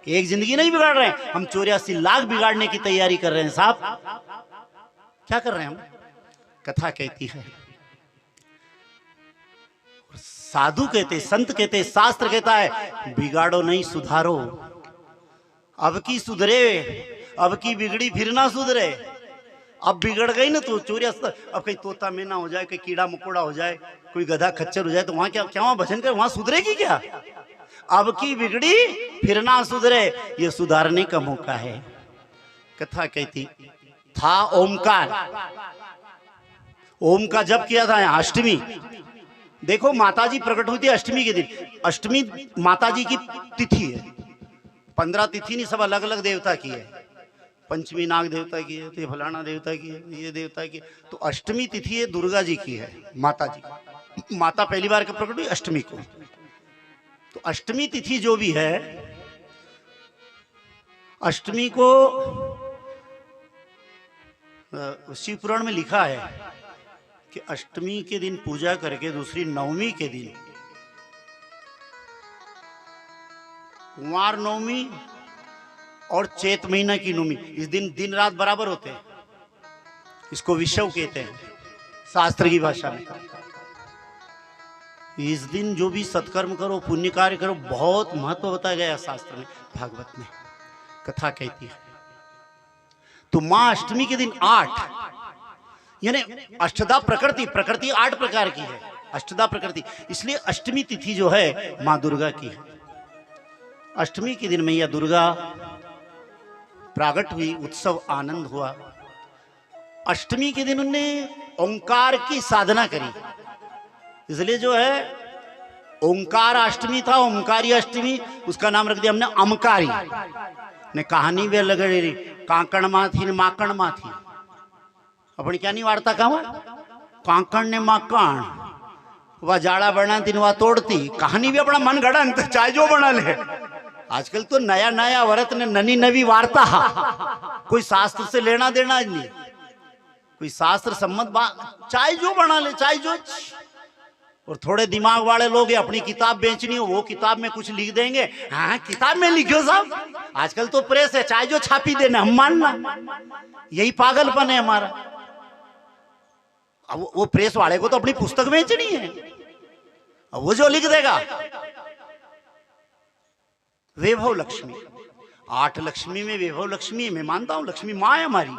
एक जिंदगी नहीं बिगाड़ रहे हैं हम, 84 लाख बिगाड़ने की तैयारी कर रहे हैं साहब। क्या कर रहे हैं हम? कथा कहती है, साधु कहते, संत कहते, शास्त्र कहता है बिगाड़ो नहीं सुधारो। अब की सुधरे, अब की बिगड़ी फिर ना सुधरे। अब बिगड़ गई ना तो चोरी, अब कहीं तोता मैना हो जाए, कहीं कीड़ा मकोड़ा हो जाए, कोई गधा खच्चर हो जाए तो वहां क्या क्या वहां भजन कर, वहां सुधरेगी क्या? अब की बिगड़ी फिर ना सुधरे, ये सुधारने का मौका है। कथा कहती था ओमकार, ओम का जप किया था यहाँ अष्टमी। देखो माताजी प्रकट हुई थी अष्टमी के दिन। अष्टमी माताजी की तिथि है, 15 तिथि नहीं, सब अलग अलग देवता की है। पंचमी नाग देवता की है, तो ये फलाना देवता की है, ये देवता की है। तो अष्टमी तिथि है दुर्गा जी की है, माता जी। माता पहली बार कब प्रकट हुई? अष्टमी को। तो अष्टमी तिथि जो भी है, अष्टमी को शिव पुराण में लिखा है कि अष्टमी के दिन पूजा करके दूसरी नवमी के दिन, कुंवार नवमी और चैत महीना की नवमी, इस दिन दिन रात बराबर होते हैं। इसको विषव कहते हैं शास्त्र की भाषा में। इस दिन जो भी सत्कर्म करो, पुण्य कार्य करो, बहुत महत्व बताया गया शास्त्र में, भागवत में। कथा कहती है तो मां अष्टमी के दिन 8, यानी अष्टदा प्रकृति, प्रकृति 8 प्रकार की है, अष्टदा प्रकृति, इसलिए अष्टमी तिथि जो है मां दुर्गा की है। अष्टमी के दिन मैया दुर्गा प्रागट हुई, उत्सव आनंद हुआ। अष्टमी के दिन उन्होंने ओंकार की साधना करी, इसलिए जो है ओंकार अष्टमी था, ओंकारी अष्टमी, उसका नाम रख दिया हमने अमकारी ने। कहानी भी अलग है, कांकण मां थी ने माकण मां थी। अपनी क्या नहीं वार्ता कहा, कांकण ने माकण, वह जाड़ा बना थी वह तोड़ती। कहानी भी अपना मन गढ़न, चाहे जो बना ले। आजकल तो नया नया व्रत ने ननी नवी वार्ता, कोई शास्त्र से लेना देना नहीं, कोई शास्त्र सम्मत बात, चाहे जो बना ले, चाहे जो। और थोड़े दिमाग वाले लोग अपनी किताब बेचनी हो, वो किताब में कुछ लिख देंगे। हाँ किताब में लिखो साहब, आजकल तो प्रेस है, चाहे जो छापी देना, हम मानना। यही पागलपन है हमारा। अब वो प्रेस वाले को तो अपनी पुस्तक बेचनी है, अब वो जो लिख देगा। वैभव लक्ष्मी, 8 लक्ष्मी में वैभव लक्ष्मी, मैं मानता हूं लक्ष्मी मां है हमारी।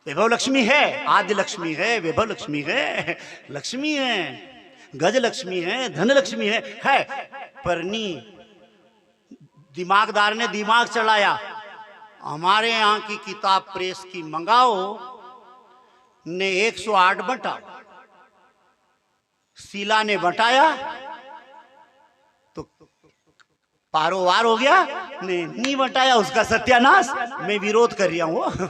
वैभव लक्ष्मी है, आदि लक्ष्मी है, वैभव लक्ष्मी है, लक्ष्मी है, गज लक्ष्मी है, धन लक्ष्मी है। परनी दिमागदार ने दिमाग चलाया, हमारे यहाँ की किताब प्रेस की मंगाओ ने 108 बटाओ। शीला ने बटाया तो पारोवार हो गया, ने नहीं बटाया उसका सत्यानाश। मैं विरोध कर रहा हूं,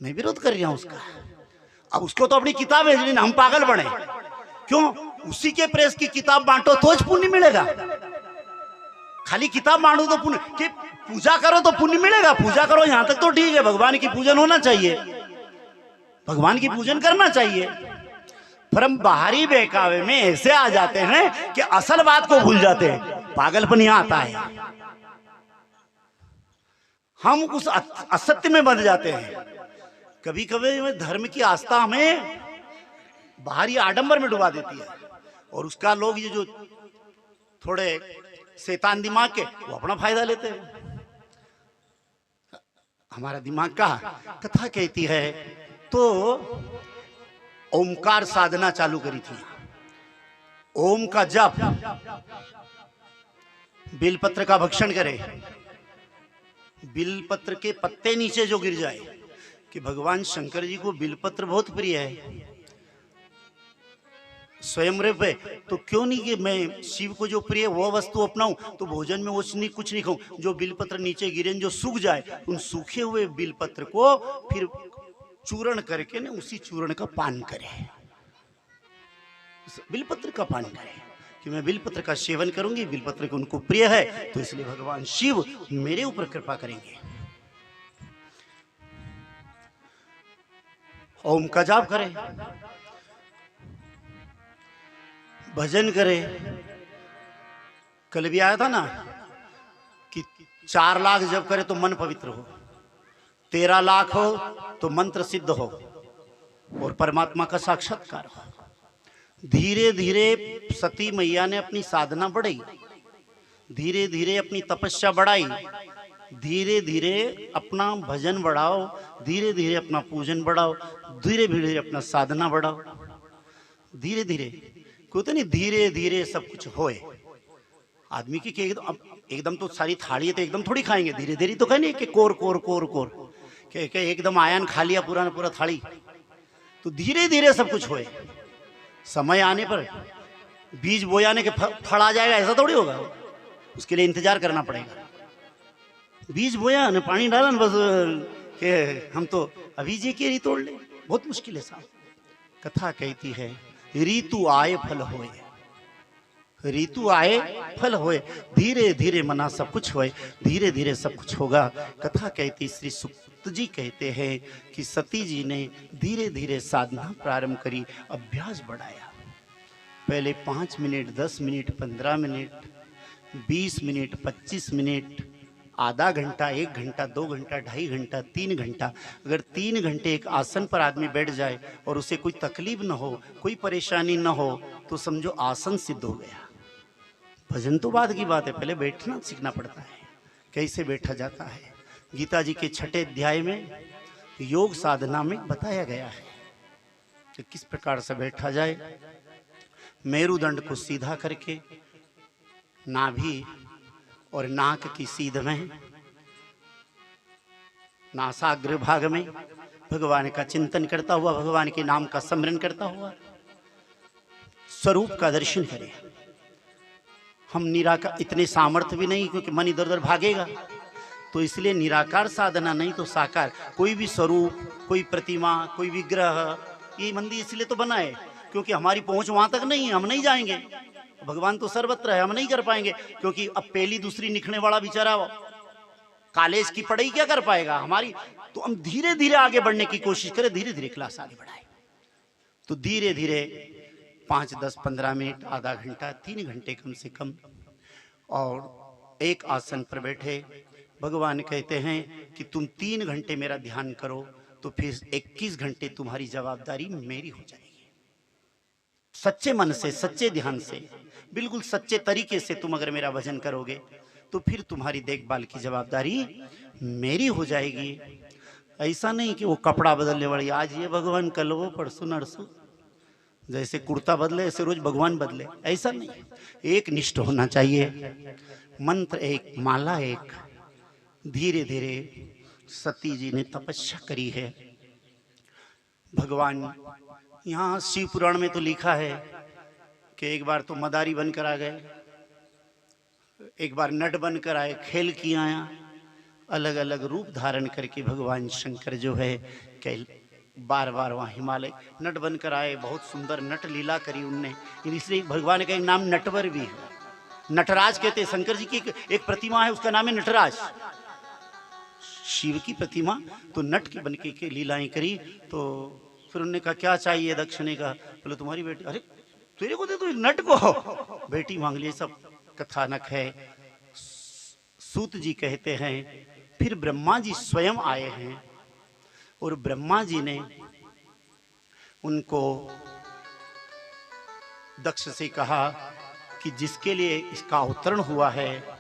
मैं विरोध कर रहा हूं उसका। अब उसको तो अपनी किताब है, हम पागल बने क्यों? उसी के प्रेस की किताब बांटो तो पुण्य मिलेगा। खाली किताब बांटो तो पुण्य, कि पूजा करो तो पुण्य मिलेगा। पूजा करो यहां तक तो ठीक है, भगवान की पूजन होना चाहिए, भगवान की पूजन करना चाहिए। पर हम बाहरी बहकावे में ऐसे आ जाते हैं कि असल बात को भूल जाते हैं। पागलपन यहां आता है, हम उस असत्य में बंध जाते हैं। कभी कभी धर्म की आस्था हमें बाहरी आडंबर में डुबा देती है, और उसका लोग ये जो थोड़े शैतान दिमाग के, वो अपना फायदा लेते हैं। हमारा दिमाग का कथा कहती है तो ओमकार साधना चालू करी थी। ओम का जप, बिलपत्र का भक्षण करे, बिलपत्र के पत्ते नीचे जो गिर जाए, कि भगवान शंकर जी को बिलपत्र बहुत प्रिय है। स्वयं पे तो क्यों नहीं कि मैं शिव को जो प्रिय वो वस्तु अपनाऊं, तो भोजन में वो कुछ नहीं खाऊं। जो बिलपत्र नीचे गिरे जो सूख जाए, उन सूखे हुए बिलपत्र को फिर चूर्ण करके ने उसी चूर्ण का पान करे, बिलपत्र का पान करे। कि मैं बिलपत्र का सेवन करूंगी, बिलपत्र को उनको प्रिय है, तो इसलिए भगवान शिव मेरे ऊपर कृपा करेंगे। ओम का जाप करे, भजन करे। कल भी आया था ना कि 4 लाख जप करे तो मन पवित्र हो, 13 लाख हो तो मंत्र सिद्ध हो और परमात्मा का साक्षात्कार हो। धीरे धीरे सती मैया ने अपनी साधना बढ़ाई, धीरे धीरे अपनी तपस्या बढ़ाई, धीरे धीरे अपना भजन बढ़ाओ, धीरे धीरे अपना पूजन बढ़ाओ, धीरे धीरे अपना साधना बढ़ाओ। धीरे धीरे कहते नहीं, धीरे धीरे सब कुछ होए। आदमी की एकदम तो सारी थाली है तो एकदम थोड़ी खाएंगे, धीरे धीरे तो कहीं नहीं कि कोर कोर कोर कोर के एकदम आयन खा लिया पूरा पूरा थाली। तो धीरे धीरे सब कुछ होए। समय आने पर बीज बोयाने के फल आ जाएगा ऐसा थोड़ी होगा, उसके लिए इंतजार करना पड़ेगा। बीज बोया न पानी डाला न बस के हम तो अभी जे के री तोड़ ले, बहुत मुश्किल है साहब। कथा कहती है ऋतु आए फल होए, ऋतु आए फल होए, धीरे धीरे मना सब कुछ होए, धीरे धीरे सब कुछ होगा। कथा कहती श्री सुक्त जी कहते हैं कि सती जी ने धीरे धीरे साधना प्रारंभ करी, अभ्यास बढ़ाया। पहले 5 minute, 10 minute, 15 minute, 20 minute, 25 minute, आधा घंटा, 1 घंटा, 2 घंटा, 2.5 घंटा, 3 घंटा। अगर 3 घंटे एक आसन पर आदमी बैठ जाए और उसे कोई तकलीफ न हो, कोई परेशानी न हो, तो समझो आसन सिद्ध हो गया। भजन तो बाद की बात है, पहले बैठना सीखना पड़ता है, कैसे बैठा जाता है। गीता जी के 6ठे अध्याय में योग साधना में बताया गया है कि किस प्रकार से बैठा जाए। मेरुदंड को सीधा करके नाभि और नाक की सीध में, नासाग्र भाग में भगवान का चिंतन करता हुआ, भगवान के नाम का स्मरण करता हुआ स्वरूप का दर्शन करें। हम निराकार, इतने सामर्थ्य भी नहीं क्योंकि मन इधर उधर भागेगा, तो इसलिए निराकार साधना नहीं तो साकार, कोई भी स्वरूप, कोई प्रतिमा, कोई विग्रह, ये मंदिर इसलिए तो बना है क्योंकि हमारी पहुंच वहां तक नहीं है, हम नहीं जाएंगे। भगवान तो सर्वत्र है, हम नहीं कर पाएंगे क्योंकि अब पहली दूसरी निकलने वाला बेचारा कॉलेज की पढ़ाई क्या कर पाएगा हमारी। तो हम धीरे धीरे आगे बढ़ने की कोशिश करें, धीरे धीरे क्लास आगे बढ़ाए। तो धीरे धीरे 5, 10, 15 मिनट, आधा घंटा, 3 घंटे कम से कम, और एक आसन पर बैठे। भगवान कहते हैं कि तुम 3 घंटे मेरा ध्यान करो तो फिर 21 घंटे तुम्हारी जवाबदारी मेरी हो जाएगी। सच्चे मन से, सच्चे ध्यान से, बिल्कुल सच्चे तरीके से तुम अगर मेरा भजन करोगे तो फिर तुम्हारी देखभाल की जवाबदारी मेरी हो जाएगी। ऐसा नहीं कि वो कपड़ा बदलने वाली, आज ये भगवान कल वो, परसों नरसों, जैसे कुर्ता बदले ऐसे रोज भगवान बदले, ऐसा नहीं। एक निष्ठ होना चाहिए, मंत्र एक, माला एक। धीरे धीरे सती जी ने तपस्या करी है। भगवान यहाँ शिव पुराण में तो लिखा है कि एक बार तो मदारी बनकर आ गए, एक बार नट बनकर आए, खेल किया आया, अलग अलग रूप धारण करके भगवान शंकर जो है बार बार वहाँ हिमालय नट बनकर आए। बहुत सुंदर नट लीला करी उनने, इसलिए भगवान का एक नाम नटवर भी है। नटराज कहते हैं, शंकर जी की एक प्रतिमा है उसका नाम है नटराज। शिव की प्रतिमा तो नट की बनके के लीलाएं करी। तो फिर उन्होंने कहा क्या चाहिए दक्षिणे का, बोले तुम्हारी बेटी, अरे तेरे को दे दो, नट को बेटी मांग ली। सब कथानक है। सूत जी कहते हैं फिर ब्रह्मा जी स्वयं आए हैं और ब्रह्मा जी ने उनको दक्ष से कहा कि जिसके लिए इसका अवतरण हुआ है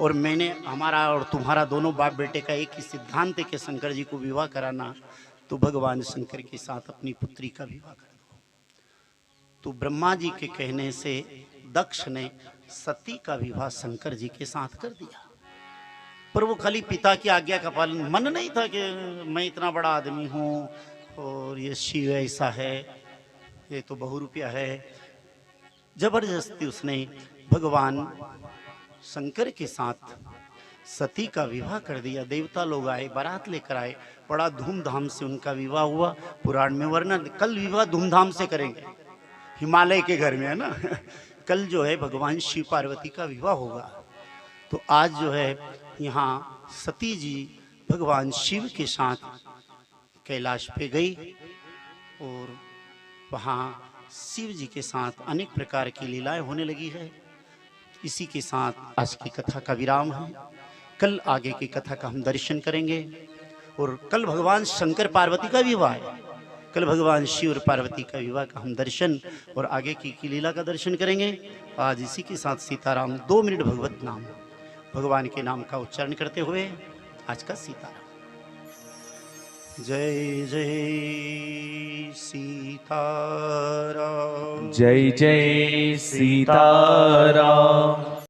और मैंने हमारा और तुम्हारा दोनों बाप बेटे का एक ही सिद्धांत है कि शंकर जी को विवाह कराना, तो भगवान शंकर के साथ अपनी पुत्री का विवाह कर दो। तो ब्रह्मा जी के कहने से दक्ष ने सती का विवाह शंकर जी के साथ कर दिया। पर वो खाली पिता की आज्ञा का पालन, मन नहीं था कि मैं इतना बड़ा आदमी हूँ और ये शिव ऐसा है, ये तो बहुरूपिया है। जबरदस्ती उसने भगवान शंकर के साथ सती का विवाह कर दिया। देवता लोग आए, बारात लेकर आए, बड़ा धूमधाम से उनका विवाह हुआ। पुराण में वर्णन, कल विवाह धूमधाम से करेंगे हिमालय के घर में, है ना। कल जो है भगवान शिव पार्वती का विवाह होगा। तो आज जो है यहाँ सती जी भगवान शिव के साथ कैलाश पे गई और वहाँ शिव जी के साथ अनेक प्रकार की लीलाएं होने लगी है। इसी के साथ आज की कथा का विराम है। कल आगे की कथा का हम दर्शन करेंगे और कल भगवान शंकर पार्वती का विवाह है। कल भगवान शिव और पार्वती का विवाह का हम दर्शन और आगे की लीला का दर्शन करेंगे। आज इसी के साथ सीताराम 2 मिनट भगवत नाम भगवान के नाम का उच्चारण करते हुए आज का सीताराम। जय जय सीताराम, जय जय सीताराम।